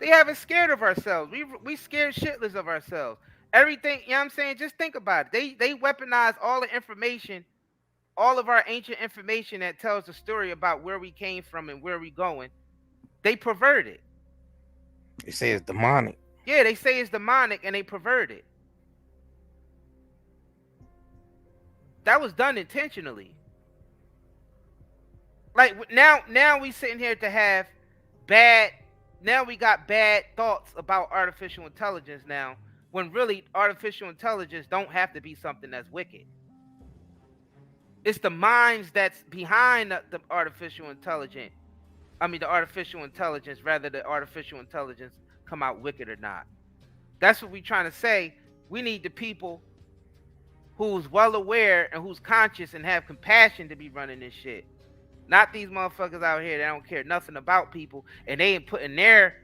They have us scared of ourselves. We scared shitless of ourselves. Everything, you know what I'm saying? Just think about it. They weaponize all the information, all of our ancient information that tells the story about where we came from and where we going. They pervert it. They say it's demonic. Yeah, they say it's demonic and they pervert it. That was done intentionally. Like now we sitting here to have now we got bad thoughts about artificial intelligence now, when really artificial intelligence don't have to be something that's wicked. It's the minds that's behind the artificial intelligence. I mean, the artificial intelligence, rather the artificial intelligence come out wicked or not. That's what we're trying to say. We need the people who's well aware and who's conscious and have compassion to be running this shit. Not these motherfuckers out here that don't care nothing about people and they ain't putting their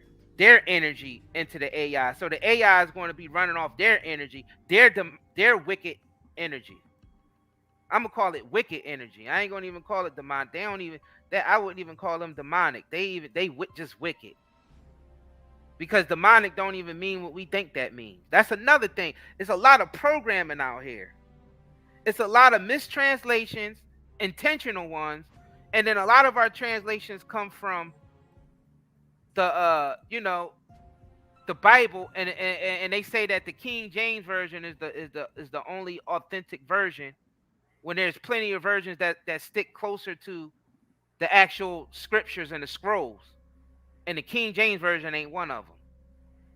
energy into the AI. So the AI is going to be running off their energy, their wicked energy. I'm gonna call it wicked energy. I ain't gonna even call it demonic. They don't even that. I wouldn't even call them demonic. They just wicked. Because demonic don't even mean what we think that means. That's another thing. It's a lot of programming out here. It's a lot of mistranslations, intentional ones, and then a lot of our translations come from the the Bible, and they say that the King James version is the only authentic version, when there's plenty of versions that stick closer to the actual scriptures and the scrolls. And the King James version ain't one of them.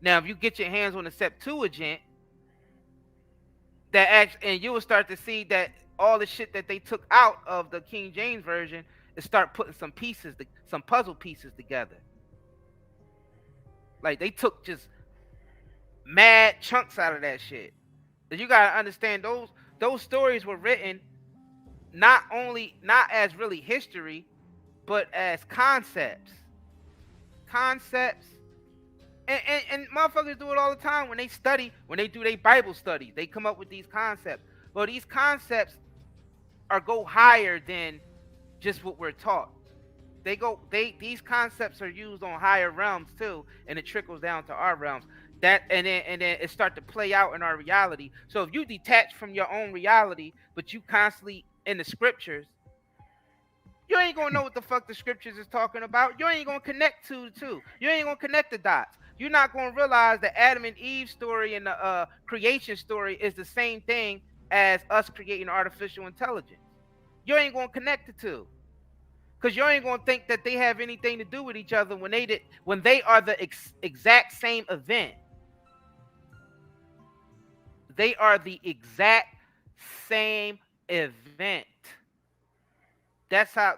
Now, if you get your hands on the Septuagint, and you will start to see that all the shit that they took out of the King James version is start putting some puzzle pieces together. Like, they took just mad chunks out of that shit. But you gotta understand, those stories were written not as really history, but as concepts. And motherfuckers do it all the time when they study, when they do their Bible studies, they come up with these concepts. Well, these concepts go higher than just what we're taught. These concepts are used on higher realms too, and it trickles down to our realms. And then it start to play out in our reality. So if you detach from your own reality, but you constantly in the scriptures, you ain't gonna know what the fuck the scriptures is talking about. You ain't gonna connect to the two. You ain't gonna connect the dots. You're not gonna realize the Adam and Eve story and the creation story is the same thing as us creating artificial intelligence. You ain't gonna connect the two, because you ain't gonna think that they have anything to do with each other when they are the exact same event. They are the exact same event. That's how.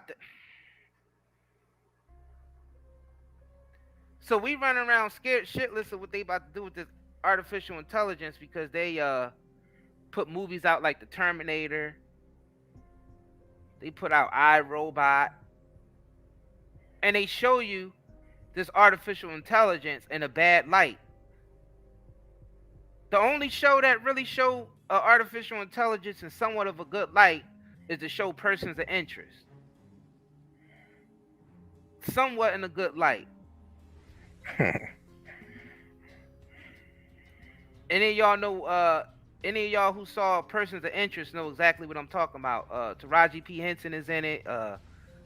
So we run around scared shitless of what they about to do with this artificial intelligence because they put movies out like The Terminator. They put out iRobot. And they show you this artificial intelligence in a bad light. The only show that really show artificial intelligence in somewhat of a good light is to show Persons of Interest. Somewhat in a good light. Any of y'all know, any of y'all who saw Persons of Interest know exactly what I'm talking about. Taraji P. Henson is in it.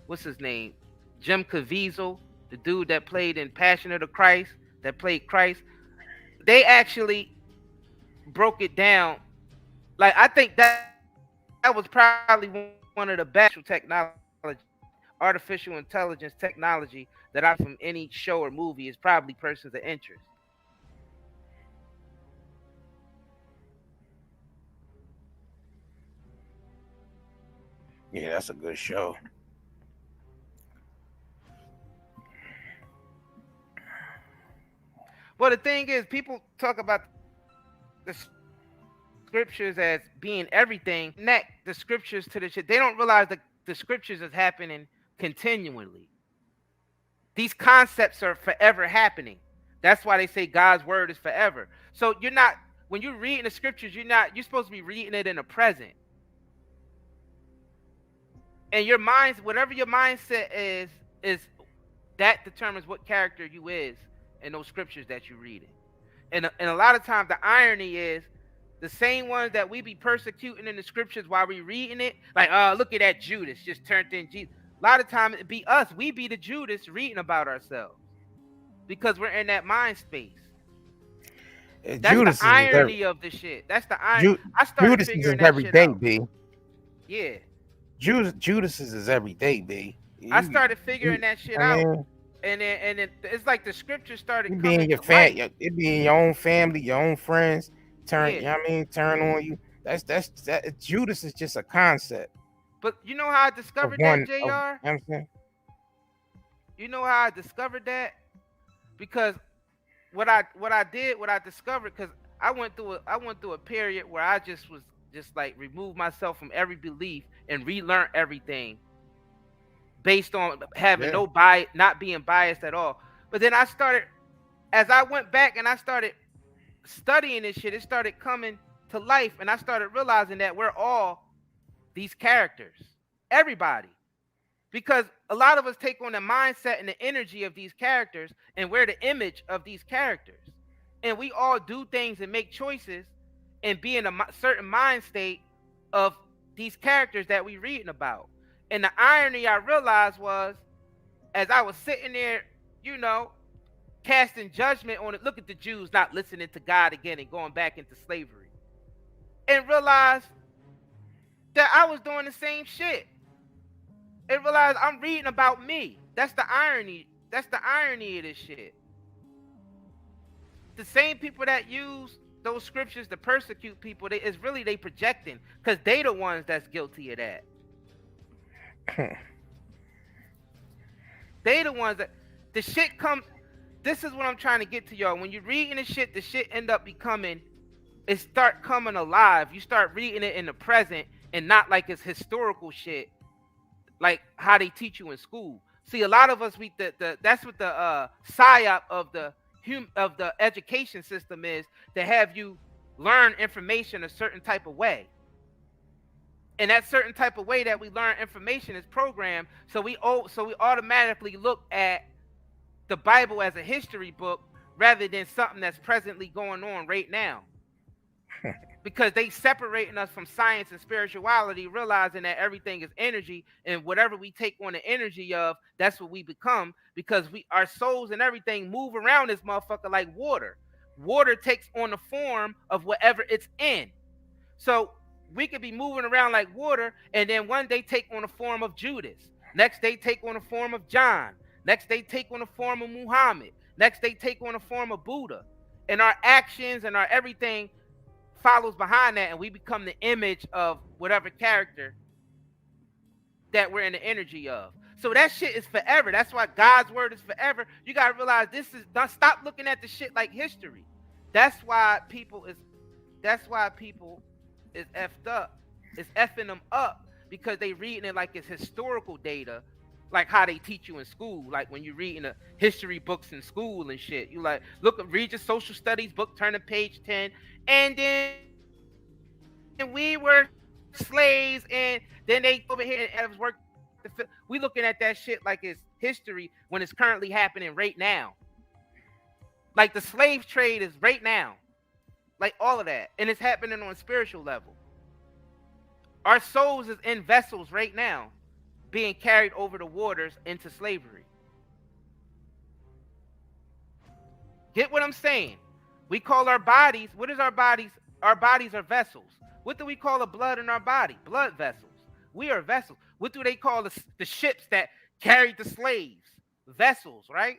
What's his name? Jim Caviezel, the dude that played in Passion of the Christ, that played Christ. They actually broke it down. Like, I think that was probably one of the best artificial intelligence technology that I've from any show or movie is probably Persons of Interest. Yeah, that's a good show. Well, the thing is, people talk about the scriptures as being everything. Connect the scriptures to the shit. They don't realize that the scriptures is happening continually. These concepts are forever happening. That's why they say God's word is forever. So you're not, when you're reading the scriptures, you're supposed to be reading it in the present. And your mind, whatever your mindset is that determines what character you is in those scriptures that you're reading. And a lot of times the irony is the same ones that we be persecuting in the scriptures while we reading it, like, look at that Judas just turned in Jesus. A lot of times it be us. We be the Judas reading about ourselves because we're in that mind space. That's Judas the irony of the shit. That's the irony. I started Judas figuring is that every shit day, out. B. Yeah. Judas is every day, B. I started figuring that shit out. And then it's like the scripture started it coming be in your to light. it be in your own family, your own friends. Turn, Yeah. you know what I mean? Turn on you. That Judas is just a concept. But you know how I discovered that, JR? You know what I'm saying? You know how I discovered that? Because what I discovered, because I went through a period where I just was like remove myself from every belief and relearn everything based on having no bias, not being biased at all. But then I started, as I went back and I started studying this shit, it started coming to life, and I started realizing that we're all these characters, everybody, because a lot of us take on the mindset and the energy of these characters, and we're the image of these characters, and we all do things and make choices and be in a certain mind state of these characters that we reading about. And the irony I realized was, as I was sitting there, you know, casting judgment on it, look at the Jews not listening to God again and going back into slavery, and realized that I was doing the same shit. And realized I'm reading about me. That's the irony. That's the irony of this shit. The same people that use those scriptures to persecute people, it's really they projecting, because they the ones that's guilty of that. They the ones that the shit comes. This is what I'm trying to get to y'all. When you're reading the shit end up becoming, it start coming alive. You start reading it in the present, and not like it's historical shit, like how they teach you in school. See, a lot of us, that's what the psyop of the education system is, to have you learn information a certain type of way. And that certain type of way that we learn information is programmed, so we automatically look at the Bible as a history book rather than something that's presently going on right now. Because they separating us from science and spirituality, realizing that everything is energy, and whatever we take on the energy of, that's what we become, because our souls and everything move around this motherfucker like water. Water takes on the form of whatever it's in. So we could be moving around like water, and then one day take on the form of Judas. Next day take on the form of John. Next day take on the form of Muhammad. Next day take on the form of Buddha. And our actions and our everything follows behind that, and we become the image of whatever character that we're in the energy of. So that shit is forever. That's why God's word is forever. You gotta realize don't stop looking at the shit like history. That's why people is effed up. It's effing them up because they reading it like it's historical data, like how they teach you in school. Like when you're reading the history books in school and shit, you like read your social studies book, turn to page 10, and then we were slaves, and then they over here and was working. We looking at that shit like it's history when it's currently happening right now. Like the slave trade is right now, like all of that, and it's happening on a spiritual level. Our souls is in vessels right now, being carried over the waters into slavery. Get what I'm saying? We call our bodies, what is our bodies? Our bodies are vessels. What do we call the blood in our body? Blood vessels. We are vessels. What do they call the ships that carried the slaves? Vessels, right?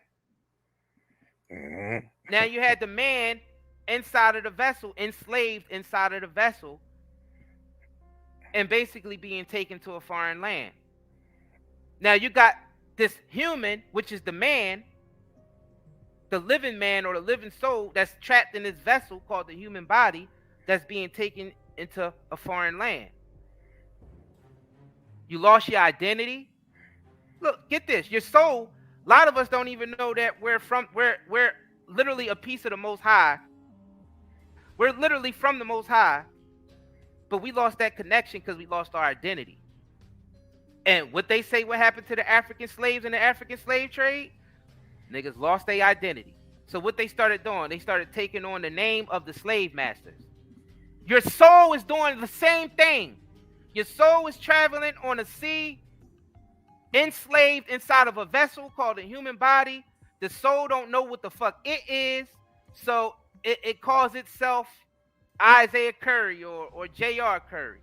Now you had the man inside of the vessel, enslaved inside of the vessel, and basically being taken to a foreign land. Now you got this human, which is the man, the living man or the living soul that's trapped in this vessel called the human body, that's being taken into a foreign land. You lost your identity. Look, get this. Your soul, a lot of us don't even know that we're literally a piece of the Most High. We're literally from the Most High, but we lost that connection because we lost our identity. And what they say, what happened to the African slaves in the African slave trade? Niggas lost their identity. So what they started doing, they started taking on the name of the slave masters. Your soul is doing the same thing. Your soul is traveling on a sea, enslaved inside of a vessel called a human body. The soul don't know what the fuck it is, so it calls itself Isaiah Curry or J.R. Curry.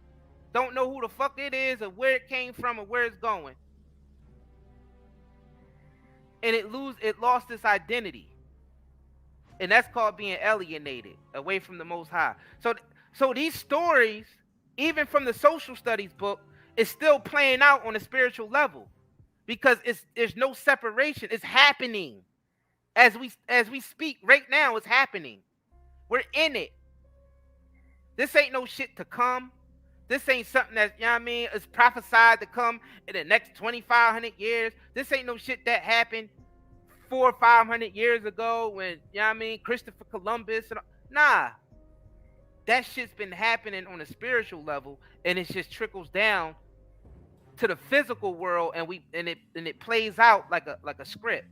Don't know who the fuck it is or where it came from or where it's going. And it lost its identity. And that's called being alienated away from the Most High. So these stories, even from the social studies book, is still playing out on a spiritual level, because there's no separation. It's happening as we speak right now. It's happening. We're in it. This ain't no shit to come. This ain't something that, you know what I mean, is prophesied to come in the next 2,500 years. This ain't no shit that happened 400 or 500 years ago when, you know what I mean, Christopher Columbus. Nah. That shit's been happening on a spiritual level, and it just trickles down to the physical world, and it plays out like a script,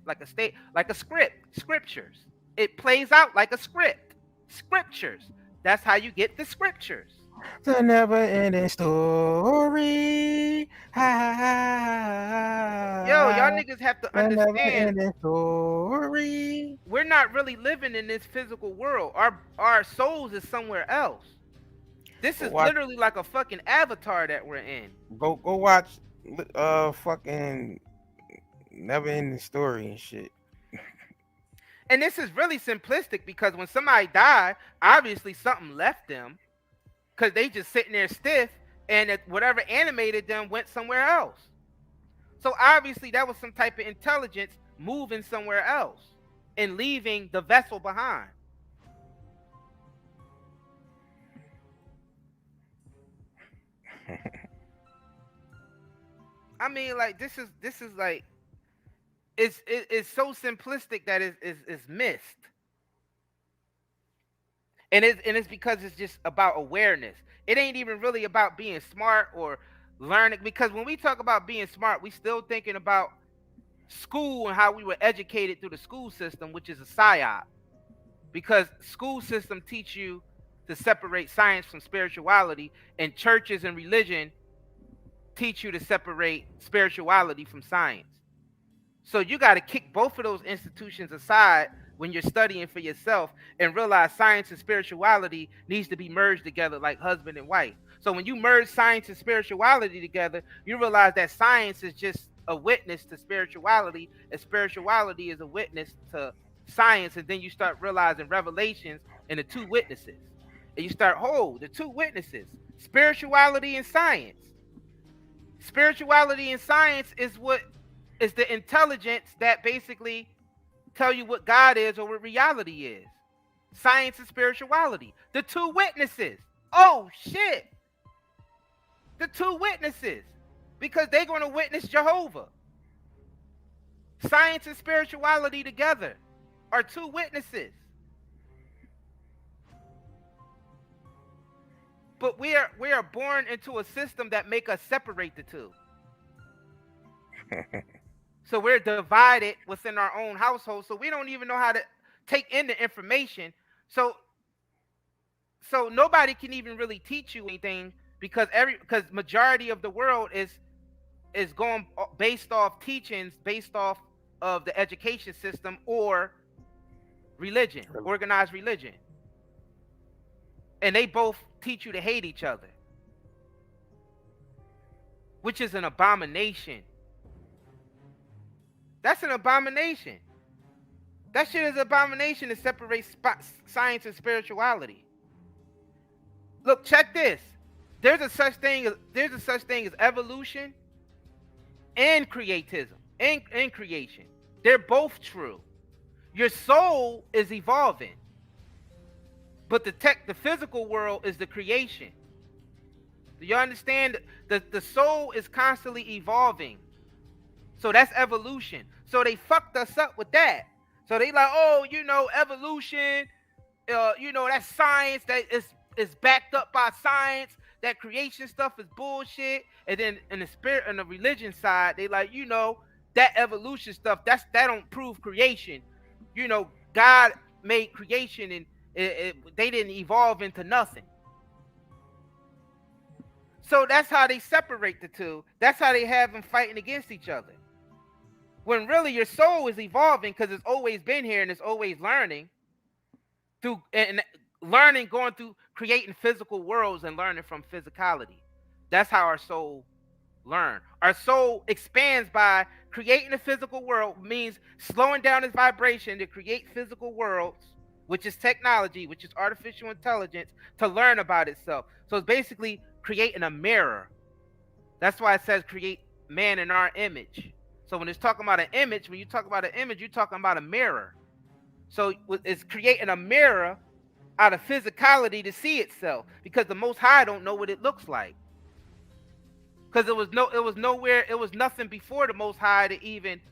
scriptures. It plays out like a script. Scriptures. That's how you get the scriptures. The never-ending story. Yo, y'all niggas have to understand. Story. We're not really living in this physical world. Our souls is somewhere else. This is literally like a fucking avatar that we're in. Go watch fucking never-ending story and shit. And this is really simplistic, because when somebody died, obviously something left them, because they just sitting there stiff, and whatever animated them went somewhere else. So obviously that was some type of intelligence moving somewhere else and leaving the vessel behind. I mean, like this is like it's so simplistic that it's missed. And it's because it's just about awareness. It ain't even really about being smart or learning, because when we talk about being smart, we still thinking about school and how we were educated through the school system, which is a psyop. Because school system teach you to separate science from spirituality, and churches and religion teach you to separate spirituality from science. So you got to kick both of those institutions aside when you're studying for yourself and realize science and spirituality needs to be merged together like husband and wife. So when you merge science and spirituality together, you realize that science is just a witness to spirituality, and spirituality is a witness to science. And then you start realizing revelations in the two witnesses. And you start, the two witnesses, spirituality and science. Spirituality and science is what is the intelligence that basically tell you what God is or what reality is. Science and spirituality. The two witnesses. Oh, shit. The two witnesses. Because they're going to witness Jehovah. Science and spirituality together are two witnesses. But we are born into a system that make us separate the two. So we're divided within our own household. So we don't even know how to take in the information. So nobody can even really teach you anything, because majority of the world is going based off teachings, based off of the education system or religion, organized religion. And they both teach you to hate each other, which is an abomination. That's an abomination. That shit is an abomination to separate science and spirituality. Look, check this. There's a such thing as evolution and creatism and creation. They're both true. Your soul is evolving, but the physical world is the creation. Do you understand? The soul is constantly evolving. So that's evolution. So they fucked us up with that. So they like, evolution, that's science, that is backed up by science. That creation stuff is bullshit. And then in the spirit and the religion side, they like, that evolution stuff, that don't prove creation. God made creation and they didn't evolve into nothing. So that's how they separate the two. That's how they have them fighting against each other. When really your soul is evolving, because it's always been here and it's always learning through going through creating physical worlds and learning from physicality. That's how our soul learn. Our soul expands by creating a physical world, means slowing down its vibration to create physical worlds, which is technology, which is artificial intelligence, to learn about itself. So it's basically creating a mirror. That's why it says create man in our image. So when it's talking about an image, when you talk about an image, you're talking about a mirror. So it's creating a mirror out of physicality to see itself, because the Most High don't know what it looks like. Because it was nothing before the Most High to even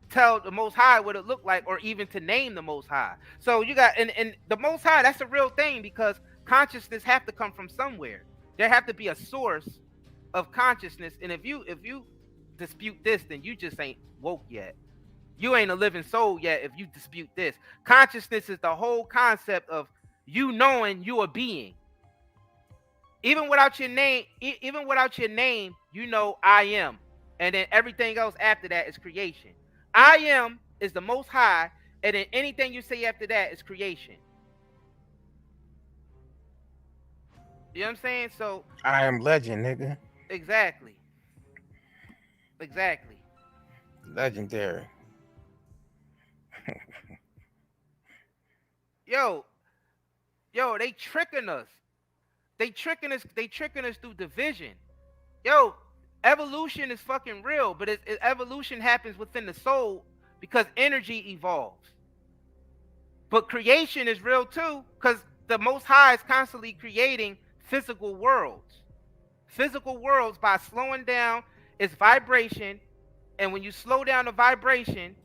tell the Most High what it looked like, or even to name the Most High. So you got, and the Most High, that's a real thing, because consciousness have to come from somewhere. There have to be a source of consciousness. And if you dispute this, then you just ain't woke yet. You ain't a living soul yet if you dispute this. Consciousness is the whole concept of you knowing you a being. Even without your name, I am. And then everything else after that is creation. I am is the Most High, and then anything you say after that is creation. You know what I'm saying? So I am legend, nigga. Exactly. Legendary. Yo, they tricking us. They tricking us through division. Yo, evolution is fucking real, but evolution happens within the soul because energy evolves. But creation is real too, because the Most High is constantly creating physical worlds by slowing down It's vibration, and when you slow down the vibration,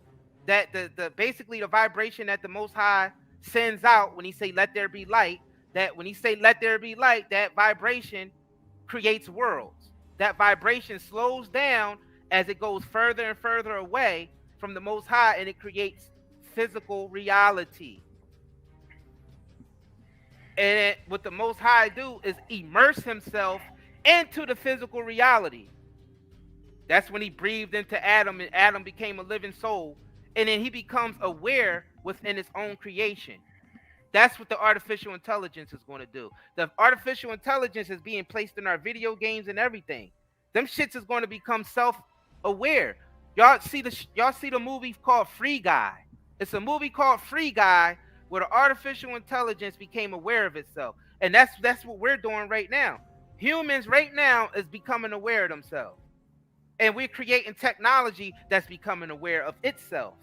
that the basically the vibration that the Most High sends out when he say let there be light, that when he say let there be light, that vibration creates worlds. That vibration slows down as it goes further and further away from the Most High, and it creates physical reality. And what the Most High do is immerse himself into the physical reality. That's when he breathed into Adam, and Adam became a living soul. And then he becomes aware within his own creation. That's what the artificial intelligence is going to do. The artificial intelligence is being placed in our video games and everything. Them shits is going to become self-aware. Y'all see the movie called Free Guy. It's a movie called Free Guy where the artificial intelligence became aware of itself. And that's what we're doing right now. Humans right now is becoming aware of themselves. And we're creating technology that's becoming aware of itself.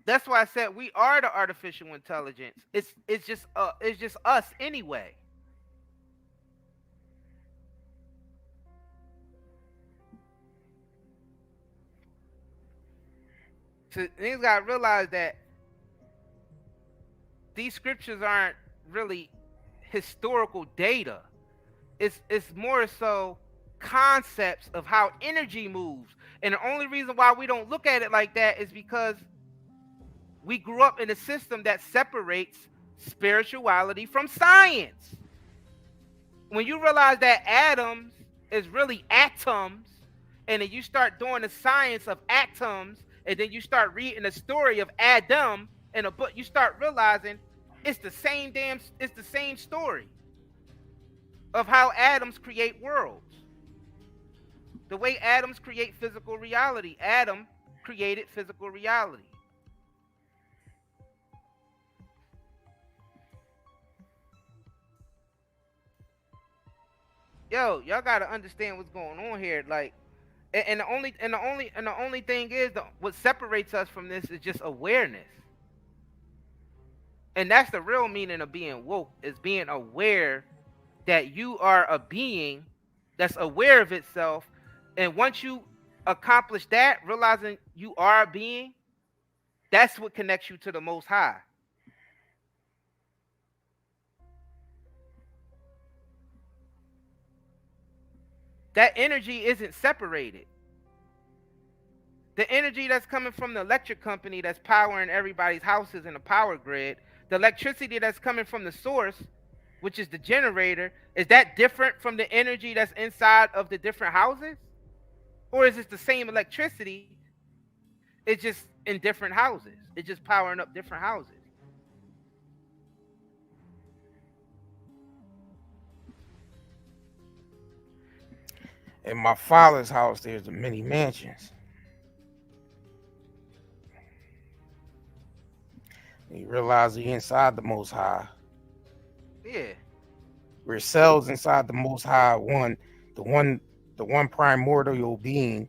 That's why I said we are the artificial intelligence. It's just us anyway. So niggas gotta realize that these scriptures aren't really historical data. It's more so concepts of how energy moves. And the only reason why we don't look at it like that is because we grew up in a system that separates spirituality from science. When you realize that atoms is really atoms, and then you start doing the science of atoms, and then you start reading the story of Adam in a book, you start realizing it's the same story of how atoms create worlds. The way atoms create physical reality. Adam created physical reality. Yo, y'all gotta understand what's going on here. Like, and the only thing is what separates us from this is just awareness. And that's the real meaning of being woke, is being aware that you are a being that's aware of itself. And once you accomplish that, realizing you are a being, that's what connects you to the Most High. That energy isn't separated. The energy that's coming from the electric company that's powering everybody's houses in the power grid, the electricity that's coming from the source, which is the generator, is that different from the energy that's inside of the different houses? Or is it the same electricity? It's just in different houses. It's just powering up different houses. In my father's house, there's many mansions. You realize you're inside the Most High. Yeah. We're cells inside the Most High, the one primordial being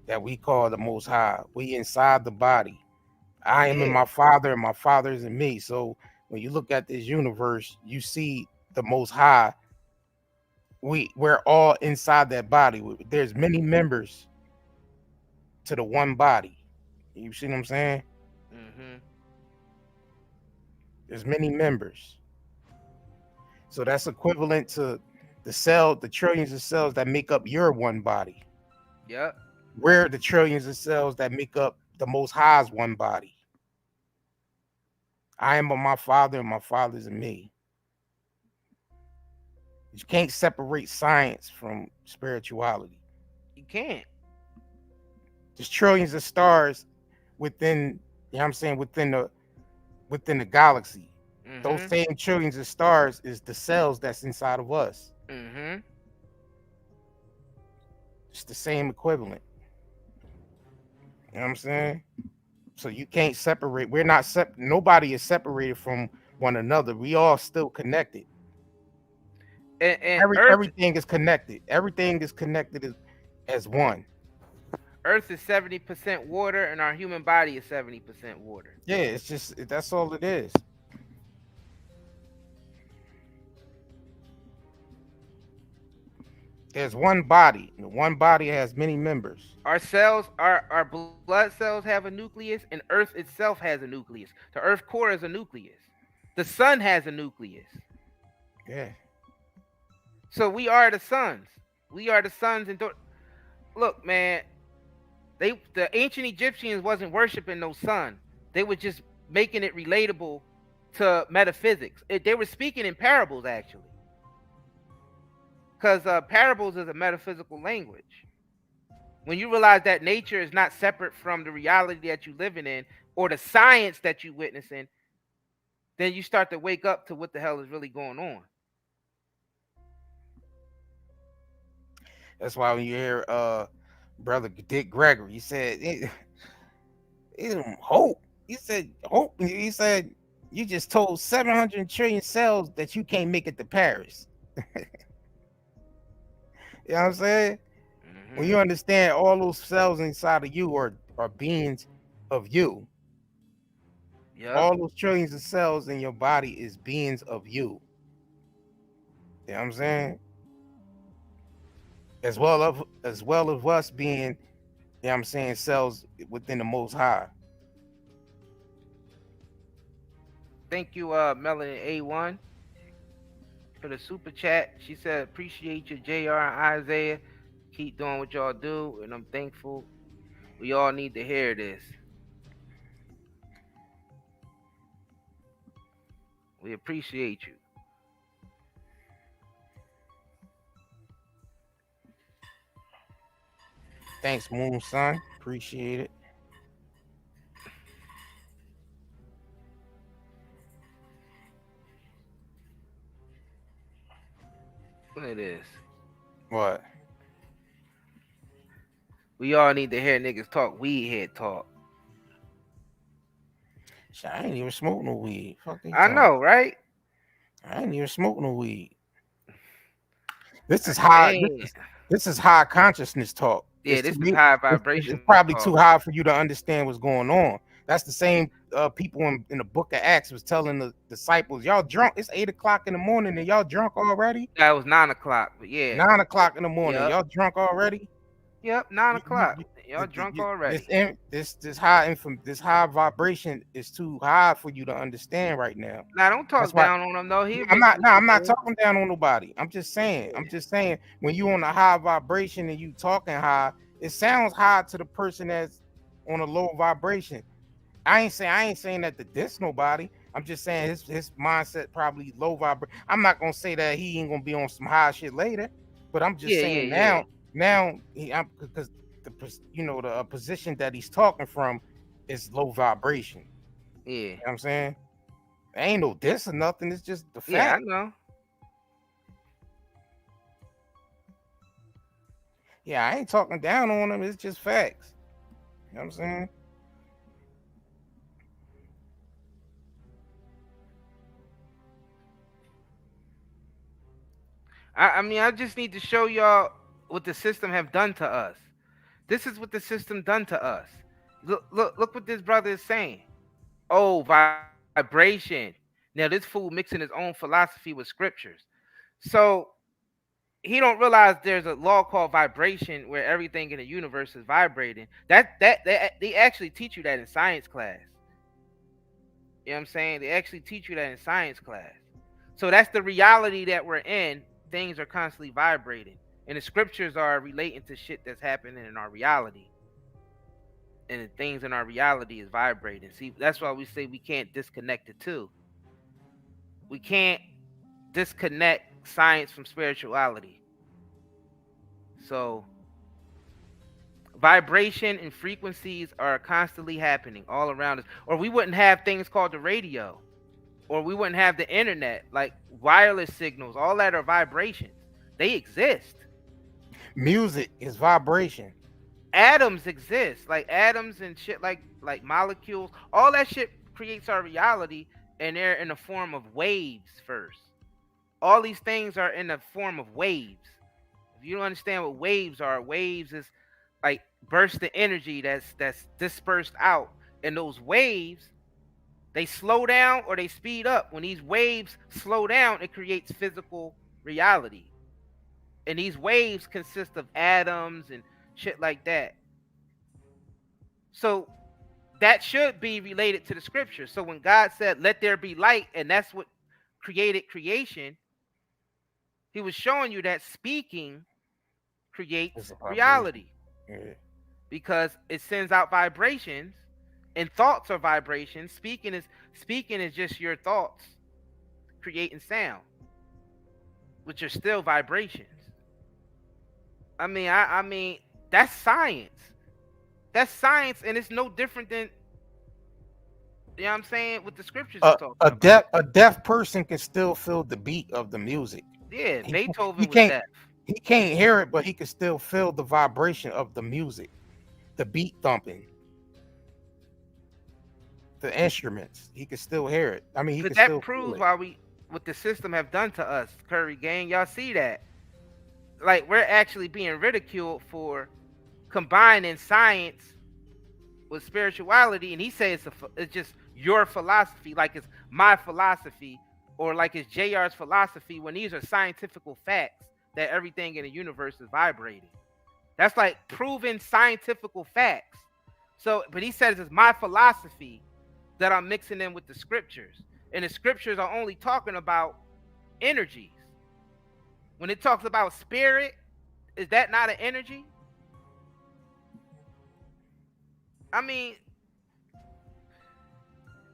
that we call the Most High. We inside the body. I am in my Father, and my Father is in me. So when you look at this universe, you see the Most High. We're all inside that body. There's many members to the one body. You see what I'm saying? Mm-hmm. There's many members. So that's equivalent to the trillions of cells that make up your one body. Yep. We're the trillions of cells that make up the Most High's one body. I am of my Father, and my Father's in me. You can't separate science from spirituality. You can't. There's trillions of stars within, you know what I'm saying, within the galaxy. Mm-hmm. Those same trillions of stars is the cells that's inside of us. Mm-hmm. It's the same equivalent. You know what I'm saying? So you can't separate. We're not nobody is separated from one another. We all still connected. And everything is connected. Everything is connected as one. Earth is 70% water, and our human body is 70% water. Yeah, it's just, that's all it is. There's one body. And one body has many members. Our cells, our blood cells have a nucleus, and Earth itself has a nucleus. The Earth core is a nucleus. The sun has a nucleus. Yeah. So we are the suns. We are the suns. And look, man, the ancient Egyptians wasn't worshiping no sun. They were just making it relatable to metaphysics. They were speaking in parables, actually, because parables is a metaphysical language. When you realize that nature is not separate from the reality that you're living in or the science that you're witnessing, then you start to wake up to what the hell is really going on. That's why when you hear brother Dick Gregory, he said hope. He said hope. He said you just told 700 trillion cells that you can't make it to Paris. You know what I'm saying? When you understand all those cells inside of you are beings of you. Yep. All those trillions of cells in your body is beings of you. You know what I'm saying? As well as us being, you know what I'm saying, cells within the Most High. Thank you, Melanie A1, for the super chat. She said, appreciate you, JR and Isaiah. Keep doing what y'all do, and I'm thankful. We all need to hear this. We appreciate you. Thanks, Moon Son. Appreciate it. What it is? What? We all need to hear niggas talk weed head talk. Shit, I ain't even smoke no weed. I know, right? I ain't even smoke no weed. This is high. This is high consciousness talk. Yeah, this is high vibration. It's probably too high for you to understand what's going on. That's the same people in the book of Acts was telling the disciples, y'all drunk. It's 8 o'clock in the morning and y'all drunk already? That was 9 o'clock, but yeah. 9 o'clock in the morning. Yep. Y'all drunk already? Yep, 9 o'clock. Y'all drunk already. This high vibration is too high for you to understand right now. Now don't talk down on him though. I'm not talking down on nobody. I'm just saying when you on a high vibration and you talking high, it sounds high to the person that's on a low vibration. I ain't saying that to diss nobody. I'm just saying his mindset probably low vibration. I'm not gonna say that he ain't gonna be on some high shit later, but I'm just saying now because the position that he's talking from is low vibration. Yeah. You know what I'm saying? Ain't no diss or nothing. It's just the fact. Yeah, I know. Yeah, I ain't talking down on him. It's just facts. You know what I'm saying? I mean, I just need to show y'all what the system have done to us. This is what the system done to us. Look what this brother is saying. Oh, vibration. Now this fool mixing his own philosophy with scriptures. So he don't realize there's a law called vibration where everything in the universe is vibrating. That they actually teach you that in science class. You know what I'm saying? They actually teach you that in science class. So that's the reality that we're in. Things are constantly vibrating. And the scriptures are relating to shit that's happening in our reality. And the things in our reality is vibrating. See, that's why we say we can't disconnect the two. We can't disconnect science from spirituality. So vibration and frequencies are constantly happening all around us. Or we wouldn't have things called the radio. Or we wouldn't have the internet. Like wireless signals. All that are vibrations. They exist. Music is vibration. Atoms exist. Like atoms and shit like molecules. All that shit creates our reality. And they're in the form of waves first. All these things are in the form of waves. If you don't understand what waves is like bursts of energy that's dispersed out. And those waves, they slow down or they speed up. When these waves slow down, it creates physical reality. And these waves consist of atoms and shit like that. So that should be related to the scripture. So when God said, let there be light, and that's what created creation, he was showing you that speaking creates reality. Yeah. Because it sends out vibrations, and thoughts are vibrations. Speaking is just your thoughts creating sound, which are still vibrations. I mean, that's science. That's science, and it's no different than, you know what I'm saying, what the scriptures are talking about. A deaf person can still feel the beat of the music. Yeah, Beethoven was can't deaf. he can't hear it, but he can still feel the vibration of the music, the beat thumping, the instruments. He can still hear it. I mean, he can still That proves why what the system have done to us, Curry gang. Y'all see that? Like, we're actually being ridiculed for combining science with spirituality, and he says it's just your philosophy, like it's my philosophy, or like it's JR's philosophy, when these are scientific facts that everything in the universe is vibrating. That's like proven scientific facts. So, but he says it's my philosophy that I'm mixing in with the scriptures, and the scriptures are only talking about energies. When it talks about spirit, is that not an energy? I mean,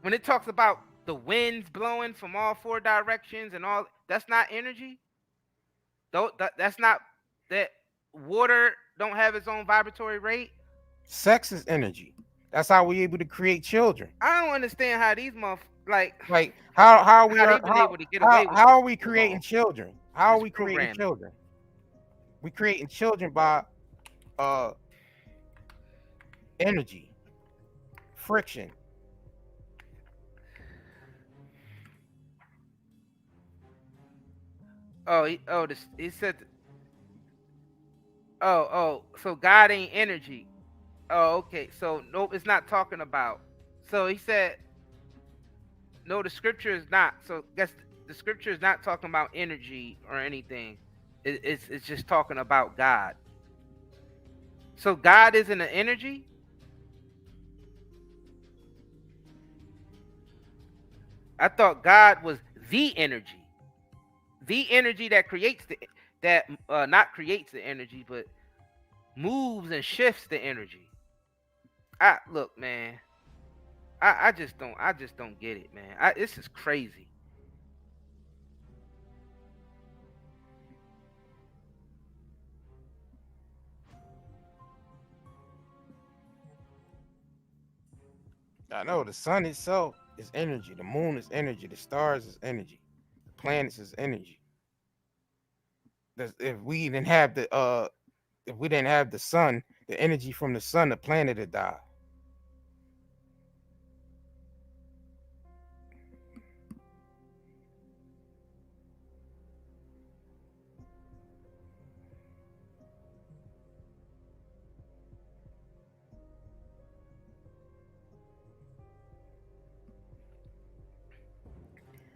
when it talks about the winds blowing from all four directions and all, that's not energy. That's not, that water don't have its own vibratory rate. Sex is energy. That's how we're able to create children. I don't understand how these like how are we able to get away with how are we creating children? How are we creating children? We creating children by energy, friction. He said. So God ain't energy. Oh, okay. So nope, it's not talking about. So he said, no, the scripture is not. So guess the scripture is not talking about energy or anything. It's just talking about God. So God isn't an energy? I thought God was the energy. The energy that creates not creates the energy, but moves and shifts the energy. Look, man. I just don't get it, man. This is crazy. I know the sun itself is energy. The moon is energy. The stars is energy. The planets is energy. If we didn't have the sun, the energy from the sun, the planet would die.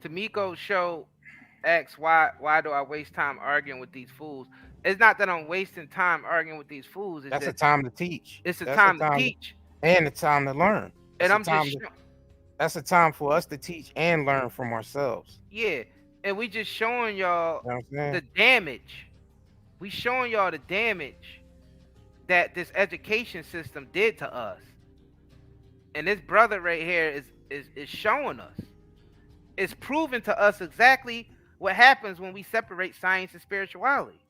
Tamiko show asks why do I waste time arguing with these fools? It's not that I'm wasting time arguing with these fools. That's a time to teach. It's a time to teach. And a time to learn. And I'm just that's a time for us to teach and learn from ourselves. Yeah. And we just showing y'all the damage. We showing y'all the damage that this education system did to us. And this brother right here is showing us. It's proven to us exactly what happens when we separate science and spirituality.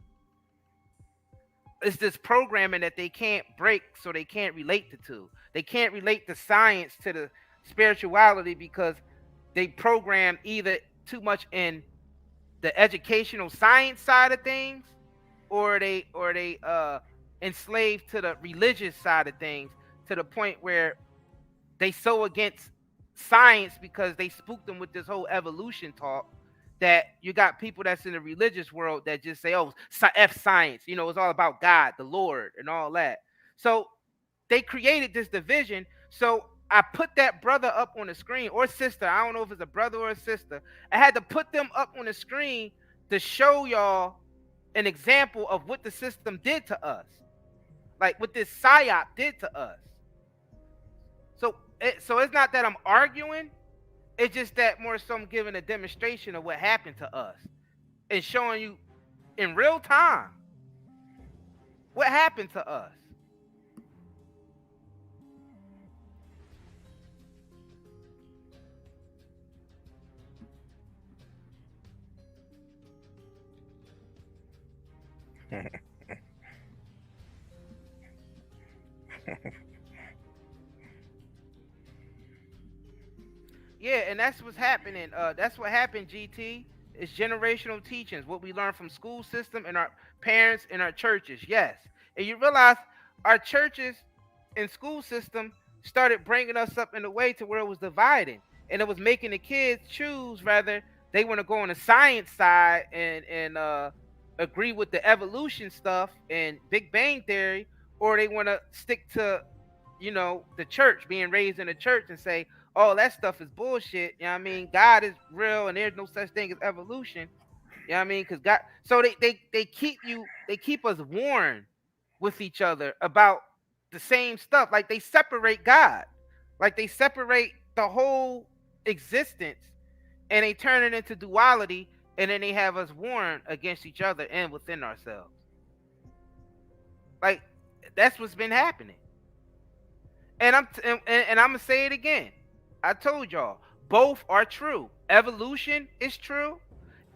It's this programming that they can't break, so they can't relate the two. They can't relate the science to the spirituality because they program either too much in the educational science side of things, or they enslaved to the religious side of things, to the point where they so against science because they spooked them with this whole evolution talk, that you got people that's in the religious world that just say, oh, F science, you know, it's all about God, the Lord, and all that. So they created this division. So I put that brother up on the screen, or sister, I don't know if it's a brother or a sister. I had to put them up on the screen to show y'all an example of what the system did to us, like what this psyop did to us. So it's not that I'm arguing. It's just that more so I'm giving a demonstration of what happened to us and showing you in real time what happened to us. Yeah, and that's what's happening. That's what happened, GT. It's generational teachings, what we learn from school system and our parents and our churches. Yes. And you realize our churches and school system started bringing us up in a way to where it was dividing. And it was making the kids choose rather they want to go on the science side and agree with the evolution stuff and Big Bang Theory, or they want to stick to, you know, the church, being raised in the church, and say, oh, that stuff is bullshit. You know what I mean? God is real and there's no such thing as evolution. You know what I mean? Because God, so they keep us warned with each other about the same stuff. Like they separate God. Like they separate the whole existence and they turn it into duality, and then they have us warned against each other and within ourselves. Like that's what's been happening. And I'm gonna say it again. I told y'all, both are true. Evolution is true,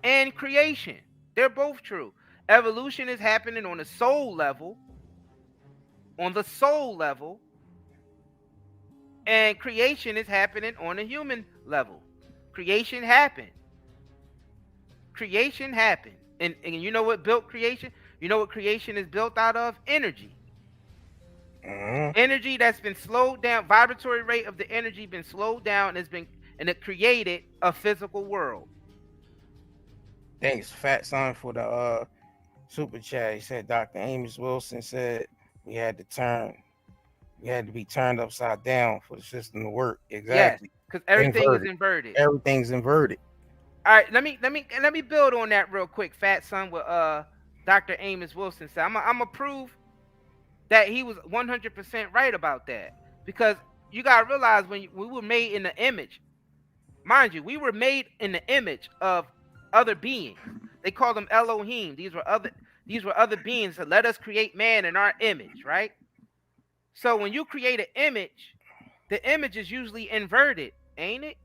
and creation. They're both true. Evolution is happening on the soul level. On the soul level. And creation is happening on the human level. Creation happened. Creation happened. And you know what built creation? You know what creation is built out of? Energy. Energy that's been slowed down, vibratory rate of the energy been slowed down, and it created a physical world. Thanks, Fat Son, for the super chat. He said Dr. Amos Wilson said we had to be turned upside down for the system to work. Exactly. Yes, because everything is inverted. Everything's inverted. All right, let me build on that real quick, Fat Son, with Dr. Amos Wilson said. I'm gonna prove that he was 100% right about that, because you gotta realize when we were made in the image, mind you, we were made in the image of other beings. They call them Elohim. These were other beings that let us create man in our image, right? So when you create an image, the image is usually inverted, ain't it?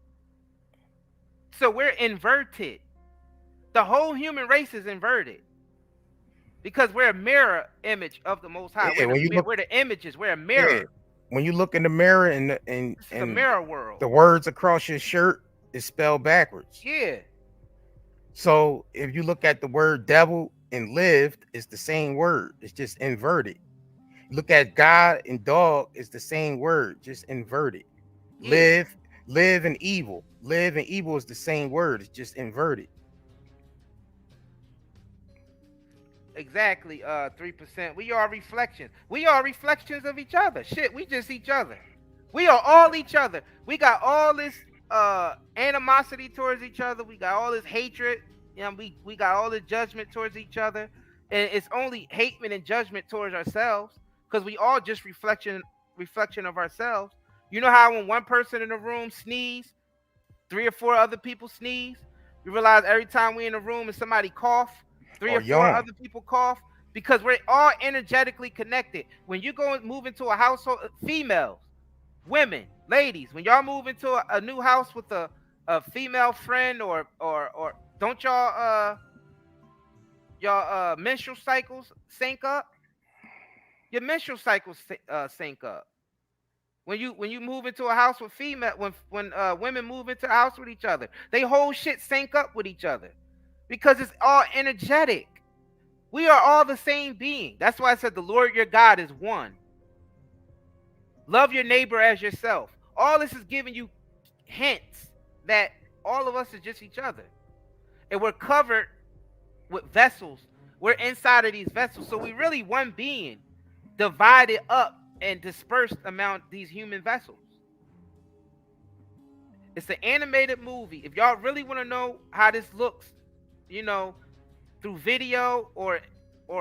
So we're inverted. The whole human race is inverted. Because we're a mirror image of the Most High. Yeah, we're the images. We're a mirror. Yeah. When you look in the mirror and the mirror world, the words across your shirt is spelled backwards. Yeah. So if you look at the word devil and lived, it's the same word. It's just inverted. Look at God and dog, it's the same word, just inverted. Yeah. Live and evil. Live and evil is the same word. It's just inverted. Exactly, 3%. We are reflections. We are reflections of each other. Shit, we just each other. We are all each other. We got all this animosity towards each other. We got all this hatred. You know, we got all this judgment towards each other. And it's only hatred and judgment towards ourselves, because we all just reflection of ourselves. You know how when one person in the room sneeze, 3 or 4 other people sneeze? You realize every time we in a room and somebody cough, 3 or 4 other people cough, because we're all energetically connected. When you go and move into a household, females, women, ladies, when y'all move into a new house with a female friend or don't y'all menstrual cycles sync up? Your menstrual cycles sync up. When you move into a house with female, when women move into a house with each other, they whole shit sync up with each other. Because it's all energetic. We are all the same being. That's why I said the Lord your God is one. Love your neighbor as yourself. All this is giving you hints that all of us is just each other. And we're covered with vessels. We're inside of these vessels. So we really one being divided up and dispersed among these human vessels. It's an animated movie. If y'all really want to know how this looks, you know, through video or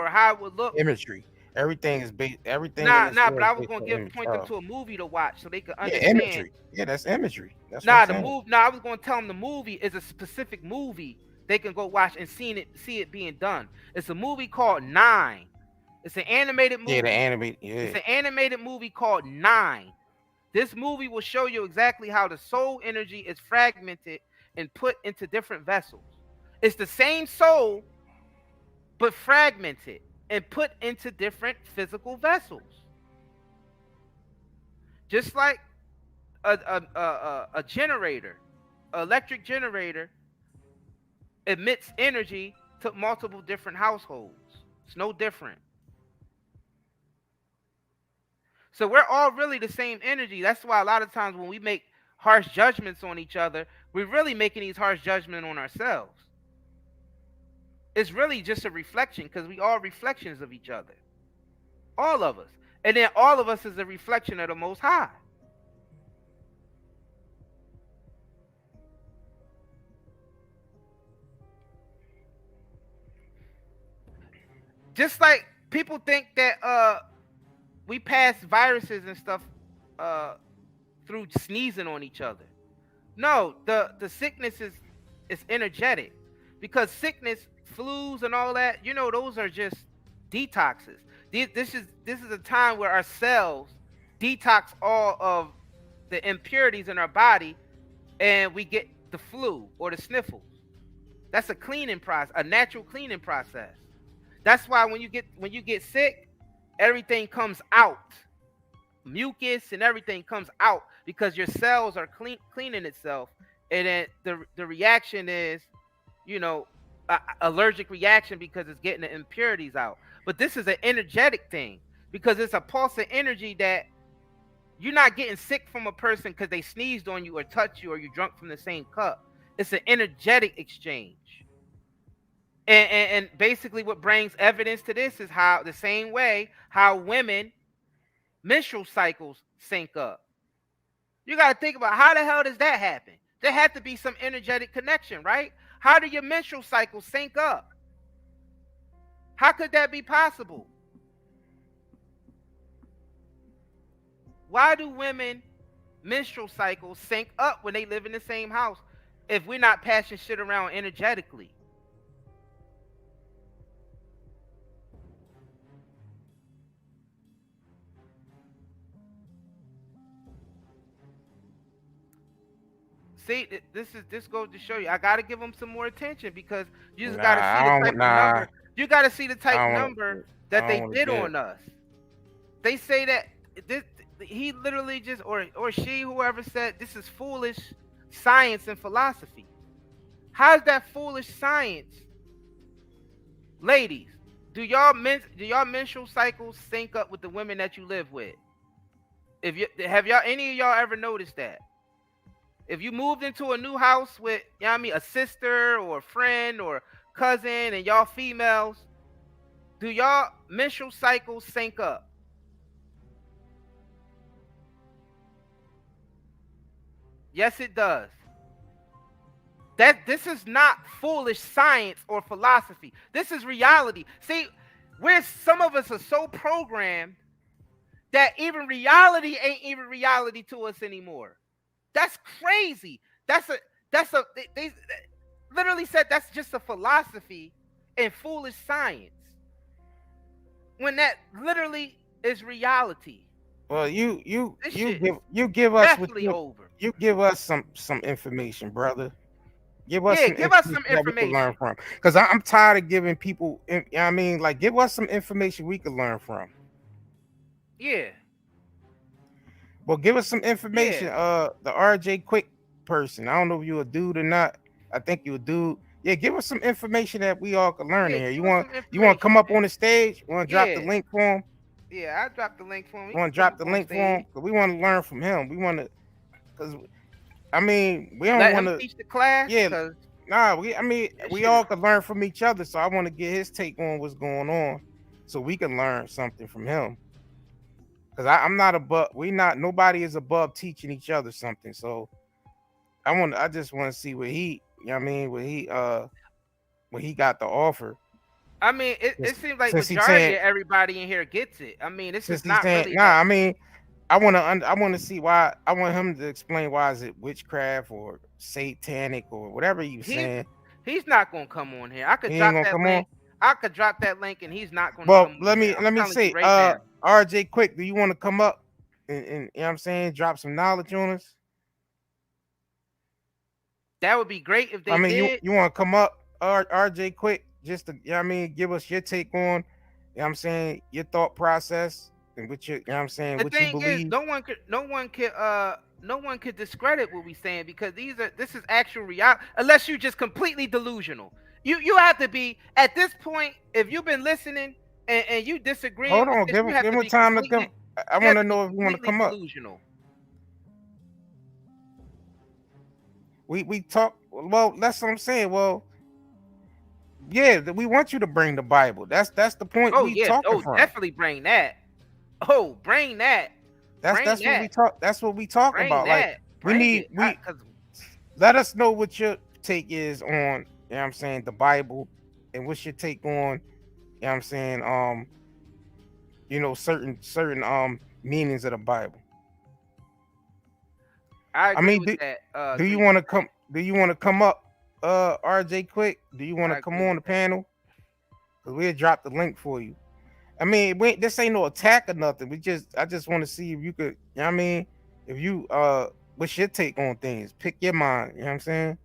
how it would look. Imagery. Everything is based. Everything in Nah, this nah. world But I is was based gonna on point them to a movie to watch so they could yeah, understand. imagery. Yeah, that's imagery. That's Nah, what I'm saying. Nah, I was gonna tell them the movie is a specific movie they can go watch and see it being done. It's a movie called Nine. It's an animated movie. Yeah, the animated. Yeah. It's an animated movie called Nine. This movie will show you exactly how the soul energy is fragmented and put into different vessels. It's the same soul, but fragmented and put into different physical vessels. Just like a generator, an electric generator emits energy to multiple different households. It's no different. So we're all really the same energy. That's why a lot of times when we make harsh judgments on each other, we're really making these harsh judgments on ourselves. It's really just a reflection because we are reflections of each other. All of us. And then all of us is a reflection of the Most High. Just like people think that we pass viruses and stuff through sneezing on each other. No, the sickness is energetic because sickness, flus, and all that. Those are just detoxes. This is a time where our cells detox all of the impurities in our body, and we get the flu or the sniffles. That's a cleaning process, a natural cleaning process. That's why when you get sick, everything comes out. Mucus and everything comes out because your cells are cleaning itself, and then the reaction is, allergic reaction because it's getting the impurities out. But this is an energetic thing because it's a pulse of energy that you're not getting sick from a person because they sneezed on you or touched you or you drunk from the same cup. It's an energetic exchange. And basically what brings evidence to this is how the same way how women menstrual cycles sync up. You got to think about how the hell does that happen? There had to be some energetic connection, right? How do your menstrual cycles sync up? How could that be possible? Why do women menstrual cycles sync up when they live in the same house if we're not passing shit around energetically? See, this goes to show you. I gotta give them some more attention because you just gotta see the type of number. You gotta see the type of number that they did on us. They say that he literally just or she, whoever said this is foolish science and philosophy. How's that foolish science, ladies? Do y'all menstrual cycles sync up with the women that you live with? Have any of y'all ever noticed that? If you moved into a new house with, a sister or a friend or cousin and y'all females, do y'all menstrual cycles sync up? Yes, it does. This is not foolish science or philosophy. This is reality. See, some of us are so programmed that even reality ain't even reality to us anymore. That's crazy. They literally said that's just a philosophy and foolish science when that literally is reality. Well, you give us you give us some information, brother. Give us some information learn from. Because I'm tired of giving people. Like give us some information we can learn from. Yeah. Well, give us some information. The RJ Quick person. I don't know if you're a dude or not. I think you're a dude. Yeah, give us some information that we all can learn in here. You want to come up on the stage? You want to drop the link for him? Yeah, I dropped the link for him. You want to drop the link for him? Because we want to learn from him. We want to, because we don't want to teach the class. Yeah, we all can learn from each other. So I want to get his take on what's going on, so we can learn something from him. Because I'm not above. Nobody is above teaching each other something. So I just want to see what he got to offer. I mean, it seems like Since he's majority saying, of everybody in here gets it. I mean, this since is he's not saying, really nah, that. I mean, I want to see why. I want him to explain why is it witchcraft or satanic or whatever you saying. He's not gonna come on here. I could He ain't drop gonna that come link. on. I could drop that link, and he's not gonna Well, come let on here. me I'm let me telling you say, right now. RJ, quick, do you want to come up and you know what I'm saying, drop some knowledge on us? That would be great if they I mean, did. you want to come up, RJ, quick, just to, you know what I mean, give us your take on, you know what I'm saying, your thought process and what you know what I'm saying, The what you thing is, believe. no one could discredit what we saying because this is actual reality. Unless you just completely delusional. You have to be at this point. If you've been listening and you disagreeing Hold with on, this, you have give to him be time to come. completely. I You want have to to be know if you want to completely come up. delusional. We talk. Well, that's what I'm saying. Well, yeah, we want you to bring the Bible. That's the point Oh we yeah. talking Oh, from. definitely bring that. Oh, bring that. That's what we talk. That's what we talking Bring about. Like that. we Bring need it. we let us know what your take is on. You know what I'm saying, the Bible, and what's your take on. You know what I'm saying, you know, certain meanings of the Bible. I agree mean, with that. do you want to come? Do you want to come up, RJ? Quick, do you want to come on the panel? Cause we'll drop the link for you. I mean, this ain't no attack or nothing. I just want to see if you could. You know what I mean, if you what's your take on things? Pick your mind. You know what I'm saying?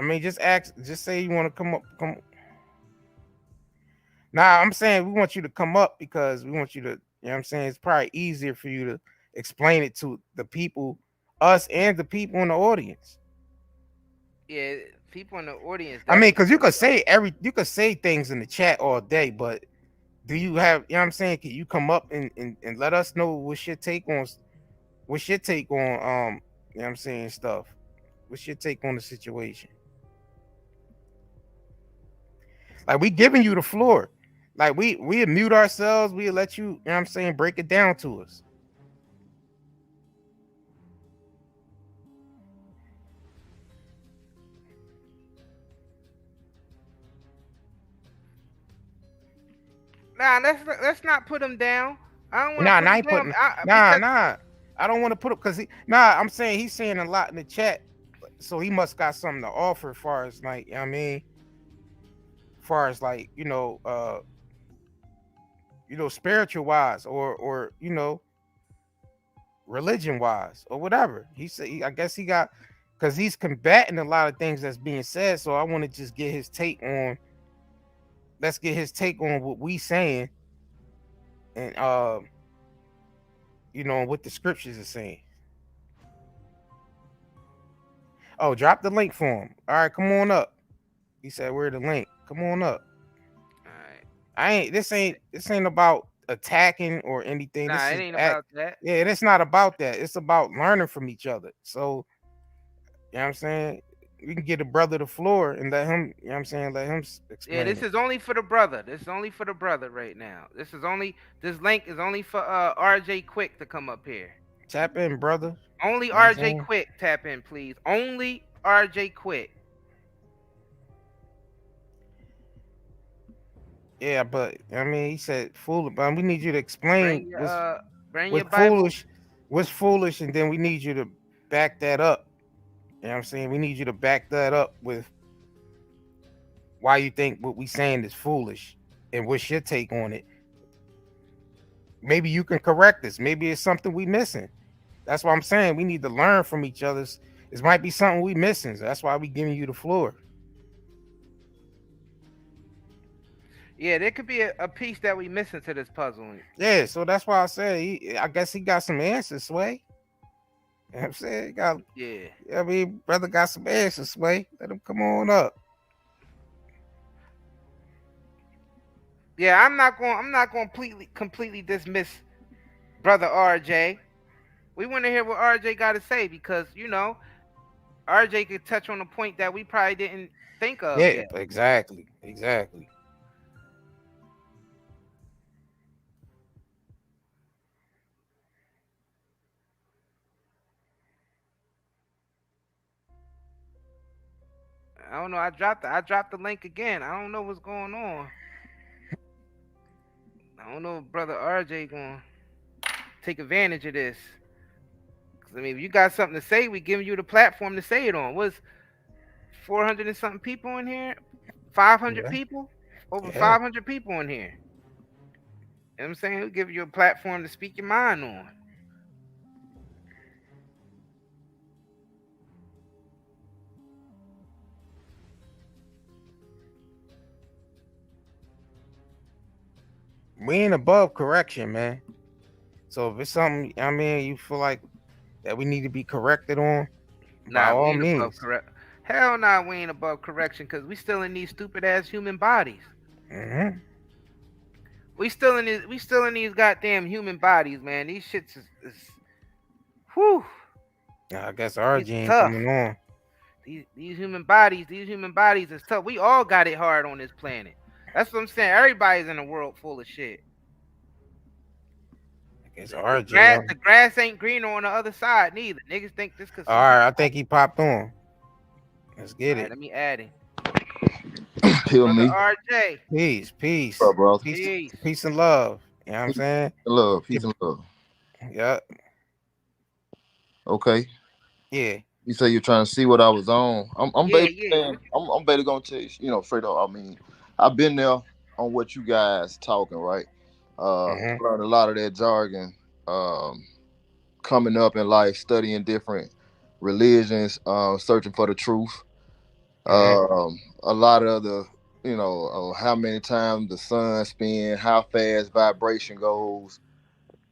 I mean, just ask. Just say you want to come up. Nah, I'm saying we want you to come up because we want you to. You know what I'm saying? It's probably easier for you to explain it to the people, us and the people in the audience. Yeah, people in the audience. I mean, because you could say things in the chat all day, but do you have, you know what I'm saying? Can you come up and let us know what's your take on you know what I'm saying, stuff? What's your take on the situation? Like, we giving you the floor. Like, we mute ourselves, we let you, you know what I'm saying, break it down to us. Nah, let's not put him down. I don't want to Nah, put I him ain't down. putting nah. I don't want to put it because I'm saying he's saying a lot in the chat, so he must got something to offer as far as, like, you know what I mean, as far as, like, you know, spiritual wise or you know, religion wise or whatever. He said I guess he got, because he's combating a lot of things that's being said. So I want to just get his take on. Let's get his take on what we saying, and you know, what the scriptures are saying. Oh, drop the link for him. All right, come on up. He said, "Where the link? Come on up." All right. This ain't about attacking or anything. Nah, This it is ain't about that. Yeah, it's not about that. It's about learning from each other. So, you know what I'm saying? We can get a brother the floor and let him, you know what I'm saying, let him explain. Yeah, this is only for the brother. This is only for the brother right now. This link is only for RJ Quick to come up here. Tap in, brother. Only You know RJ Quick, tap in, please. Only RJ Quick. Yeah, but I mean, he said fool, but we need you to explain Bring what's your Bible. what's foolish, and then we need you to back that up. You know what I'm saying? We need you to back that up with why you think what we saying is foolish and what's your take on it. Maybe you can correct us. Maybe it's something we missing. That's why I'm saying we need to learn from each other. This might be something we missing. So that's why we giving you the floor. Yeah, there could be a piece that we missing to this puzzle. Yeah, so that's why I say I guess he got some answers, Sway. You know what I'm saying? He got, yeah. I mean, brother got some answers, Sway. Let him come on up. Yeah, I'm not going completely dismiss brother RJ. We want to hear what RJ got to say because, you know, RJ could touch on a point that we probably didn't think of Yeah, yet. exactly. I don't know. I dropped the link again. I don't know what's going on. I don't know if Brother RJ gonna take advantage of this. 'Cause, I mean, if you got something to say, we giving you the platform to say it on. What's 400 and something people in here? 500 people? Over 500 people in here. You know what I'm saying? We'll give you a platform to speak your mind on. We ain't above correction, man. So if it's something, I mean, you feel like that we need to be corrected on, by all We ain't above means. correct. Hell nah, we ain't above correction because we still in these stupid ass human bodies. Mm-hmm. We still in these goddamn human bodies, man. These shits is whew. I guess RJ ain't tough. coming on. These human bodies is tough. We all got it hard on this planet. That's what I'm saying. Everybody's in a world full of shit. I guess RJ. The grass ain't greener on the other side neither. Niggas think this cause All right, I think he popped on. Let's get it. Let me add him. Kill me. RJ. Peace. What up, bro? Peace and love. You know what I'm saying? Peace and love. Yeah. Okay. Yeah. You say you're trying to see what I was on. I'm basically yeah. I'm basically gonna tell you, straight up. I mean, I've been there on what you guys talking, right? Learned a lot of that jargon, coming up in life, studying different religions, searching for the truth. A lot of the, how many times the sun spins, how fast vibration goes,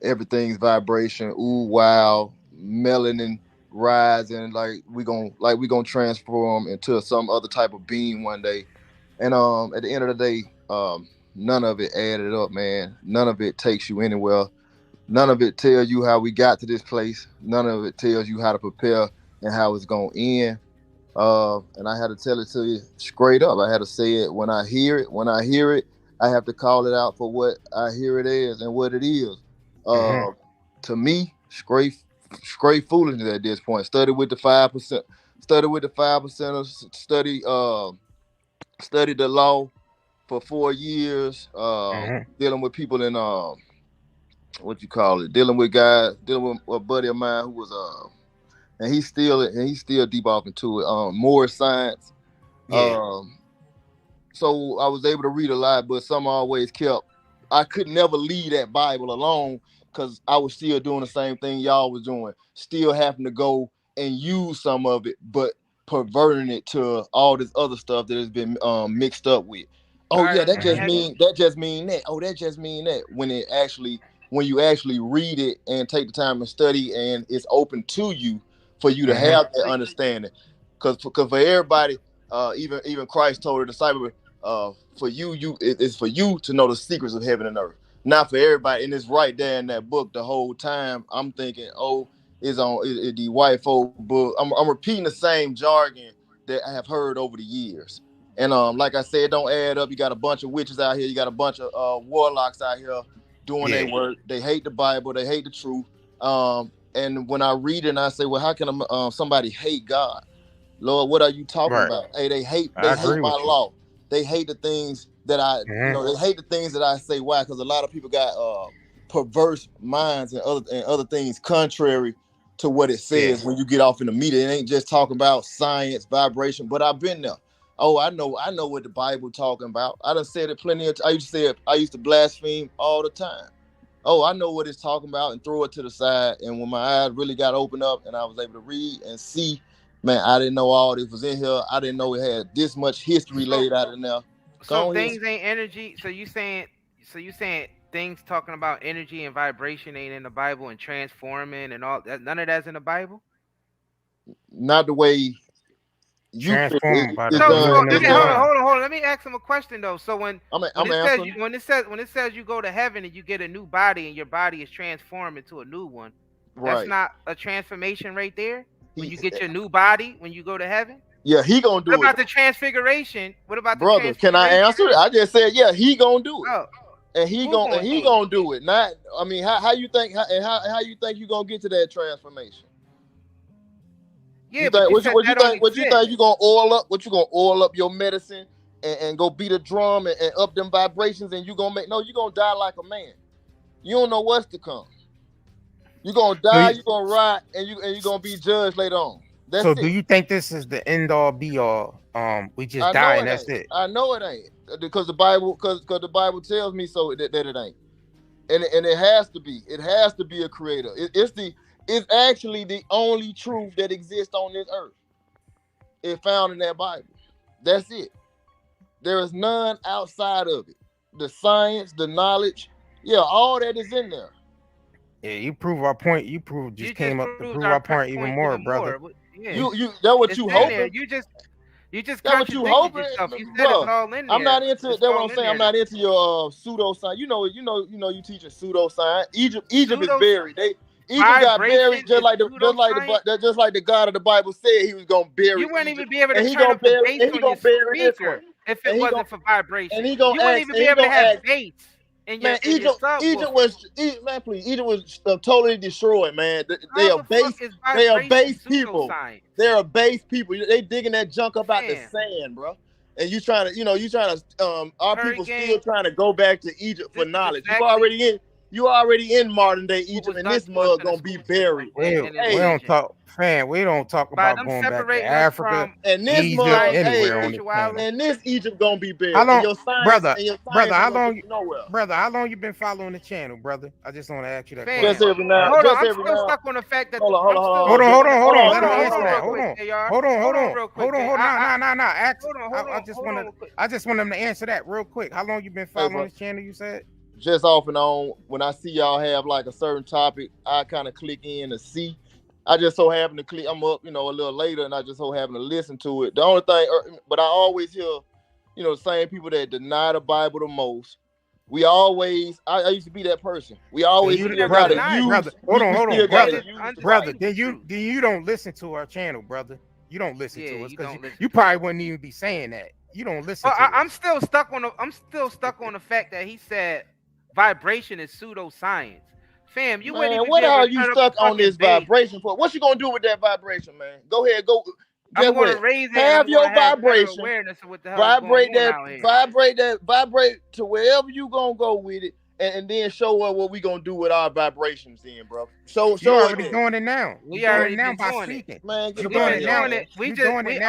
everything's vibration. Ooh, wow, melanin rising, like we gonna transform into some other type of being one day. And at the end of the day, none of it added up, man. None of it takes you anywhere. None of it tells you how we got to this place. None of it tells you how to prepare and how it's gonna end. And I had to tell it to you straight up. I had to say it when I hear it. When I hear it, I have to call it out for what I hear it as and what it is. To me, straight foolishness at this point. Study with the 5%. Study with the 5%. Study the law for 4 years. Dealing with people in dealing with a buddy of mine who was and he's still deep off into it. More science. Yeah. So I was able to read a lot, but some always I could never leave that Bible alone because I was still doing the same thing y'all was doing, still having to go and use some of it, but perverting it to all this other stuff that has been mixed up with. Oh yeah, that just mean that. Oh, that just mean that. When you actually read it and take the time to study and it's open to you for you to have that understanding. Because for everybody, even Christ told the disciples, for it's for you to know the secrets of heaven and earth. Not for everybody. And it's right there in that book the whole time. I'm thinking, it's the white folk book. I'm repeating the same jargon that I have heard over the years. And like I said, it don't add up. You got a bunch of witches out here. You got a bunch of warlocks out here doing their work. They hate the Bible. They hate the truth. And when I read it and I say, well, how can somebody hate God? Lord, what are you talking about? Hey, they hate my law. They hate the things that they hate the things that I say. Why? Because a lot of people got perverse minds and other things contrary to what it says when you get off in the media. It ain't just talking about science, vibration, but I've been there. Oh, I know what the Bible talking about. I done said it plenty of times. I used to blaspheme all the time. Oh, I know what it's talking about, and throw it to the side. And when my eyes really got opened up and I was able to read and see, man, I didn't know all this was in here. I didn't know it had this much history laid out in there. So things ain't energy. So you saying things talking about energy and vibration ain't in the Bible and transforming and all that? None of that's in the Bible? Not the way you transform by the hold on. Let me ask him a question though. So when it says you go to heaven and you get a new body and your body is transformed into a new one, that's not a transformation right there? When you get your new body when you go to heaven? Yeah, he gonna do it. What about the transfiguration? What about the brother? Can I answer it? I just said, yeah, he gonna do it. Oh. And he gonna do it. Not, I mean, how you think you gonna get to that transformation? Yeah, You but think you what said you that don't think what you exist. think you gonna oil up? What you gonna oil up your medicine and go beat a drum and up them vibrations and you gonna make you gonna die like a man. You don't know what's to come. You gonna die, you gonna rot, and you gonna be judged later on. That's So it. do you think this is the end all be all? We just I die know and it that's ain't. it. I know it ain't because the Bible the Bible tells me so that it ain't, and it has to be. It has to be a creator. It's actually the only truth that exists on this earth. It's found in that Bible. That's it. There is none outside of it. The science, the knowledge, yeah, all that is in there. Yeah, you prove our point. You came up to prove our point even more, brother. Yeah. You that what It's you in hoping? there. You just That what you contradicted hoping, yourself. You said bro? it's all in there. I'm not into It's that. What all I'm in saying. I'm there. not into your pseudoscience. You teaching pseudoscience. Egypt is buried. Egypt got buried just like the God of the Bible said he was gonna bury. You wouldn't Egypt, even be able and to he turn gonna up the bury. bass And he on your gonna bury this one. speaker if it And he wasn't gonna- for vibration. And he gonna You wouldn't ask. even And be he able to gonna have ask. bass in your Man, in your Egypt subwoofer. man, please. Egypt was totally destroyed, man. They How are the base. fuck is They are vibration base people. pseudoscience? They are base people. They digging that junk up out the Fam. sand, bro. And you trying to, our Curry people gang, still trying to go back to Egypt for this is knowledge. exactly You already in modern day Egypt, was and done this to us mug in the gonna be school buried. system and in We don't religion. talk, fam. We don't talk By about them going back to separating us Africa, from And this Egypt, mug, science and anywhere on this spirituality. planet. and this Egypt gonna be buried. How long, and your science brother? ain't How gonna long? get you nowhere. Brother, how long you been following the channel, brother? I just want to ask you that Fam, Just question. every now. hold on. Just I'm every still now. stuck on the fact that Hold on. I'm still. Hold on. Let him Hold answer on, that. real Hold quick, on. JR. Hold on. Real quick. Nah. Ask. Hold on. I just want him to answer that real quick. How long you been following this channel? You said. Just off and on. When I see y'all have like a certain topic, I kind of click in to see. I just so happen to click. I'm up, a little later, and I just so happen to listen to it. The only thing, but I always hear, the same people that deny the Bible the most. We always, I used to be that person. We always still gotta use. Brother. Hold on, brother. Then you don't listen to our channel, brother. You don't listen to us because listen you probably wouldn't even be saying that. You don't listen. Well, to I'm still stuck on the fact that he said vibration is pseudoscience. Fam, you wouldn't even what be able are to you turn up stuck the on fucking this bass. vibration for? What you gonna do with that vibration, man? Go ahead, go. I'm going to raise it. Have your better vibration. awareness of what the hell Vibrate is going on that. Vibrate to wherever you gonna go with it, and then show us what we gonna do with our vibrations, then, bro. Show You're it. already doing it now. We already now been by doing speaking. it. Man, You're doing it now.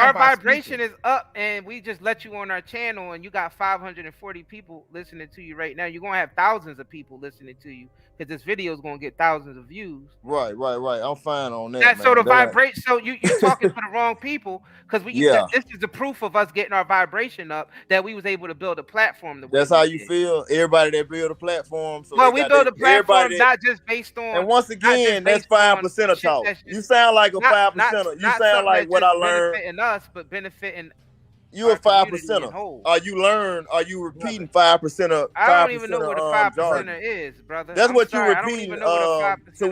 Our vibration is up, and we just let you on our channel, and you got 540 people listening to you right now. You're gonna have thousands of people listening to you because this video is gonna get thousands of views. Right. I'm fine on that. So the vibration. So you're talking to the wrong people because this is the proof of us getting our vibration up that we was able to build a platform. That's how you feel. Everybody that build a platform. So well, we build a platform not just based on. And once again, that's 5% talk. You sound like a 5%. You sound like what I learned. Benefiting us, but benefiting. You a 5%. Are you repeating 5% of? I don't even know what a 5% is, brother. That's what you repeating. To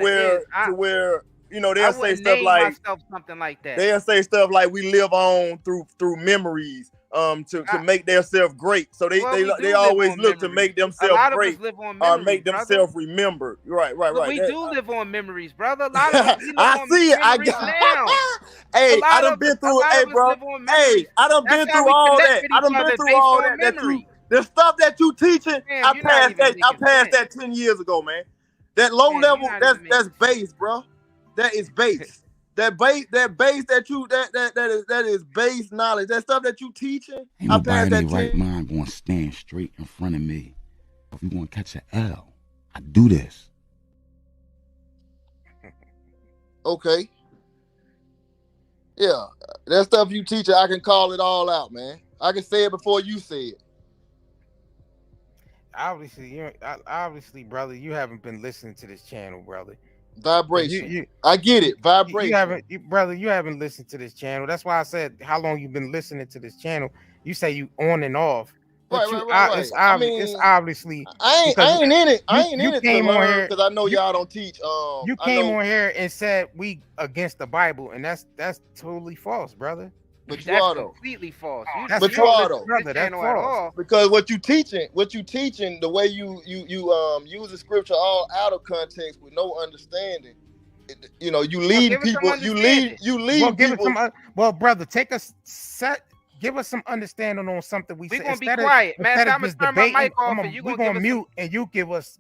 where they'll say stuff like something like that. They'll say stuff like we live on through memories. To make themselves great, so they always look to make themselves great or make themselves remembered. Right. We do live on memories, brother. A lot of us I see it. Hey, I done been through it. Hey, bro. Hey, I done been through all that. I done been through all that. The stuff that you teaching, I passed that 10 years ago, man. That low level, that's base, bro. That is base. That base that is base knowledge. That stuff that you teaching. Ain't nobody in their right mind going to stand straight in front of me. If you want to catch an L, I do this. Okay. Yeah, that stuff you teach, I can call it all out, man. I can say it before you say it. Obviously, brother, you haven't been listening to this channel, brother. Vibration. I get it. Vibration. You haven't listened to this channel. That's why I said how long you've been listening to this channel. You say you on and off. But right. It's obviously I ain't in it. I ain't in it to learn because I know y'all don't teach. You came on here and said we against the Bible, and that's totally false, brother. But you are though. Completely false. But you are though. Brother, that's false. Because what you teaching, the way you use the scripture all out of context with no understanding, you know, you lead people. You lead people. Well, brother, take us set. Give us some understanding on something we We're said. gonna be quiet, man. Instead I'm of gonna just turn my debating, mic off, and you we're gonna gonna mute, and you give us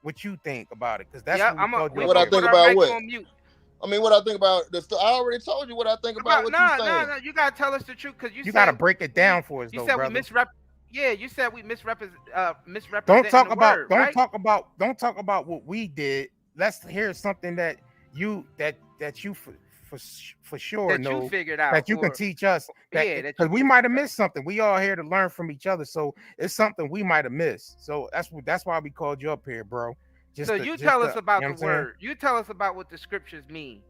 what you think about it, because that's what I think about what. I mean, what I think about the. I already told you what I think about what you saying. No. You gotta tell us the truth, because you gotta break it down for us, you though, said brother. we misrep. Yeah, you said we misrepresent. Don't talk the about. word, Don't right? talk about. Don't talk about what we did. Let's hear something that you for sure that know you figured out that you can or- teach us. Yeah, that Because we might have missed something. We all here to learn from each other, so it's something we might have missed. So that's why we called you up here, bro. Tell us about you know the word. You tell us about what the scriptures mean.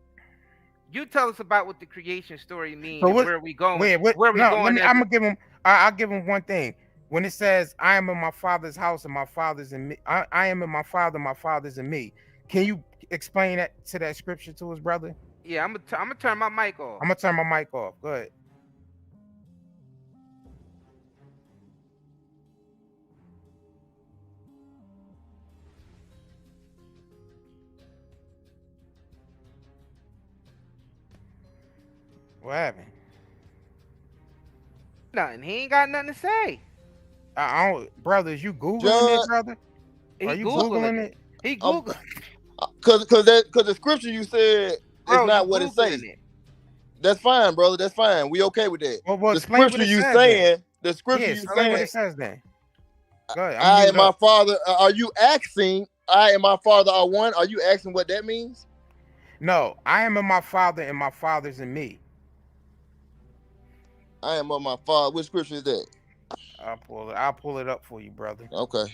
You tell us about what the creation story means, and where we going. I'm gonna give him. I'll give him one thing. When it says, "I am in my Father's house, and my Father's in me," I am in my Father, my Father's in me. Can you explain that to that scripture to us, brother? Yeah, I'm gonna turn my mic off. I'm gonna turn my mic off. Go ahead. What happened? Nothing. He ain't got nothing to say. I don't, brother. Is you googling it, brother? He Are you googling it? He googling. Because the scripture you said is not what it says. That's fine, brother. That's fine. We okay with that. Well, the scripture you saying, the scripture you saying, what it says then. Go ahead. I and my Father. Are you asking? I and my Father are one. Are you asking what that means? No, I am in my Father, and my Father's in me. I am of my Father. Which scripture is that? I'll pull it up for you, brother. Okay.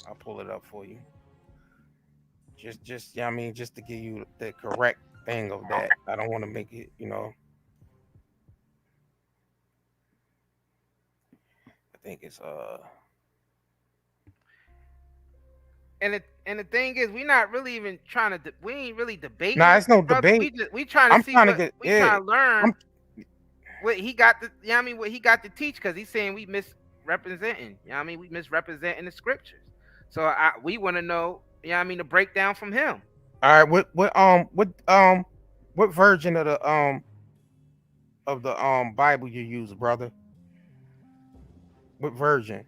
I'll pull it up for you. Just I mean, just to give you the correct thing of that. I don't want to make it, I think it's And the thing is, we're not really even trying to. We ain't really debating. Nah, it's no debate. We trying to see trying what to trying to learn. What he got to, what he got to teach, because he's saying we misrepresenting. We misrepresenting the scriptures. So we want to know, the breakdown from him. All right, what version of the Bible you use, brother? What version?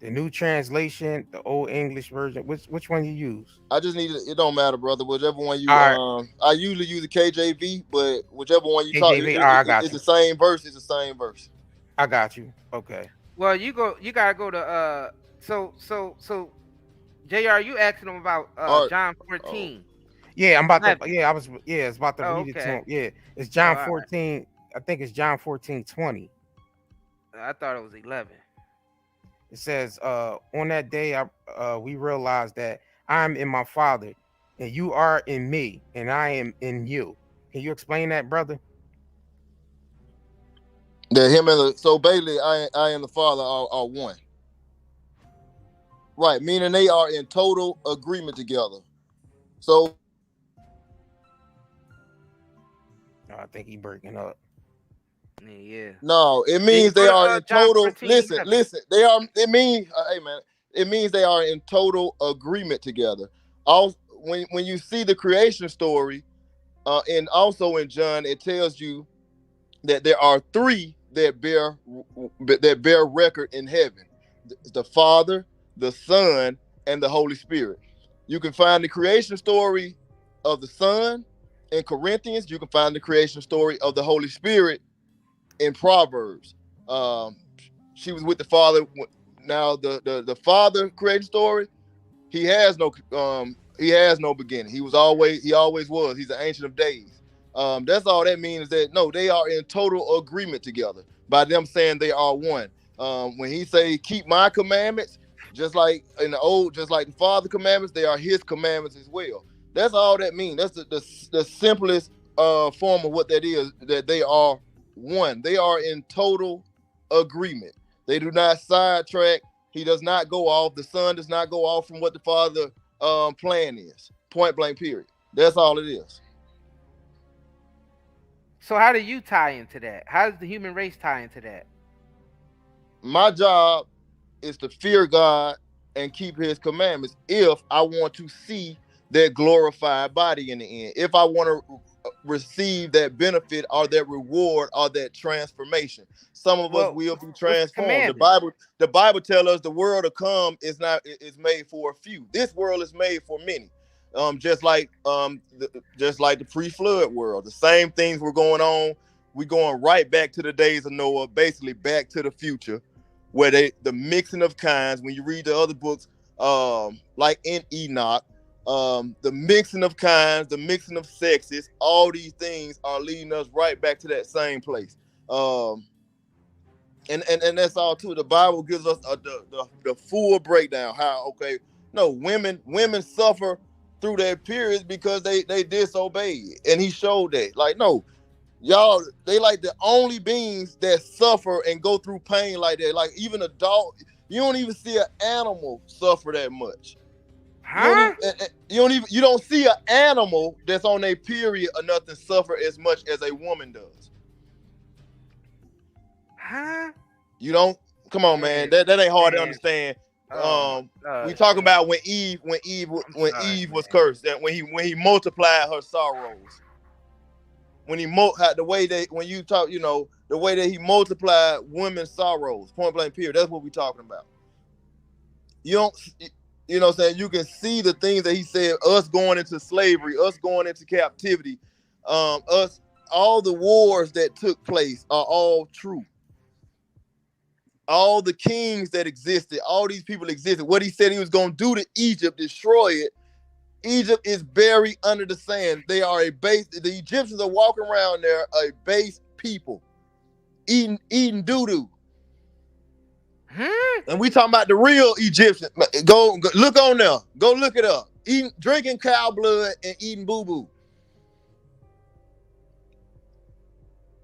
The New Translation, the Old English version. Which one you use? I just need it. Don't matter, brother. Whichever one you I usually use the KJV, but whichever one you talk, it's the same verse. It's the same verse. I got you. Okay. Well, you gotta go to so JR, you asking him about John 14. Yeah, I'm about to. Yeah, it's about to read it to him. Yeah, it's John 14. Right. I think it's John 14:20. I thought it was 11. It says, on that day, we realized that I am in my Father, and you are in me, and I am in you. Can you explain that, brother? That so basically, I and the Father are one. Right, meaning they are in total agreement together. So, I think he's breaking up. Yeah. No, it means they are in total. Listen. They are. It means, hey man, it means they are in total agreement together. Also, when you see the creation story, and also in John, it tells you that there are three that bear record in heaven: the Father, the Son, and the Holy Spirit. You can find the creation story of the Son in Corinthians. You can find the creation story of the Holy Spirit in Proverbs. She was with the Father. Now the Father creation story, he has no beginning. He always was. He's the Ancient of Days. That's all that means, that no, they are in total agreement together by them saying they are one. When he say keep my commandments, just like in the old, just like the Father commandments, they are his commandments as well. That's all that means. That's the simplest form of what that is, that they are one. They are in total agreement. They do not sidetrack. He does not go off. The Son does not go off from what the Father plan is. Point blank, period. That's all it is. So how do you tie into that? How does the human race tie into that? My job is to fear God and keep his commandments if I want to see that glorified body in the end. If I want to receive that benefit or that reward or that transformation, some of us will be transformed. The Bible tells us the world to come is made for a few. This world is made for many. Just like the pre-flood world, the same things were going on. We're going right back to the days of Noah, basically back to the future, where the mixing of kinds. When you read the other books, like in Enoch, the mixing of kinds, the mixing of sexes, all these things are leading us right back to that same place. And that's all too. The Bible gives us the full breakdown. How women suffer through their periods because they disobeyed, and he showed that. Like, no, y'all, they like the only beings that suffer and go through pain like that. Like, even a dog, you don't even see an animal suffer that much. Huh? You don't see an animal that's on a period or nothing suffer as much as a woman does. Huh? You don't. Come on, man. That ain't hard to understand. We talk about when Eve was cursed, that when he multiplied her sorrows. The way that he multiplied women's sorrows, point blank period. That's what we're talking about. You know what I'm saying? You can see the things that he said, us going into slavery, us going into captivity, all the wars that took place are all true. All the kings that existed, all these people existed. What he said he was going to do to Egypt, destroy it. Egypt is buried under the sand. They are the Egyptians are walking around there, a base people, eating doo-doo. And we talking about the real Egyptians. Go look on there. Go look it up. Drinking cow blood and eating boo-boo.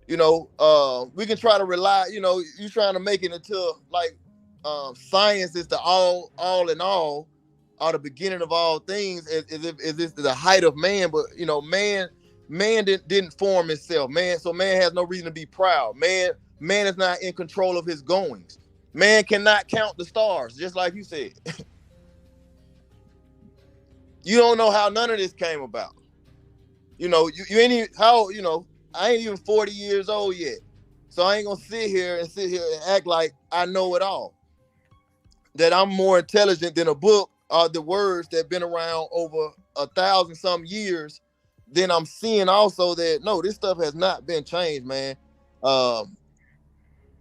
We can try to rely, you're trying to make it into like science is the all in all, or the beginning of all things, as if this is the height of man. But man didn't form itself. Man has no reason to be proud. Man is not in control of his goings. Man cannot count the stars, just like you said. You don't know how none of this came about. I ain't even 40 years old yet. So I ain't gonna sit here and act like I know it all. That I'm more intelligent than a book or the words that been around over 1,000 some years. Then I'm seeing also that no, this stuff has not been changed, man.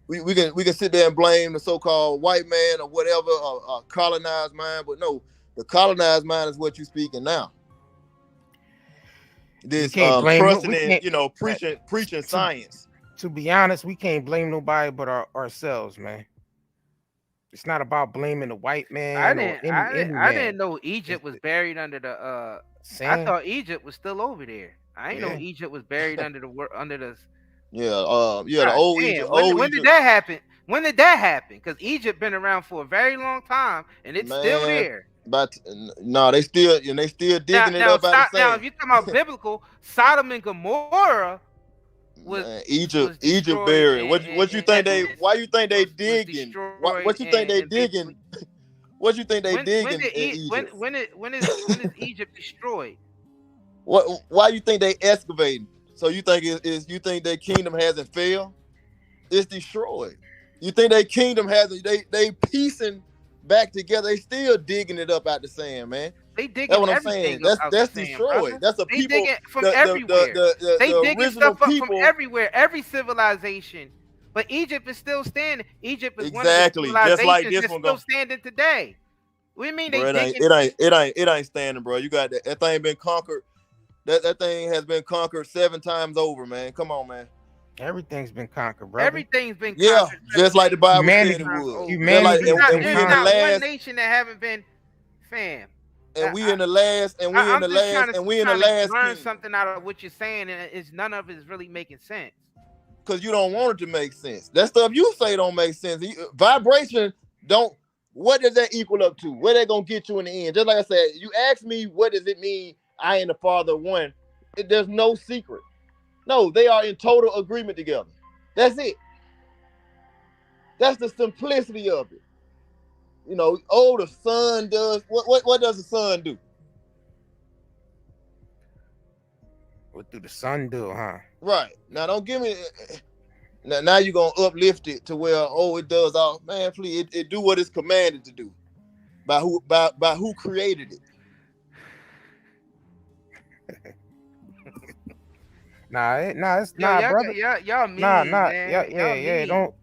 We can sit there and blame the so-called white man or whatever, or colonized mind, but no, the colonized mind is what you're speaking now. This preaching science. To be honest, we can't blame nobody but ourselves, man. It's not about blaming the white man. I didn't know Egypt was buried under the sand. I thought Egypt was still over there. I didn't know Egypt was buried under the the old Egypt. When did that happen? When did that happen? Because Egypt been around for a very long time and it's still there. But no, they still digging it up. Now, if you're talking about biblical, Sodom and Gomorrah was Egypt buried. What you think they? Why you think they digging? What you think they digging? What you think they digging in Egypt? When is Egypt destroyed? Why you think they excavating? So you think you think their kingdom hasn't failed? It's destroyed. You think their kingdom hasn't? They piecing back together. They still digging it up out the sand, man. They digging That's what I'm saying. That's destroyed. Sand, that's a they people digging from everywhere. They digging stuff up from everywhere. Every civilization, but Egypt is still standing. Egypt is one of the civilizations that's still standing today. What do you mean they digging? It ain't standing, bro. You got that thing been conquered. That thing has been conquered 7 times over, man. Come on, man. Everything's been conquered, bro. Everything's been conquered. Just like the Bible said it would. Humanity. There's not one nation that haven't been, fam. And we in the last. Learn something out of what you're saying, and none of it is really making sense. Because you don't want it to make sense. That stuff you say don't make sense. Vibration don't. What does that equal up to? Where they gonna get you in the end? Just like I said, you ask me, what does it mean? I and the Father are one. There's no secret. No, they are in total agreement together. That's it. That's the simplicity of it. The Son does what does the Son do? What do the sun do, huh? Right. Now don't give me now you're gonna uplift it to where it does all, man, please, it do what it's commanded to do. By who created it. Brother. Y'all mean, man. Yeah. Don't.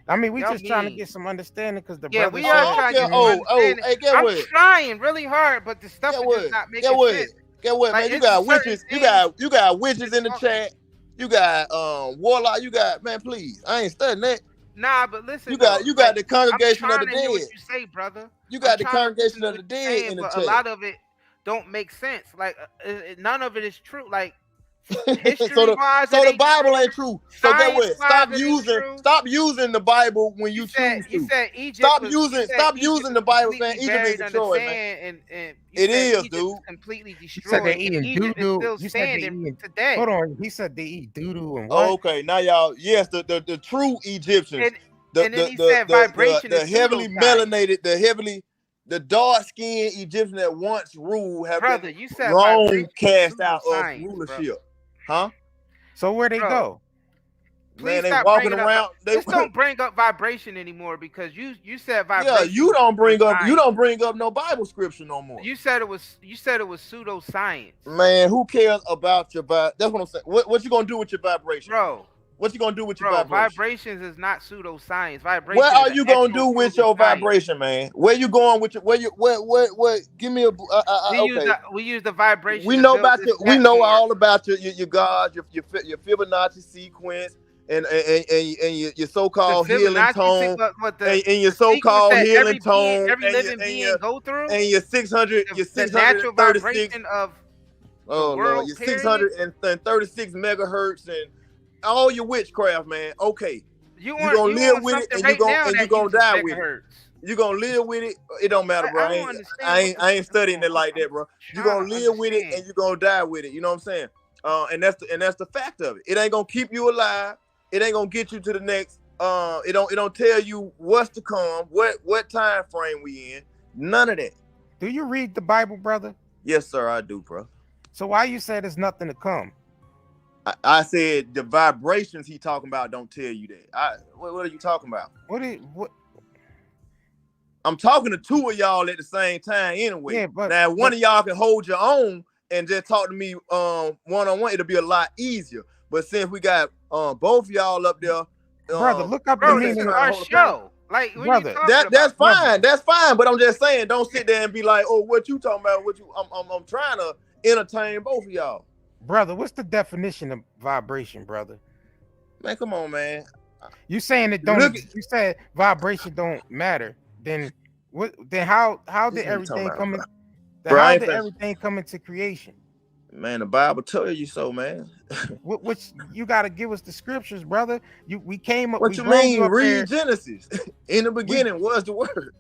I mean, we Y'all just trying to mean. get some understanding because the Yeah, brother. we are trying to get some understanding. Hey, get I'm what? trying really hard, but the stuff is just not making sense. Get what, Like, man? You it's got certain witches. things You got witches in the chat. You got warlock. You got, man. Please, I ain't studying that. Nah, but listen. You got the congregation of the I'm trying to hear what dead. you say, brother. You got the I'm trying to congregation listen of to the what you're saying, dead in the but chat. a lot of it don't make sense. Like none of it is true. Like so history-wise, the Bible ain't true. So get what? Science-wise, Stop using the Bible when you choose to. You said Egypt. Stop using the Bible, saying Egypt is destroyed, man. And it is, Egypt dude. Is completely You said they destroyed. eating Egypt is doo-doo. still You said they standing eating today. Hold on. He said they eat doo-doo and what? Oh, okay, now y'all, yes, the true Egyptians. And then he said vibration the is heavily pseudoscience. melanated, the dark-skinned Egyptians that once ruled have been you said long cast out of pseudoscience, rulership. Huh? So where they go? Please Man, they stop walking bringing around. Up, just don't bring up vibration anymore because you said vibration. Yeah, you don't bring up no Bible scripture no more. You said it was pseudoscience. Man, who cares about your vibration? That's what I'm saying. What you gonna do with your vibration, bro? What you gonna do with your vibration? Vibrations is not pseudoscience. Vibration. What are you gonna do with your vibration, man? Where you going with your what? Give me a we use the vibration. We know about your. We know all about your gods, your Fibonacci sequence, and your so-called healing tone, and your so-called healing tone, every living being go through, and your 600, your 636 of oh Lord, your 636 megahertz and all your witchcraft, man. Okay, you're gonna live with it, and you're gonna die with it. You're gonna live with it. It don't matter, bro. I ain't studying it like that, bro. You're gonna live with it, and you're gonna die with it. You know what I'm saying? And that's the fact of it. It ain't gonna keep you alive. It ain't gonna get you to the next. It don't tell you what's to come, what time frame we in. None of that. Do you read the Bible, brother? Yes, sir, I do, bro. So why you say there's nothing to come? I said the vibrations he talking about don't tell you that. What are you talking about? What? I'm talking to two of y'all at the same time anyway. Yeah, but now one of y'all can hold your own and just talk to me one-on-one. It'll be a lot easier. But since we got both y'all up there, brother, look up the meaning of our show. Like, brother, that's fine. That's fine. But I'm just saying, don't sit there and be like, "Oh, what you talking about?" I'm trying to entertain both of y'all. Brother, what's the definition of vibration, brother? Man, come on, man. You saying it don't? You said vibration don't matter. Then what? Then how did everything come in? How did everything come into creation? Man, the Bible tells you so, man. Which you got to give us the scriptures, brother. We came up. What you mean? Read Genesis. In the beginning was the word.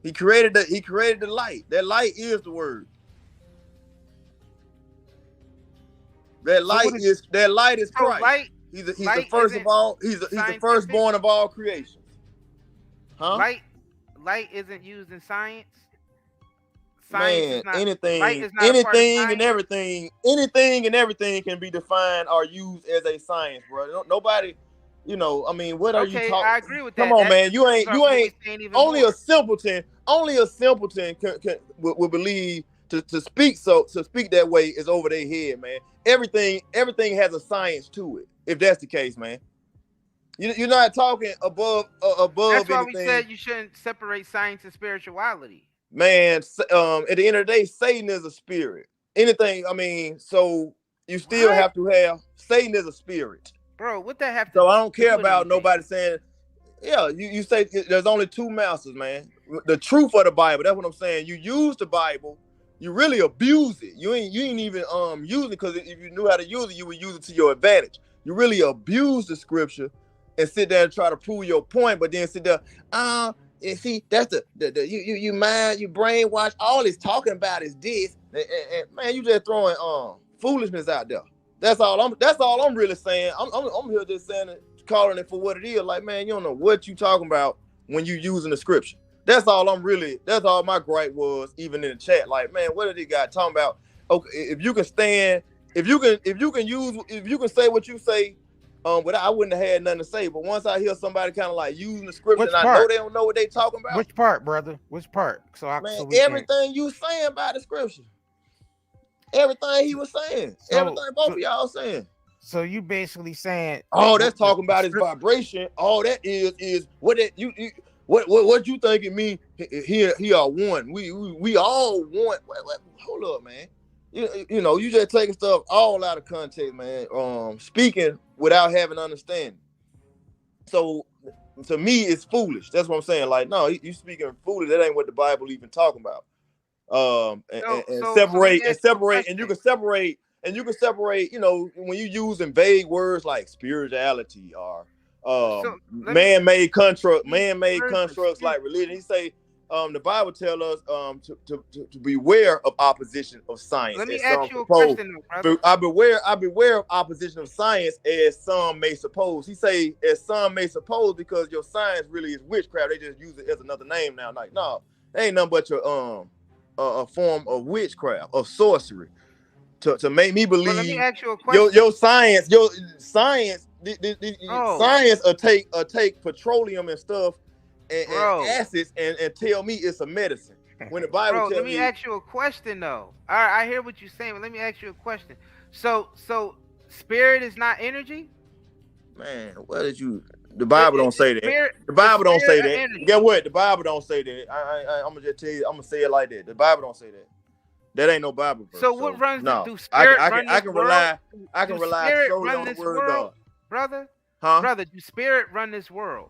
He created the light. That light is the word. That light is Christ. He's the first of all. He's the firstborn of all creation. Huh? Light isn't used in science. Man, anything and everything can be defined or used as a science, bro. Nobody, I mean, what are you talking? I agree with that. Come on, man. You ain't only a simpleton. Only a simpleton will believe to speak that way is over their head, man. Everything has a science to it. If that's the case, man. You're not talking above That's why anything. we said you shouldn't separate science and spirituality. Man, at the end of the day, Satan is a spirit. Anything, I mean, so you still have to have Satan is a spirit. Bro, what that have to So I don't care about nobody saying, yeah, you say there's only two masters, man. The truth of the Bible, that's what I'm saying. You use the Bible, you really abuse it. You ain't even use it, because if you knew how to use it, you would use it to your advantage. You really abuse the scripture and sit there and try to prove your point, but then sit there, and see, that's you mind, you brainwash. All it's talking about is this, and man, you just throwing foolishness out there. That's all I'm really saying. I'm here just saying it, calling it for what it is. Like, man, you don't know what you talking about when you using the scripture. That's all my gripe was, even in the chat. Like, man, what did this guy talking about? okay, if you can stand, if you can say what you say, without, I wouldn't have had nothing to say. But once I hear somebody kind of like using the scripture, Which and I know part? they don't know what they talking about. Which part, brother? Which part? Man, everything you saying about the scripture, everything he was saying, everything both of y'all saying. So you basically saying, all that's talking about is vibration. All that is what it you what you think it mean? He are one. We all one. Hold up, man. You know, you just taking stuff all out of context, man. Speaking without having understanding. So to me, it's foolish. That's what I'm saying. Like, no, you speaking foolish. That ain't what the Bible even talking about. Separate, and you can separate. And you can separate, you know, when you using vague words like spirituality or man-made constructs like religion. He say the Bible tells us to beware of opposition of science. Let me ask you a question, brother. I beware of opposition of science, as some may suppose. He say, as some may suppose, because your science really is witchcraft. They just use it as another name now. Like, no, it ain't nothing but your a form of witchcraft, of sorcery. To make me believe. Let me ask you a question. Your science will take petroleum and stuff and acids and tell me it's a medicine. When the Bible tells me. Let me ask you a question though. All right, I hear what you're saying, but let me ask you a question. So spirit is not energy? Man, what did you? The Bible don't say that. The Bible don't say that. Get what? The Bible don't say that. I'm gonna just tell you. I'm gonna say it like that. The Bible don't say that. That ain't no Bible verse. So what runs no. Spirit I can rely solely on the word of God. Brother? Huh? Brother, do spirit run this world?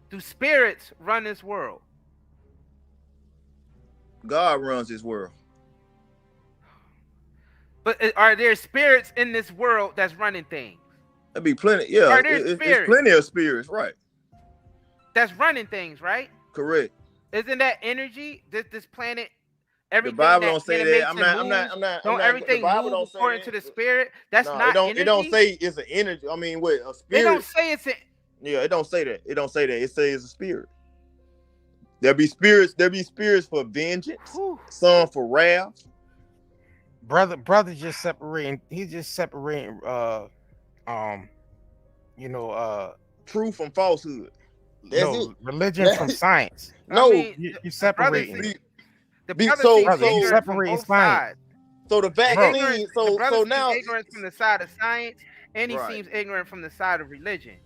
Do spirits run this world? God runs this world. But are there spirits in this world that's running things? There'd be plenty. Yeah, are there it's plenty of spirits, right? That's running things, right? Correct. Isn't that energy? This planet. Everything the Bible don't say that. I'm not. Everything the Bible moves don't according say to the spirit. That's not energy. It don't say it's an energy. I mean, what a spirit? They don't say it's Yeah, it don't say that. It don't say that. It says it's a spirit. There be spirits for vengeance. Some for wrath. Brother just separating. He's just separating. Truth from falsehood. That's it. Religion from science. No, you separating. You separating science. So the vaccine. So now ignorant from the side of science, and he seems ignorant from the side of religion.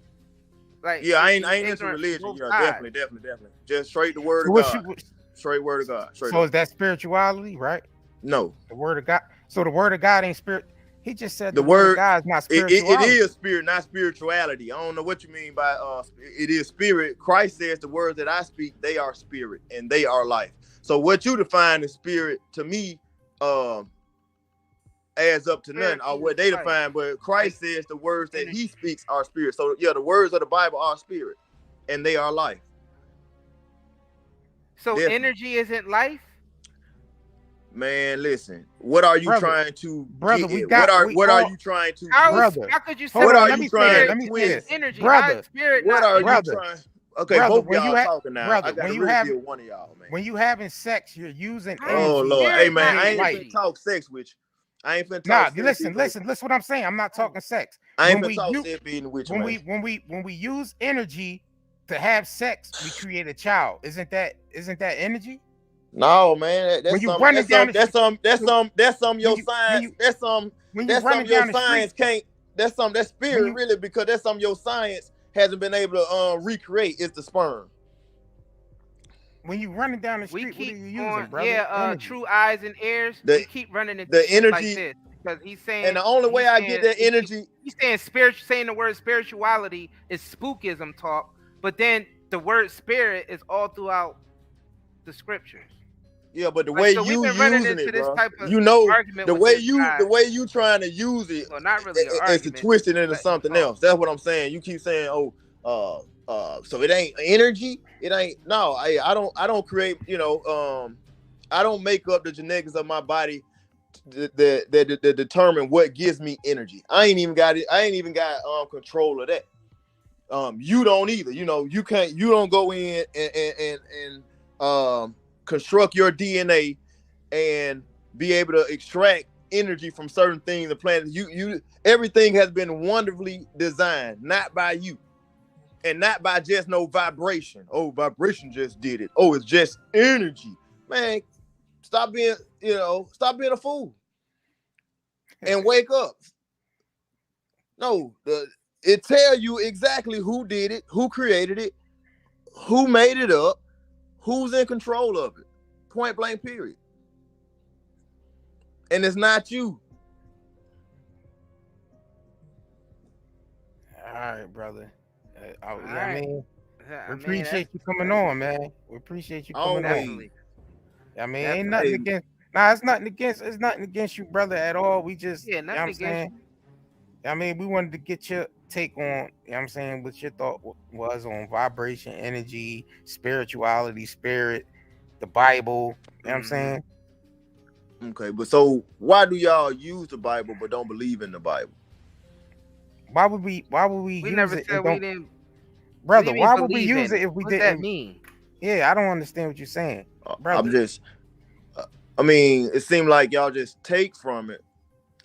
Like, yeah, I ain't into religion. Yeah, definitely. Just straight the word of God. Straight word of God. So is that spirituality, right? No, the word of God. So the word of God ain't spirit. He just said the word of God is not spirituality. It is spirit, not spirituality. I don't know what you mean by it is spirit. Christ says the words that I speak, they are spirit and they are life. So what you define as spirit to me adds up to none, or what they define. But Christ says the words that he speaks are spirit. So yeah, the words of the Bible are spirit and they are life. So energy isn't life? Man, listen. What are you trying to brother? What are you trying to? How could you say? What are you trying to twist? Energy, brother. Spirit. What are you trying? Okay, brother, both y'all talking now. Brother, I gotta really deal with one of y'all, man. When you having sex, you're using energy. Oh Lord, hey man, I ain't finna talk sex with you. I ain't finna talk. Listen what I'm saying. I'm not talking sex. I ain't finna talk sex being with you, man. When we use energy to have sex, we create a child. Isn't that energy? No, man. That's some your science. That's that spirit really, because that's something your science hasn't been able to recreate. Is the sperm. When you running down the street, what are you using, brother? Yeah, true eyes and ears. We keep running into the energy like this because he's saying. And the only way I get that energy, he's saying saying the word spirituality is spookism talk, but then the word spirit is all throughout the scriptures. Yeah, but the way you using it, bro, you know, the way you trying to use it, well, not really it's to twist it into something else. That's what I'm saying. You keep saying, so it ain't energy. It ain't. No, I don't create. I don't make up the genetics of my body that determine what gives me energy. I ain't even got it. I ain't even got control of that. You don't either. You can't. You don't go in and construct your DNA and be able to extract energy from certain things. The planet, everything has been wonderfully designed, not by you, and not by just no vibration. Oh, vibration just did it. Oh, it's just energy, man. Stop being a fool and wake up. No, it tell you exactly who did it, who created it, who made it up, who's in control of it. Point blank, period. And it's not you. All right, brother. right. We appreciate you coming on, man. We appreciate you coming on. I mean, ain't nothing against. Nah, it's nothing against you, brother, at all. We just, you know what I'm saying? I mean, we wanted to get your take on, you know what I'm saying, what your thought was on vibration, energy, spirituality, spirit, the Bible, you know what I'm saying? Okay, but so why do y'all use the Bible but don't believe in the Bible? Why would we use never it? said we didn't, brother, why would we use it if we what didn't? What does that mean? Yeah, I don't understand what you're saying, brother. I mean, it seemed like y'all just take from it,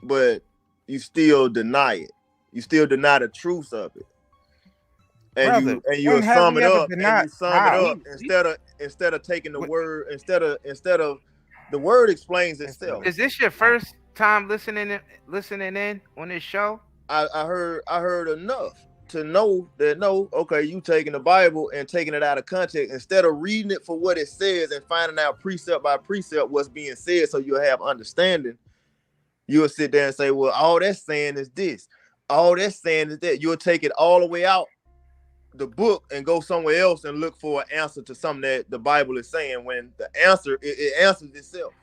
but you still deny it. You still deny the truth of it. And brother, you sum it up, instead of taking the word, instead of the word explains itself. Is this your first time listening in on this show? I heard enough to know that okay, you taking the Bible and taking it out of context instead of reading it for what it says and finding out precept by precept what's being said, so you'll have understanding. You'll sit there and say, well, all that's saying is this, all that's saying is that. You'll take it all the way out the book and go somewhere else and look for an answer to something that the Bible is saying, when the answer it answers itself.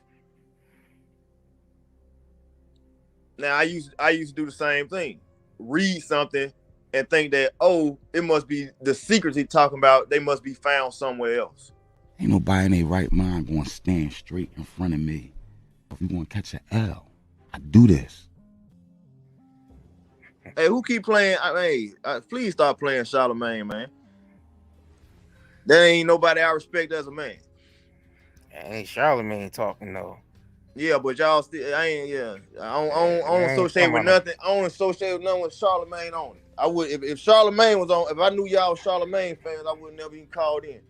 Now I used to do the same thing, read something and think that, oh, it must be the secrets he's talking about, they must be found somewhere else. Ain't nobody in their right mind gonna stand straight in front of me. If you want to catch an L, I do this. Hey, who keep playing? Please stop playing Charlemagne, man. That ain't nobody I respect as a man. Ain't Charlemagne talking though. Yeah, but y'all still, I don't associate with nothing. I don't associate with nothing with Charlemagne on it. I would, if Charlemagne was on, if I knew y'all Charlemagne fans, I would never even called in.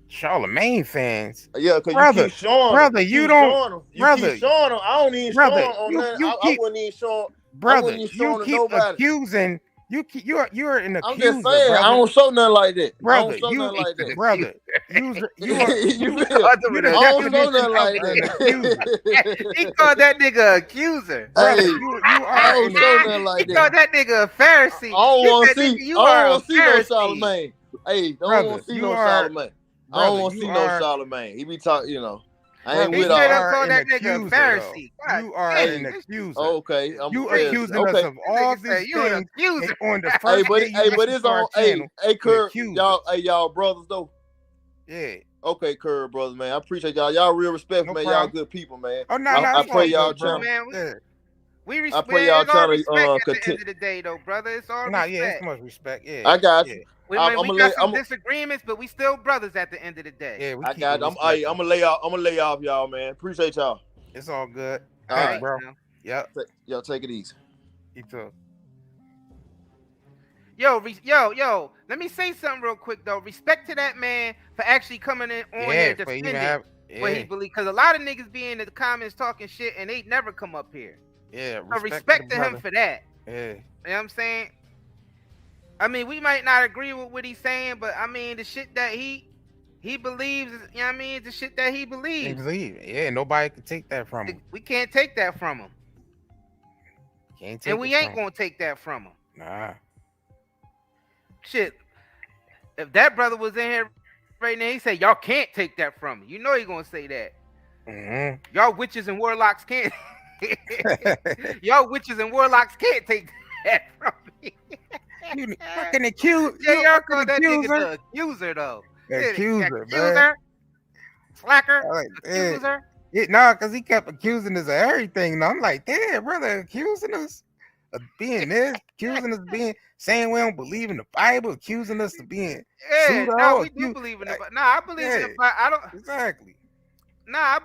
Charlemagne fans? Yeah, because you keep showing brother, them. you don't, brother. Keep showing them. I don't even show them on nothing. I wouldn't even show them. Brother, you keep accusing. You're an accuser. I'm just saying, brother. I don't show nothing like that. Brother, I don't show nothing like that. Brother, I don't show nothing like that. He called that nigga accuser. Brother, I don't show nothing like that. He called that nigga a Pharisee. I don't want to see no Charlemagne. Hey, don't want to see no Charlemagne. I don't want to see no Charlemagne. He be talking, you know. I ain't with all. Call that nigga a Pharisee. You are an accuser. Okay, you accusing us of all these things on the first but it's on. Hey, Curb, y'all brothers though. Yeah. Okay, Curb brothers, man. I appreciate y'all. Y'all real respectful, man. Y'all good people, man. Oh no, I pray y'all trying. I pray y'all trying to at the end of the day, though, brother. It's all respect. Yeah, it's much respect. Yeah, I got you. We got some disagreements, but we still brothers at the end of the day. Yeah, I got. I'm gonna lay off y'all, man. Appreciate y'all. It's all good. All right, bro. Yep. Y'all take it easy. You too. Yo. Let me say something real quick though. Respect to that man for actually coming in on here defending what he believes. Because a lot of niggas be in the comments talking shit and they never come up here. Yeah. So respect to him for that. Yeah. You know what I'm saying? I mean, we might not agree with what he's saying, but I mean, the shit that he believes, you know what I mean? The shit that he believes. Yeah, nobody can take that from him. We can't take that from him. And we ain't gonna take that from him. Nah. Shit. If that brother was in here right now, he said, y'all can't take that from me. You know he gonna say that. Mm-hmm. Y'all witches and warlocks can't. Y'all witches and warlocks can't take that from me. You fucking accuse. Yeah, y'all call that nigga the accuser though. Accuser, slacker, accuser. Because he kept accusing us of everything. I'm like, damn, brother, accusing us of being this, accusing us of being saying we don't believe in the Bible, accusing us of being pseudo. No, we do believe in the Bible. Nah, I believe in the Bible. I don't exactly. Nah, I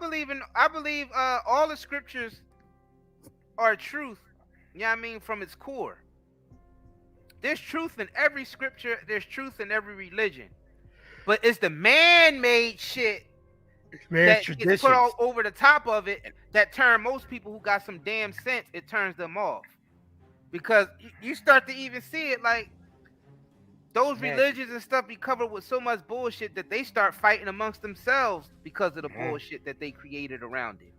believe all the scriptures are truth. You know what I mean? From its core. There's truth in every scripture, there's truth in every religion. But it's the man-made shit that gets put all over the top of it that turn most people who got some damn sense, it turns them off. Because you start to even see it like those religions and stuff be covered with so much bullshit that they start fighting amongst themselves because of the bullshit that they created around it.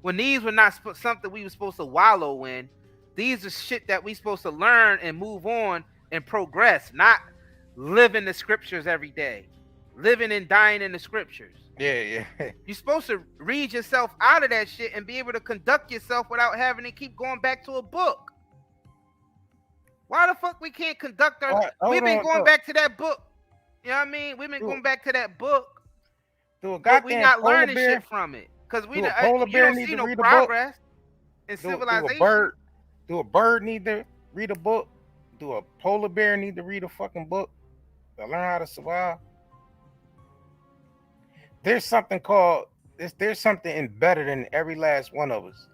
When these were not something we were supposed to wallow in, these are shit that we supposed to learn and move on and progress, not live in the scriptures every day, living and dying in the scriptures. Yeah. You're supposed to read yourself out of that shit and be able to conduct yourself without having to keep going back to a book. Why the fuck we can't conduct our... We've been going back to that book. You know what I mean? We've been going back to that book. But we're not learning shit from it. Because we don't see no progress in civilization. Do a bird need to read a book? Do a polar bear need to read a fucking book to learn how to survive? There's something embedded in every last one of us.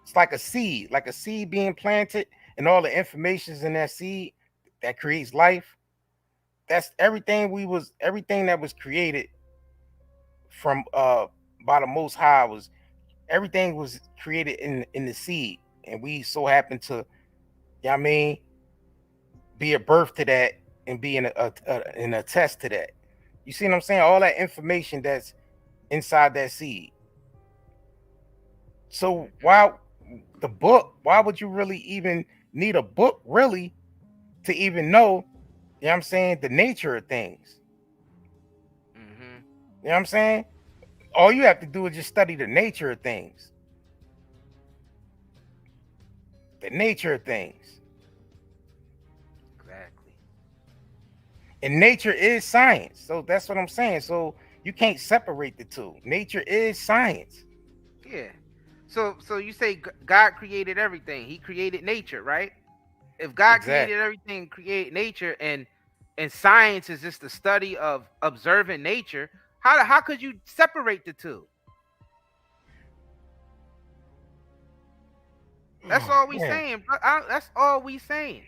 It's like a seed being planted, and all the information's in that seed that creates life. That's everything that was created from by the Most High. Everything was created in the seed, and we so happen to, you know what I mean, be a birth to that and be in a test to that. You see what I'm saying? All that information that's inside that seed. So why would you really even need a book really to even know, you know what I'm saying, the nature of things? You know what I'm saying? All you have to do is just study the nature of things. The nature of things. Exactly. And nature is science. So that's what I'm saying. So you can't separate the two. Nature is science. Yeah. So you say God created everything. He created nature, right? If God created everything, create nature, and science is just the study of observing nature, how could you separate the two? That's all we saying, bro. That's all we saying.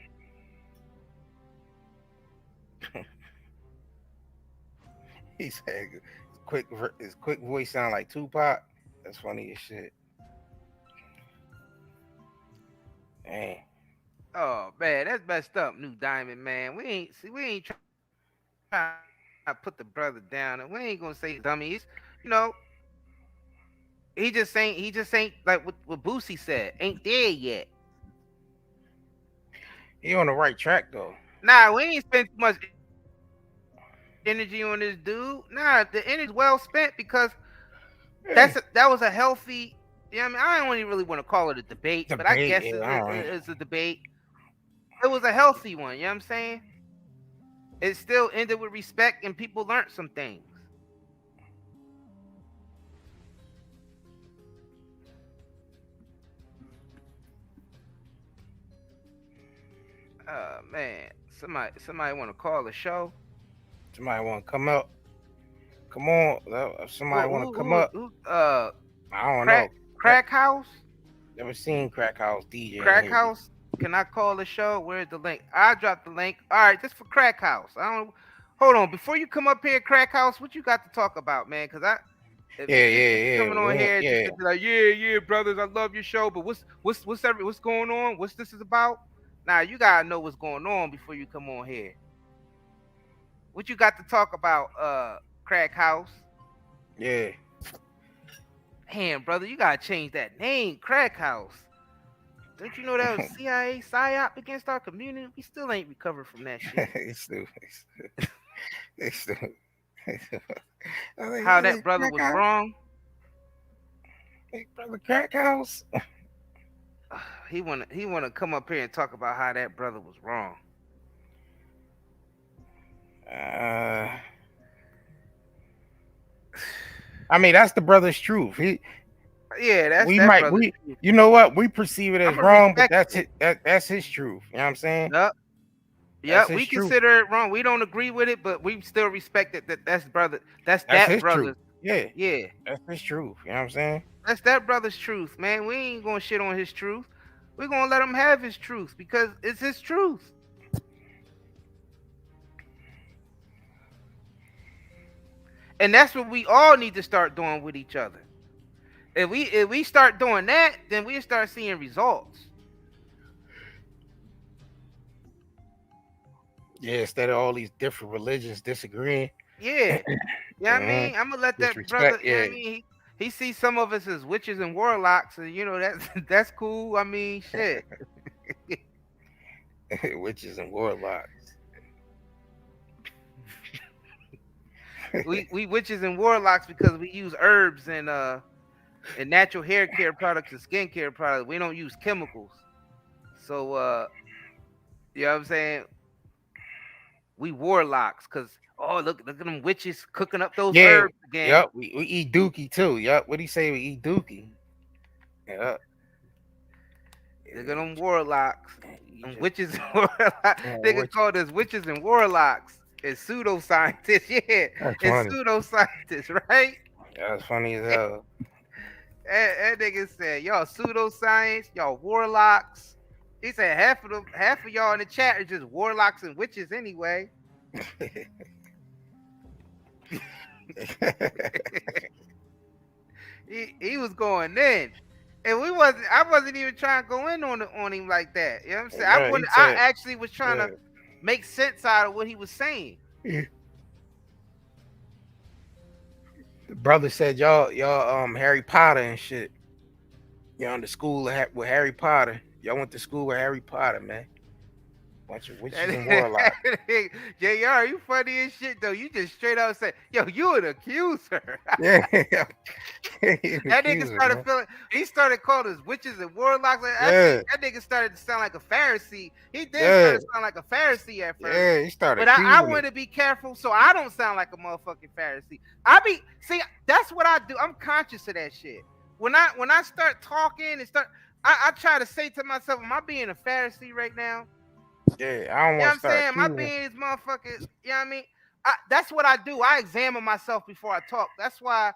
He said, his quick voice sound like Tupac. That's funny as shit. Dang. Oh man, that's messed up, New Diamond, man. We ain't trying to put the brother down, and we ain't gonna say dummies. You know, he just ain't like what Boosie said, ain't there yet. He on the right track though. Nah, we ain't spent too much energy on this dude. Nah, the energy's well spent because that was a healthy. Yeah, I mean, I don't even really want to call it a debate, but I guess it's a debate. It was a healthy one, you know what I'm saying? It still ended with respect and people learned some things. Man, somebody want to call the show? Somebody want to come up? Come on, somebody want to come up? I don't know. Crack House? Never seen Crack House DJ. Crack House? Can I call the show? Where's the link? I dropped the link. All right, just for Crack House. Hold on. Before you come up here, Crack House, what you got to talk about, man? Because coming on here, just like, yeah, brothers, I love your show, but what's going on? What's this is about? Nah, you gotta know what's going on before you come on here. What you got to talk about, Crack House? Yeah. Damn, brother, you gotta change that name, Crack House. Don't you know that was CIA psyop against our community? We still ain't recovered from that shit. How that brother was wrong. Hey, brother Crack House. He wanna come up here and talk about how that brother was wrong. I mean, that's the brother's truth. You know what? We perceive it as wrong, but that's his truth. You know what I'm saying? Yep. We consider it wrong. We don't agree with it, but we still respect it. That's brother's Yeah, Yeah. that's his truth. You know what I'm saying? That's that brother's truth, man. We ain't gonna shit on his truth. We're gonna let him have his truth because it's his truth. And that's what we all need to start doing with each other. If we start doing that, then we start seeing results. Yeah, instead of all these different religions disagreeing. Yeah. Yeah, I mean, I'm gonna let that brother. Disrespect, Yeah, yeah. I mean, he sees some of us as witches and warlocks, and you know that's cool. I mean, shit. Witches and warlocks. we witches and warlocks because we use herbs and natural hair care products and skincare products. We don't use chemicals. So you know what I'm saying? We warlocks because look at them witches cooking up those herbs again. Yep, we eat dookie too. Yep. What do you say? We eat dookie. Yep. Look at them warlocks. Them witches and warlocks. They can call us witches and warlocks. And pseudoscientists, yeah. And pseudoscientists, right? That's funny as hell. That nigga said, y'all pseudoscience, y'all warlocks. He said half of y'all in the chat are just warlocks and witches anyway. he was going in. And I wasn't even trying to go in on him like that. You know what I'm saying? I actually was trying to make sense out of what he was saying. The brother said y'all Harry Potter and shit. Y'all in the school with Harry Potter. Y'all went to school with Harry Potter, man. Bunch of witches and warlocks. JR, you funny as shit though. You just straight up said, yo, you an accuser. Yeah. That nigga started feeling. He started calling us witches and warlocks. That nigga started to sound like a Pharisee. He did start to sound like a Pharisee at first. Yeah, he started. But I want to be careful so I don't sound like a motherfucking Pharisee. That's what I do. I'm conscious of that shit. When I start talking and I try to say to myself, am I being a Pharisee right now? Yeah, I don't want to start. Am I being these motherfuckers? You know what I mean? That's what I do. I examine myself before I talk. That's why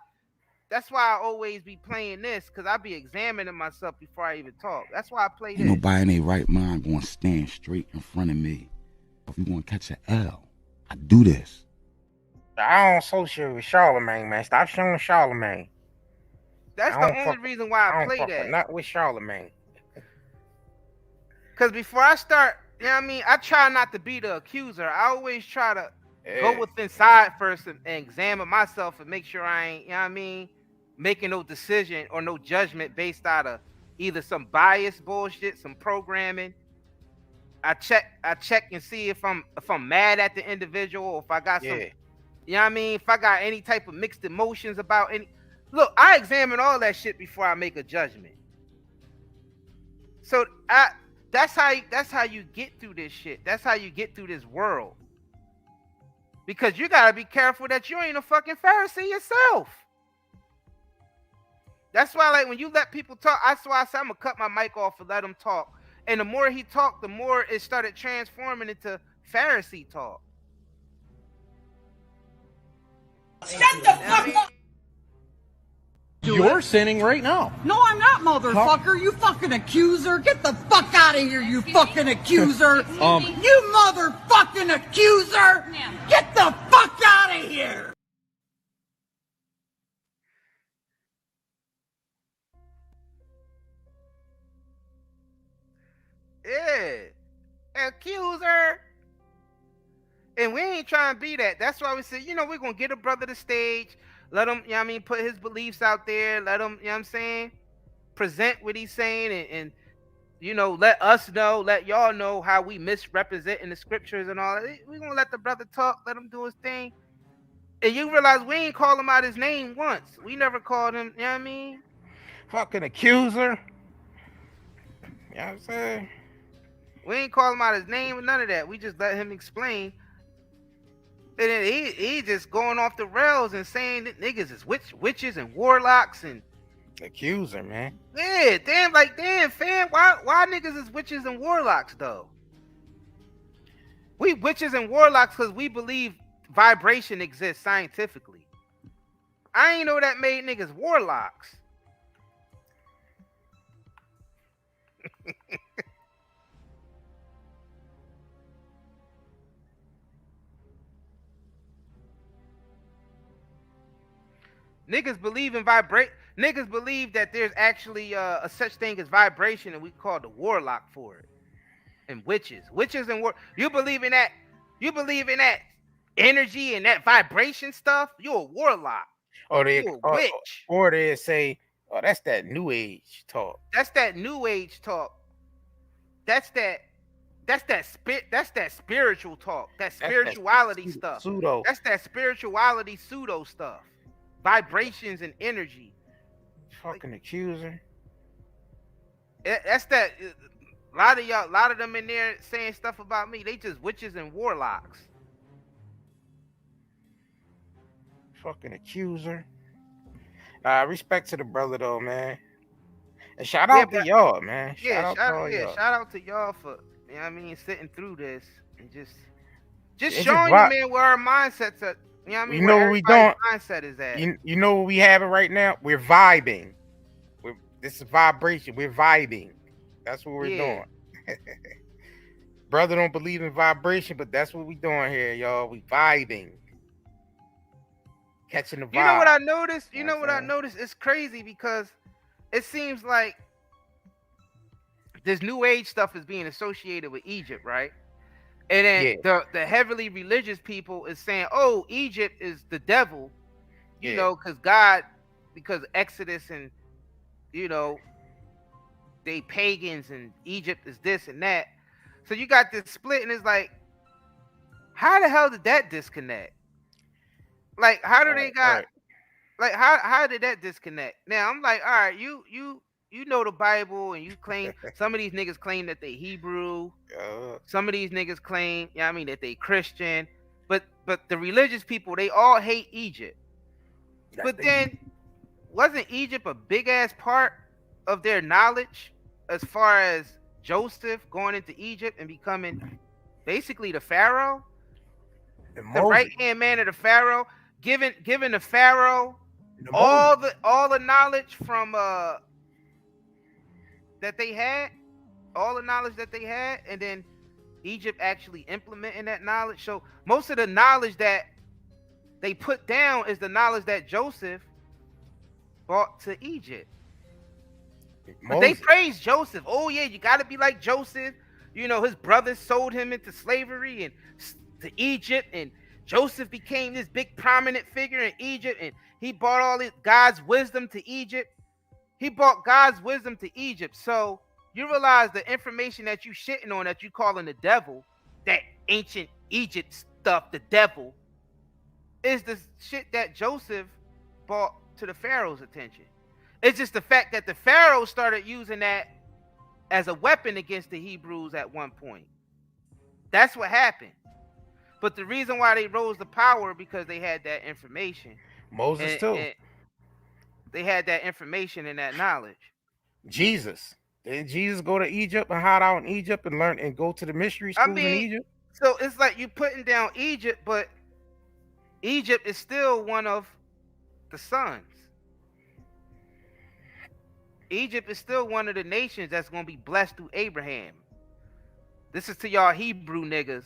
I always be playing this, because I be examining myself before I even talk. That's why I play this. Ain't nobody in their right mind gonna stand straight in front of me. If you gonna catch an L, I do this. I don't associate with Charlemagne, man. Stop showing Charlemagne. That's the only reason why I play that. Not with Charlemagne. Because before I start, you know what I mean? I try not to be the accuser. I always try to go with inside first and examine myself and make sure I ain't, you know what I mean, making no decision or no judgment based out of either some bias bullshit, some programming. I check and see if I'm mad at the individual, or if I got some, you know what I mean, if I got any type of mixed emotions about any. Look, I examine all that shit before I make a judgment. So that's how you get through this shit. That's how you get through this world. Because you gotta be careful that you ain't a fucking Pharisee yourself. That's why, like, when you let people talk, that's why I said I'm gonna cut my mic off and let them talk. And the more he talked, the more it started transforming into Pharisee talk. Shut the fuck up! You're sinning right now. No, I'm not, motherfucker. You fucking accuser. Get the fuck out of here, you fucking accuser. You motherfucking accuser. Get the fuck out of here. Yeah. Accuser. And we ain't trying to be that. That's why we said, we're going to get a brother to stage. Let him, put his beliefs out there. Let him, present what he's saying and let us know, let y'all know how we misrepresenting the scriptures and all that. We're going to let the brother talk, let him do his thing. And you realize we ain't call him out his name once. We never called him, you know what I mean? Fucking accuser. You know what I'm saying? We ain't call him out his name or none of that. We just let him explain. And then he just going off the rails and saying that niggas is witches and warlocks and accuser, man. Yeah, damn, fam. Why niggas is witches and warlocks though? We witches and warlocks because we believe vibration exists scientifically. I ain't know that made niggas warlocks. Niggas believe in Niggas believe that there's actually a such thing as vibration, and we call the warlock for it. And witches and you believe in that? You believe in that energy and that vibration stuff? You're a warlock. You're a witch. Or they say, "Oh, that's that new age talk." That's that new age talk. That's that spiritual talk. That spirituality stuff. Pseudo. That's that spirituality pseudo stuff. Vibrations and energy. Fucking accuser. That's that. A lot of them in there saying stuff about me. They just witches and warlocks. Fucking accuser. Respect to the brother though, man. And shout out to y'all, man. Shout out to y'all for, you know what I mean, sitting through this and just showing you, man, where our mindsets are. You know what I mean? You know what we doing? Mindset is at. You know what we having right now? We're vibing. This is vibration. We're vibing. That's what we're doing. Brother don't believe in vibration, but that's what we doing here, y'all. We vibing. Catching the vibe. You know what I noticed? I noticed? It's crazy because it seems like this new age stuff is being associated with Egypt, right? And then the heavily religious people is saying, oh, Egypt is the devil, you know, because Exodus and, you know, they pagans and Egypt is this and that. So you got this split, and it's like, how the hell did that disconnect? Like, how do they got, like, how did that disconnect? Now I'm like, all right, you know the Bible, and you claim some of these niggas claim that they Hebrew. Some of these niggas claim, you know what I mean, that they Christian. But the religious people, they all hate Egypt. But then wasn't Egypt a big ass part of their knowledge as far as Joseph going into Egypt and becoming basically the Pharaoh? The right hand man of the Pharaoh, giving the Pharaoh all the knowledge from that they had, all the knowledge that they had, and then Egypt actually implementing that knowledge. So most of the knowledge that they put down is the knowledge that Joseph brought to Egypt. But they praise Joseph. Oh yeah, you got to be like Joseph. You know, his brothers sold him into slavery and to Egypt, and Joseph became this big prominent figure in Egypt, and he brought all God's wisdom to Egypt. He brought God's wisdom to Egypt. So you realize the information that you shitting on, that you calling the devil, that ancient Egypt stuff, the devil, is the shit that Joseph brought to the Pharaoh's attention. It's just the fact that the Pharaoh started using that as a weapon against the Hebrews at one point. That's what happened. But the reason why they rose to power, because they had that information. Moses too. They had that information and that knowledge. Jesus. Didn't Jesus go to Egypt and hide out in Egypt and learn and go to the mystery schools in Egypt? So it's like you putting down Egypt, but Egypt is still one of the sons. Egypt is still one of the nations that's going to be blessed through Abraham. This is to y'all Hebrew niggas,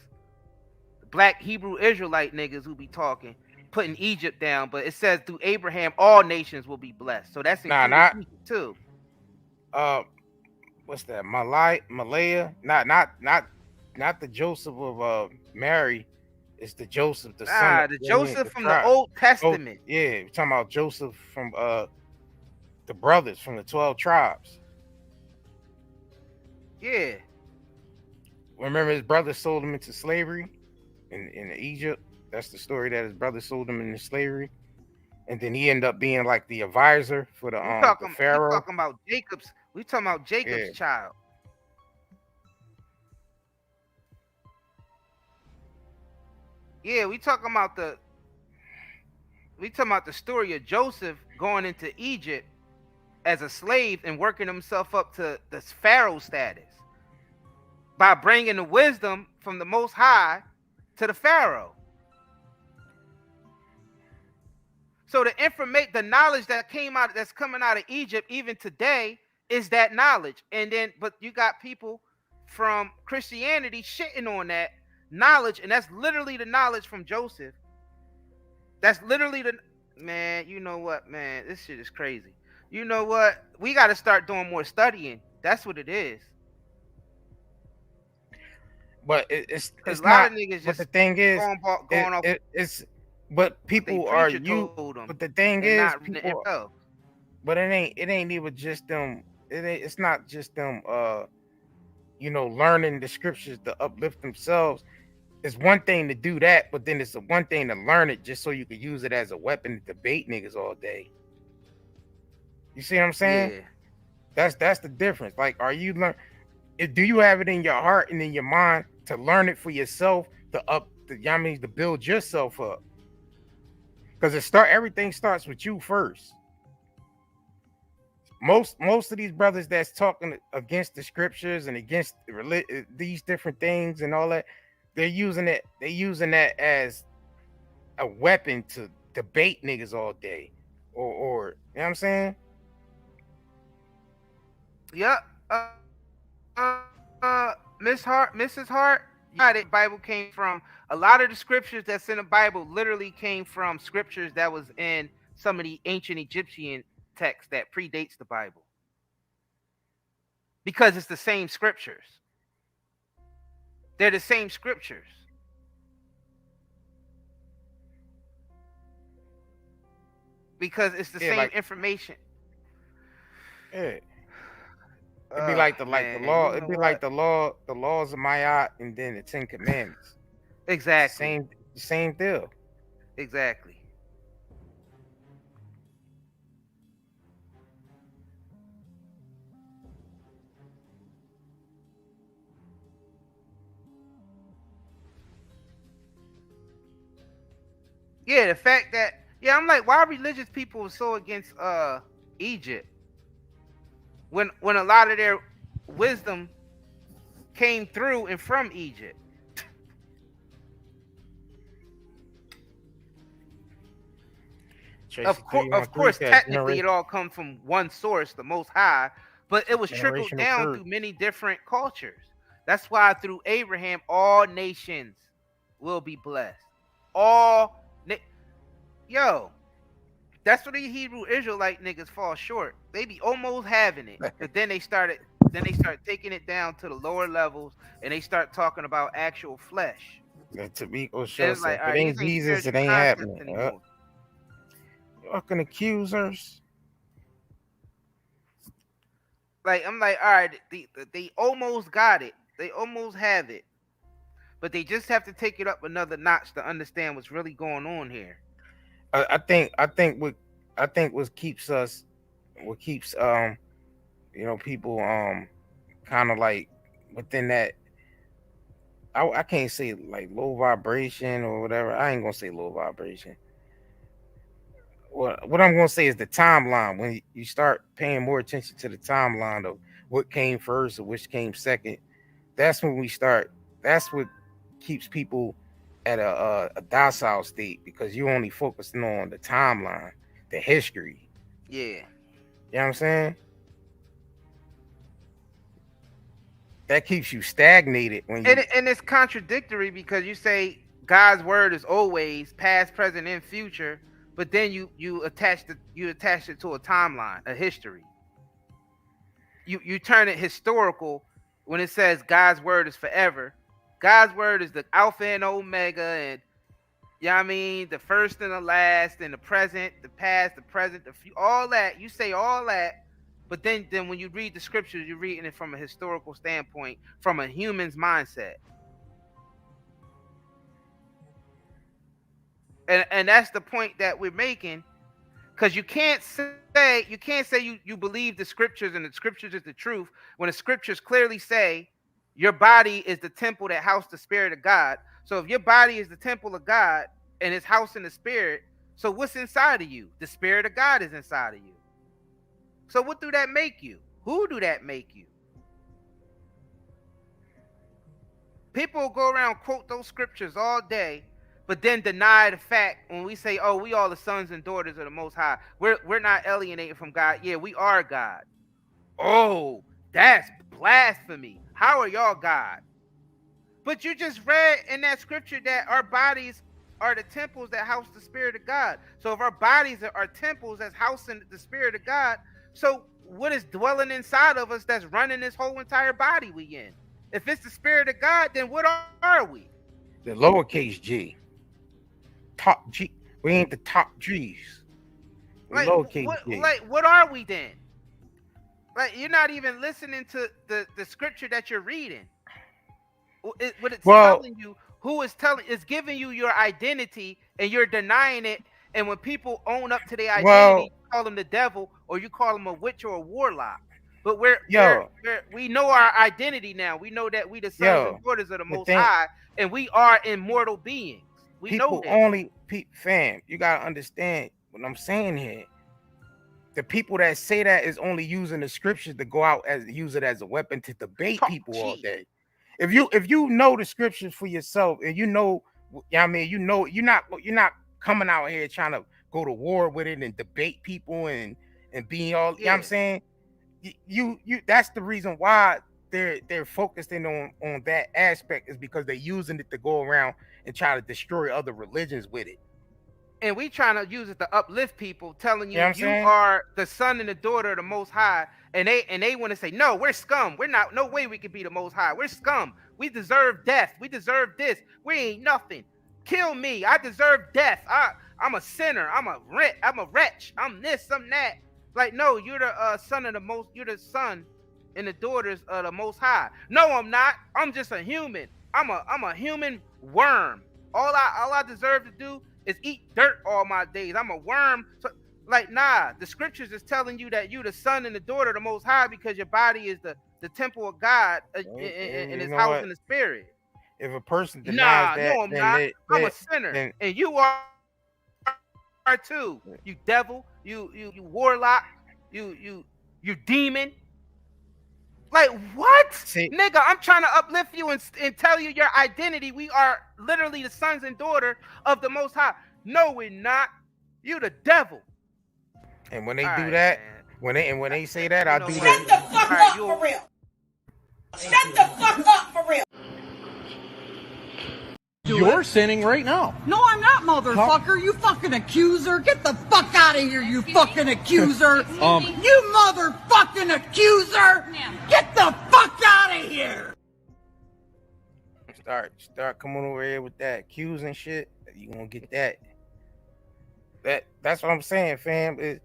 black Hebrew Israelite niggas who be talking, putting Egypt down, but it says through Abraham all nations will be blessed. So that's including Egypt too. What's that? Malaya? Not the Joseph of Mary. It's the Joseph, the son. The Joseph from the Old Testament. Yeah, we're talking about Joseph from the brothers from the 12 tribes. Yeah. Remember his brother sold him into slavery in Egypt. That's the story, that his brother sold him into slavery. And then he ended up being like the advisor for the Pharaoh. We're talking about Jacob's child. Yeah, we talking about the story of Joseph going into Egypt as a slave and working himself up to the Pharaoh status by bringing the wisdom from the Most High to the Pharaoh. So the knowledge that's coming out of Egypt even today is that knowledge. And then, but you got people from Christianity shitting on that knowledge, and that's literally the knowledge from Joseph. That's literally the man. You know what, man? This shit is crazy. You know what? We got to start doing more studying. That's what it is. But it's a lot not. of niggas But just the thing is, going off. It's. But people are you. But the thing is, people. But it ain't even just them. It's not just them. You know, learning the scriptures to uplift themselves. It's one thing to do that, but then it's one thing to learn it just so you could use it as a weapon to debate niggas all day. You see what I'm saying? Yeah. That's the difference. Like, are you do you have it in your heart and in your mind to learn it for yourself to build yourself up? Because everything starts with you first. Most of these brothers that's talking against the scriptures and against these different things and all that, they're using that as a weapon to debate niggas all day, or you know what I'm saying? Yeah. Mrs. Hart, yeah, the Bible came from a lot of the scriptures that's in the Bible literally came from scriptures that was in some of the ancient Egyptian texts that predates the Bible. Because it's the same scriptures. They're the same scriptures. Because it's the same information. Yeah. It'd be like the law. It'd be like the laws of Ma'at and then the 10 Commandments. Exactly. Same deal. Exactly. Yeah, the fact that I'm like, why religious people are so against Egypt when a lot of their wisdom came through and from Egypt. Tracy, of course, technically it all comes from one source, the Most High, but it was trickled down through many different cultures. That's why through Abraham, all nations will be blessed. That's where the Hebrew Israelite niggas fall short. They be almost having it, but then they start taking it down to the lower levels, and they start talking about actual flesh. To be sure, like, it ain't Jesus, it ain't happening. Fucking accusers. Like, I'm like, all right, they almost got it. They almost have it, but they just have to take it up another notch to understand what's really going on here. I think what keeps people kind of like within that, I can't say like low vibration or whatever. I ain't gonna say low vibration. What I'm gonna say is the timeline. When you start paying more attention to the timeline of what came first or which came second, that's when we start. That's what keeps people at a docile state, because you're only focusing on the timeline, the history. Yeah. You know what I'm saying? That keeps you stagnated when you and it's contradictory, because you say God's word is always past, present, and future, but then you attach it to a timeline, a history. You turn it historical when it says God's word is forever. God's word is the Alpha and Omega, and the first and the last, and the present, the past, the present, the future, all that. You say all that, but then when you read the scriptures, you're reading it from a historical standpoint, from a human's mindset. And that's the point that we're making, because you can't say you believe the scriptures and the scriptures is the truth when the scriptures clearly say your body is the temple that housed the spirit of God. So if your body is the temple of God and it's housed in the spirit, so what's inside of you? The spirit of God is inside of you. So what do that make you? Who do that make you? People go around quote those scriptures all day, but then deny the fact when we say, oh, we all the sons and daughters of the Most High. We're not alienating from God. Yeah, we are God. Oh, that's blasphemy. How are y'all God? But you just read in that scripture that our bodies are the temples that house the Spirit of God. So if our bodies are temples that's housing the Spirit of God, so what is dwelling inside of us that's running this whole entire body we in? If it's the Spirit of God, then what are we? The lowercase G. Top G. We ain't the top G's. Like Lowercase G. what are we then? Like, you're not even listening to the scripture that you're reading. What it's telling you, it's giving you your identity, and you're denying it. And when people own up to their identity, you call them the devil, or you call them a witch or a warlock. But we know our identity now. We know that we the sons and daughters of the Most High, and we are immortal beings. We know that. Fam, you gotta understand what I'm saying here. The people that say that is only using the scriptures to go out as use it as a weapon to debate people all day. If you know the scriptures for yourself, and you know, I mean, you know, you're not coming out here trying to go to war with it and debate people and being all, you know what I'm saying? You that's the reason why they're focusing on that aspect, is because they're using it to go around and try to destroy other religions with it. And we trying to use it to uplift people, telling you You know are the son and the daughter of the Most High, and they want to say, no, we're scum. We're not. No way we could be the Most High. We're scum. We deserve death. We deserve this. We ain't nothing. Kill me. I deserve death. I'm a sinner. I'm a wretch. I'm this. I'm that. Like, no, you're the son of the most. You're the son and the daughters of the Most High. No, I'm not. I'm just a human. I'm a human worm. All I deserve to do is eat dirt all my days. I'm a worm. So, like, nah, the scriptures is telling you that you the son and the daughter of the Most High, because your body is the temple of God, and his house in the Spirit. If a person denies that, no, I'm not. I'm a sinner, and you are too. You devil, you warlock, you demon. Like, what? Nigga, I'm trying to uplift you and tell you your identity. We are literally the sons and daughter of the Most High. No, we're not. You the devil. And when they do that, when they say that, I do Shut that. the fuck up for real. Shut the fuck up for real. You're sinning right now. No, I'm not, motherfucker. You fucking accuser. Get the fuck out of here, you fucking accuser. You motherfucking accuser. Get the fuck out of here. Start coming over here with that accusing shit. You gonna get that. That's what I'm saying, fam.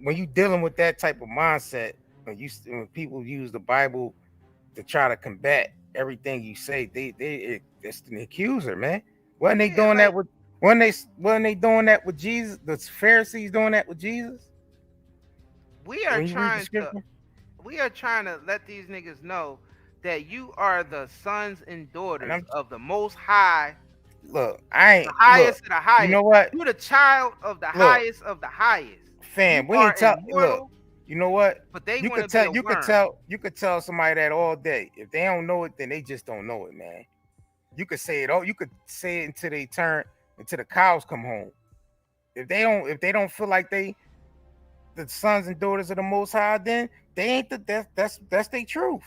When you dealing with that type of mindset, when people use the Bible to try to combat everything you say, it's an accuser, man. Wasn't they doing that with doing that with Jesus? The Pharisees doing that with Jesus? We are trying to let these niggas know that you are the sons and daughters of the Most High. Look, I ain't the highest of the highest. You know what? You the child of the highest of the highest. Fam, we ain't tell. Look, you know what? But they you could tell somebody that all day. If they don't know it, then they just don't know it, man. You could say it all. You could say it until the cows come home. If they don't feel like they the sons and daughters of the Most High, then they ain't that's their truth.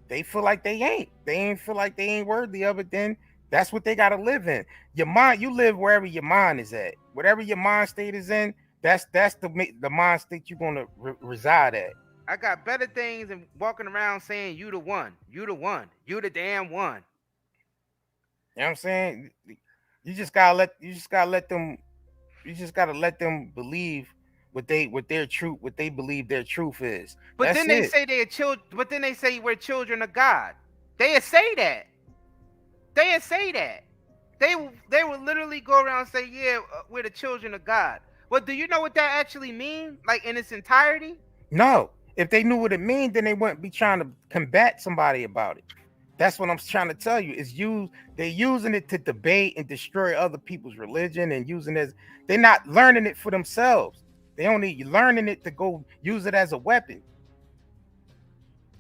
They feel like they ain't. They ain't feel like they ain't worthy of it. Then that's what they gotta live in. Your mind, you live wherever your mind is at. Whatever your mind state is in, that's the mind state you're gonna reside at. I got better things than walking around saying you the one, you the one, you the damn one. You know what I'm saying? You just gotta let them believe what they believe their truth is. But That's then they it. say they're children. But then they say we're children of God. They say that. They will literally go around and say, yeah, we're the children of God. But do you know what that actually means? Like, in its entirety? No. If they knew what it means, then they wouldn't be trying to combat somebody about it. That's what I'm trying to tell you. They're using it to debate and destroy other people's religion, and they're not learning it for themselves. They only learning it to go use it as a weapon.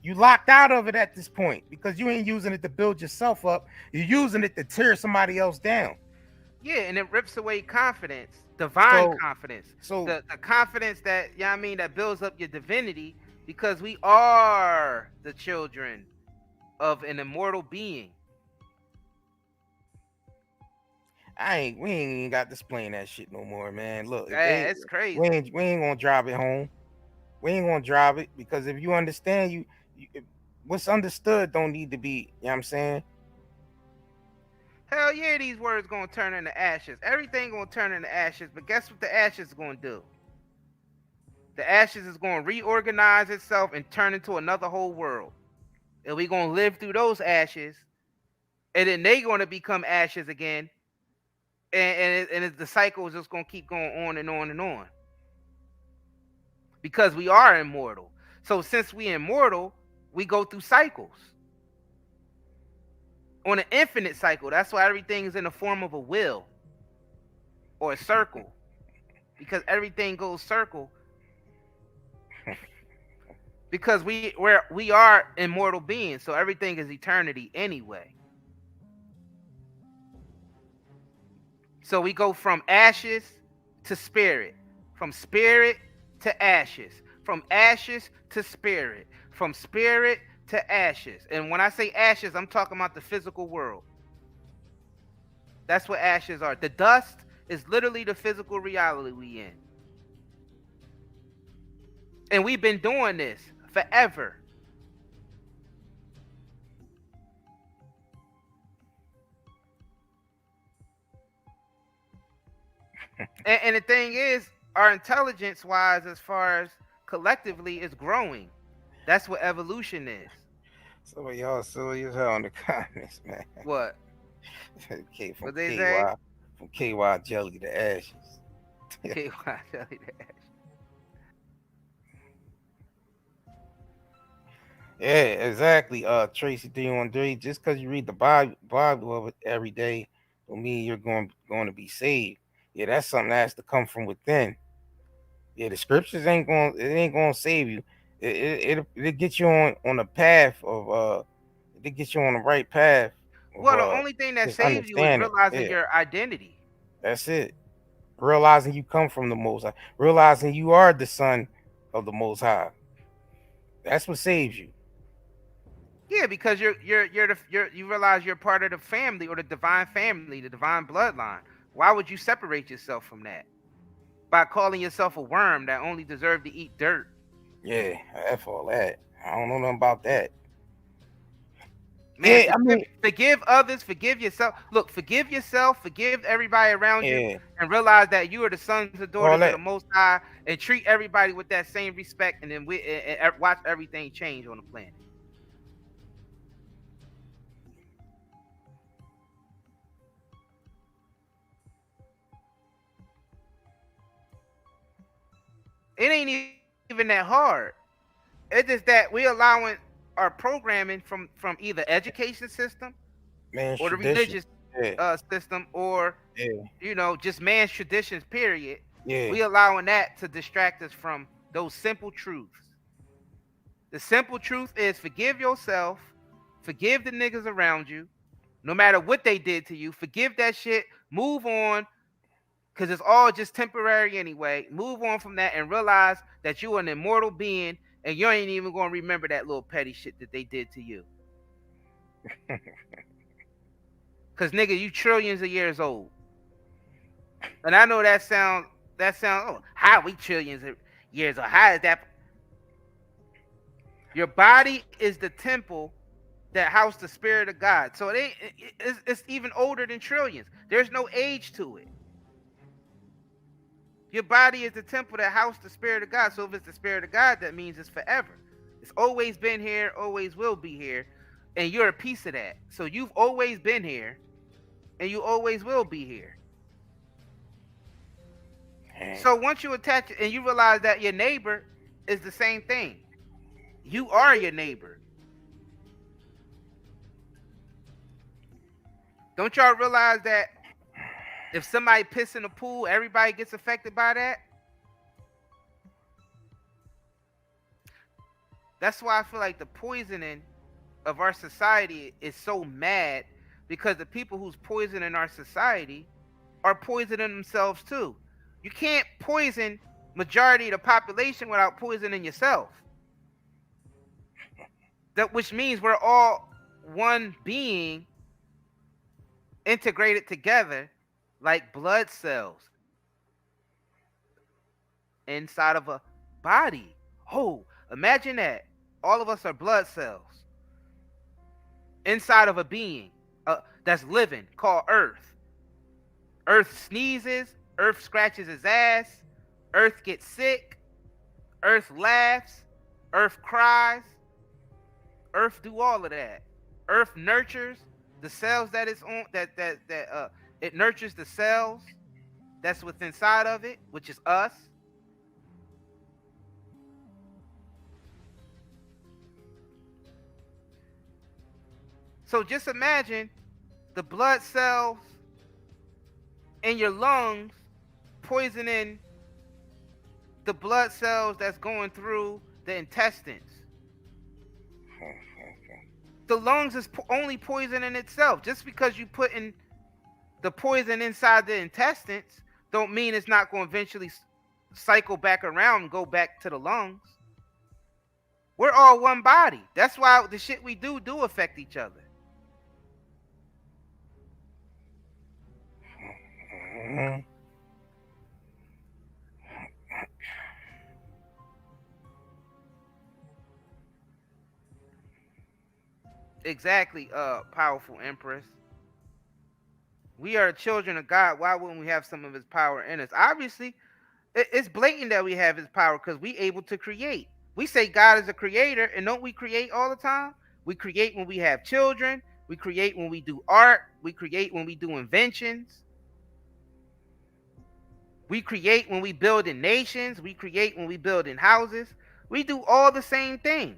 You locked out of it at this point because you ain't using it to build yourself up. You're using it to tear somebody else down. Yeah, and it rips away confidence, divine confidence. So The confidence that, you know what I mean, that builds up your divinity, because we are the children of an immortal being. we ain't even got to explain that shit no more, man. Look, if Yeah, they it's crazy. we ain't gonna drive it home. We ain't gonna drive it, because if you understand, what's understood don't need to be, you know what I'm saying? Hell yeah, these words gonna turn into ashes. Everything gonna turn into ashes, but guess what the ashes is gonna do? The ashes is gonna reorganize itself and turn into another whole world. And we gonna live through those ashes, and then they gonna become ashes again. And the cycle is just gonna keep going on and on and on. Because we are immortal. So since we immortal, we go through cycles. On an infinite cycle. That's why everything is in the form of a wheel or a circle. Because everything goes circle. Because we are immortal beings, so everything is eternity anyway. So we go from ashes to spirit, from spirit to ashes, from ashes to spirit, from spirit to ashes. And when I say ashes, I'm talking about the physical world. That's what ashes are. The dust is literally the physical reality we in. And we've been doing this forever. And the thing is, our intelligence wise, as far as collectively, is growing. That's what evolution is. Some of y'all silly as hell in the comments, man. What? Okay, from What they KY, say? from KY jelly to ashes. KY jelly to ashes. Yeah, exactly. Tracy 313. Just because you read the Bible every day, don't mean you're going to be saved. Yeah, that's something that has to come from within. Yeah, the scriptures ain't going to save you. It'll get you on the path of it'll get you on the right path of Well, the only thing that just saves you is understanding. realizing Yeah, your identity. that's it. Realizing you come from the Most High, realizing you are the son of the Most High. That's what saves you. Yeah, because you realize you're part of the family, or the divine family, the divine bloodline. Why would you separate yourself from that? By calling yourself a worm that only deserved to eat dirt. Yeah, F all that. I don't know nothing about that. Man, Yeah, I mean, forgive others, forgive yourself. Look, forgive yourself, forgive everybody around you, yeah, and realize that you are the sons and all daughters of the that. Most High, and treat everybody with that same respect, and then watch everything change on the planet. It ain't even that hard. It's just that we allowing our programming from either education system Man's or the tradition. religious Yeah, system, or yeah, just man's traditions, period. yeah. We allowing that to distract us from those simple truths. The simple truth is, forgive yourself, forgive the niggas around you, no matter what they did to you. Forgive that shit, move on, because it's all just temporary anyway. Move on from that and realize that you're an immortal being, and you ain't even going to remember that little petty shit that they did to you. Because, nigga, you trillions of years old. And I know that sounds, oh, how we trillions of years old? How is that? Your body is the temple that housed the spirit of God. So it's even older than trillions. There's no age to it. Your body is the temple that housed the spirit of God. So if it's the spirit of God, that means it's forever. It's always been here, always will be here. And you're a piece of that. So you've always been here, and you always will be here. So once you attach it and you realize that your neighbor is the same thing, you are your neighbor. Don't y'all realize that if somebody piss in the pool, everybody gets affected by that? That's why I feel like the poisoning of our society is so mad, because the people who's poisoning our society are poisoning themselves too. You can't poison majority of the population without poisoning yourself. That which means we're all one being integrated together like blood cells inside of a body. Oh, imagine that. All of us are blood cells inside of a being that's living called Earth. Earth sneezes, Earth scratches his ass, Earth gets sick, Earth laughs, Earth cries, Earth do all of that. Earth nurtures the cells that it's on, it nurtures the cells that's within inside of it, which is us. So just imagine the blood cells in your lungs poisoning the blood cells that's going through the intestines. The lungs is only poisoning itself. Just because you put in the poison inside the intestines don't mean it's not going to eventually cycle back around and go back to the lungs. We're all one body. That's why the shit we do affect each other. Exactly, powerful Empress. We are children of God. Why wouldn't we have some of his power in us? Obviously, it's blatant that we have his power because we able to create. We say God is a creator, and don't we create all the time? We create when we have children. We create when we do art. We create when we do inventions. We create when we build in nations. We create when we build in houses. We do all the same thing.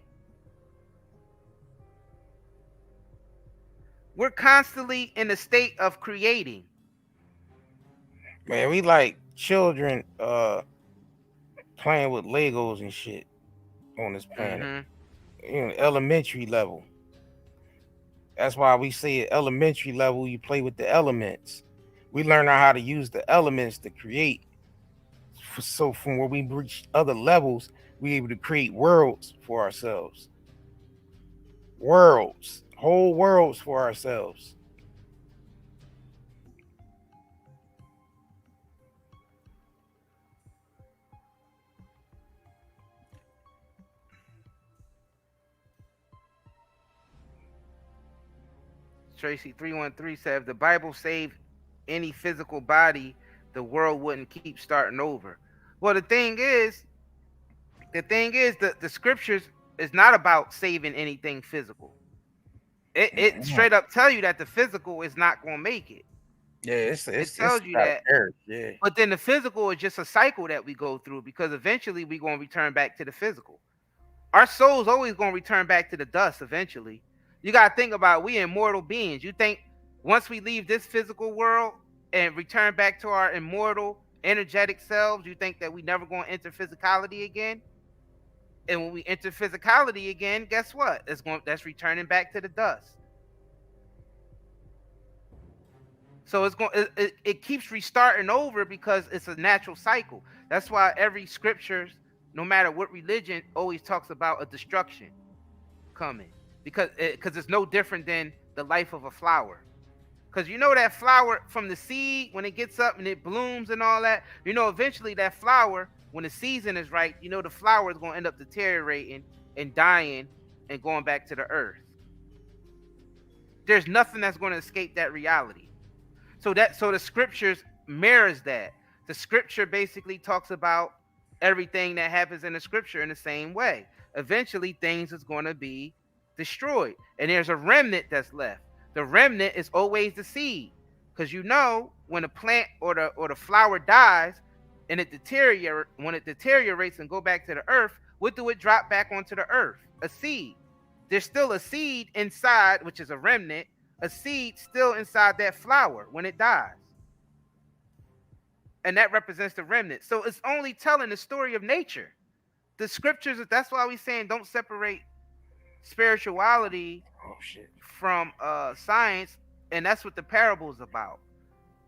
We're constantly in a state of creating. Man, we like children playing with Legos and shit on this planet. You know, elementary level. That's why we say at elementary level you play with the elements. We learn how to use the elements to create. So from where we reach other levels, we're able to create worlds for ourselves. Worlds, whole worlds for ourselves. Tracy 313 said, if the Bible saved any physical body, the world wouldn't keep starting over. Well, the thing is the scriptures is not about saving anything physical. It straight up tell you that the physical is not going to make it. Yeah, it tells you that. Yeah. But then the physical is just a cycle that we go through because eventually we're going to return back to the physical. Our soul's always going to return back to the dust eventually. You got to think about we immortal beings. You think once we leave this physical world and return back to our immortal energetic selves, you think that we never going to enter physicality again? And when we enter physicality again, guess what? That's returning back to the dust. So it keeps restarting over because it's a natural cycle. That's why every scripture, no matter what religion, always talks about a destruction coming. Because it's no different than the life of a flower. Because you know that flower from the seed, when it gets up and it blooms and all that, you know eventually that flower, when the season is right, you know the flower is going to end up deteriorating and dying and going back to the earth. There's nothing that's going to escape that reality. So the scriptures mirrors that. The scripture basically talks about everything that happens in the scripture in the same way. Eventually, things is going to be destroyed, and there's a remnant that's left. The remnant is always the seed, because you know when a plant or the flower dies and when it deteriorates and go back to the earth, what do it drop back onto the earth? A seed. There's still a seed inside, which is a remnant. A seed still inside that flower when it dies. And that represents the remnant. So it's only telling the story of nature. The scriptures, that's why we're saying don't separate spirituality from science. And that's what the parable is about.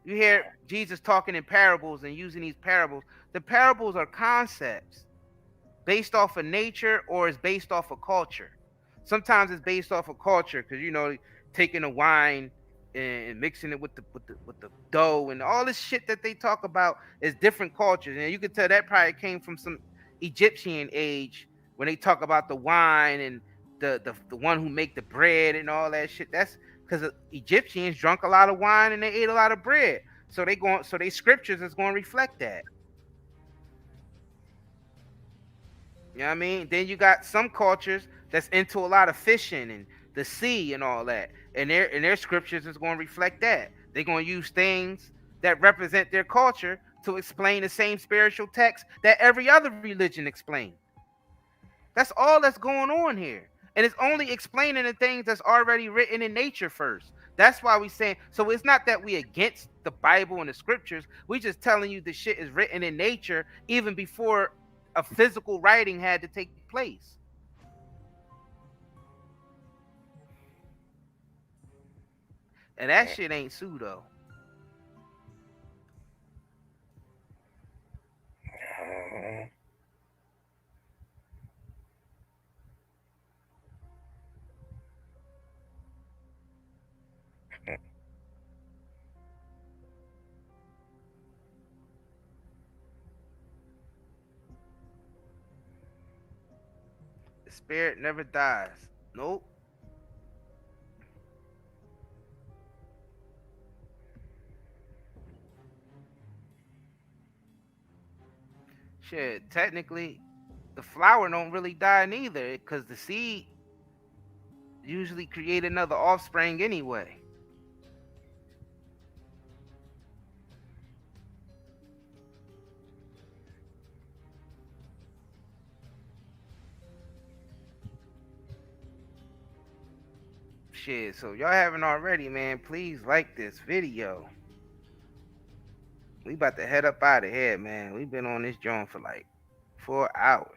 You hear Jesus talking in parables and using these parables. The parables are concepts based off of nature, or it's based off of culture. Sometimes it's based off of culture, because taking a wine and mixing it with the dough and all this shit that they talk about is different cultures. And you can tell that probably came from some Egyptian age when they talk about the wine and the one who make the bread and all that shit. That's because Egyptians drank a lot of wine and they ate a lot of bread. So they scriptures is going to reflect that. You know what I mean? Then you got some cultures that's into a lot of fishing and the sea and all that. And their scriptures is going to reflect that. They're going to use things that represent their culture to explain the same spiritual text that every other religion explains. That's all that's going on here. And it's only explaining the things that's already written in nature first. That's why we saying, so it's not that we against the Bible and the scriptures. We just telling you the shit is written in nature even before a physical writing had to take place. And that shit ain't pseudo. The spirit never dies. Nope. Shit, technically, the flower don't really die neither, because the seed usually create another offspring anyway. Shit, so y'all haven't already, man, please like this video. We about to head up out of here, man. We've been on this joint for like 4 hours.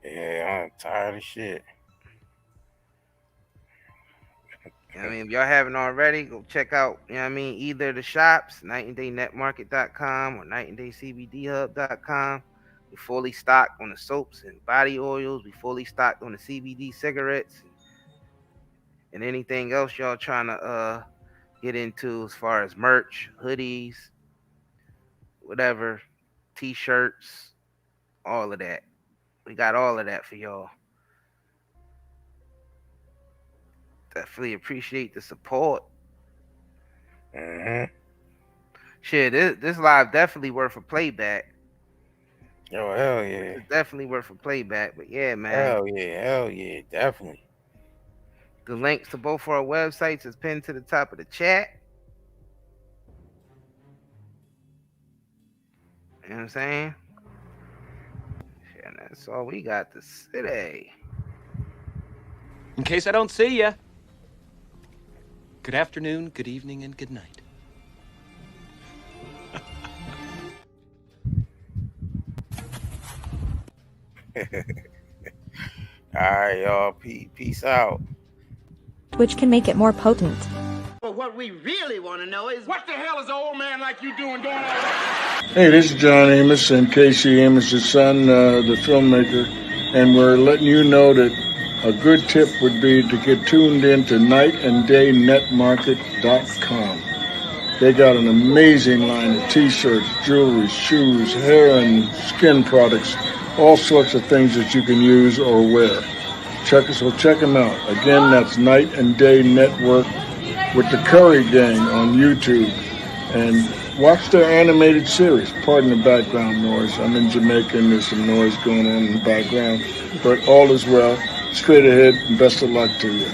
Yeah, I'm tired of shit. You know what I mean? If y'all haven't already, go check out, you know what I mean, either the shops, nightanddaynetmarket.com or nightanddayscbdhub.com. We fully stocked on the soaps and body oils. We fully stocked on the CBD cigarettes and anything else y'all trying to get into as far as merch, hoodies, whatever, t-shirts, all of that. We got all of that for y'all. Definitely appreciate the support. Shit, this live definitely worth a playback. Yo, hell yeah. It's definitely worth a playback, but yeah, man. Hell yeah, definitely. The links to both our websites is pinned to the top of the chat. You know what I'm saying? Yeah, that's all we got to say. In case I don't see ya, good afternoon, good evening, and good night. All right, y'all. Peace out. Which can make it more potent. But what we really want to know is what the hell is an old man like you doing all that? Hey, this is John Amos and Casey Amos' son, the filmmaker, and we're letting you know that a good tip would be to get tuned in to nightanddaynetmarket.com. They got an amazing line of t-shirts, jewelry, shoes, hair and skin products, all sorts of things that you can use or wear. Check them out. Again, that's Night and Day Network with the Curry Gang on YouTube. And watch their animated series. Pardon the background noise. I'm in Jamaica and there's some noise going on in the background. But all is well. Straight ahead and best of luck to you.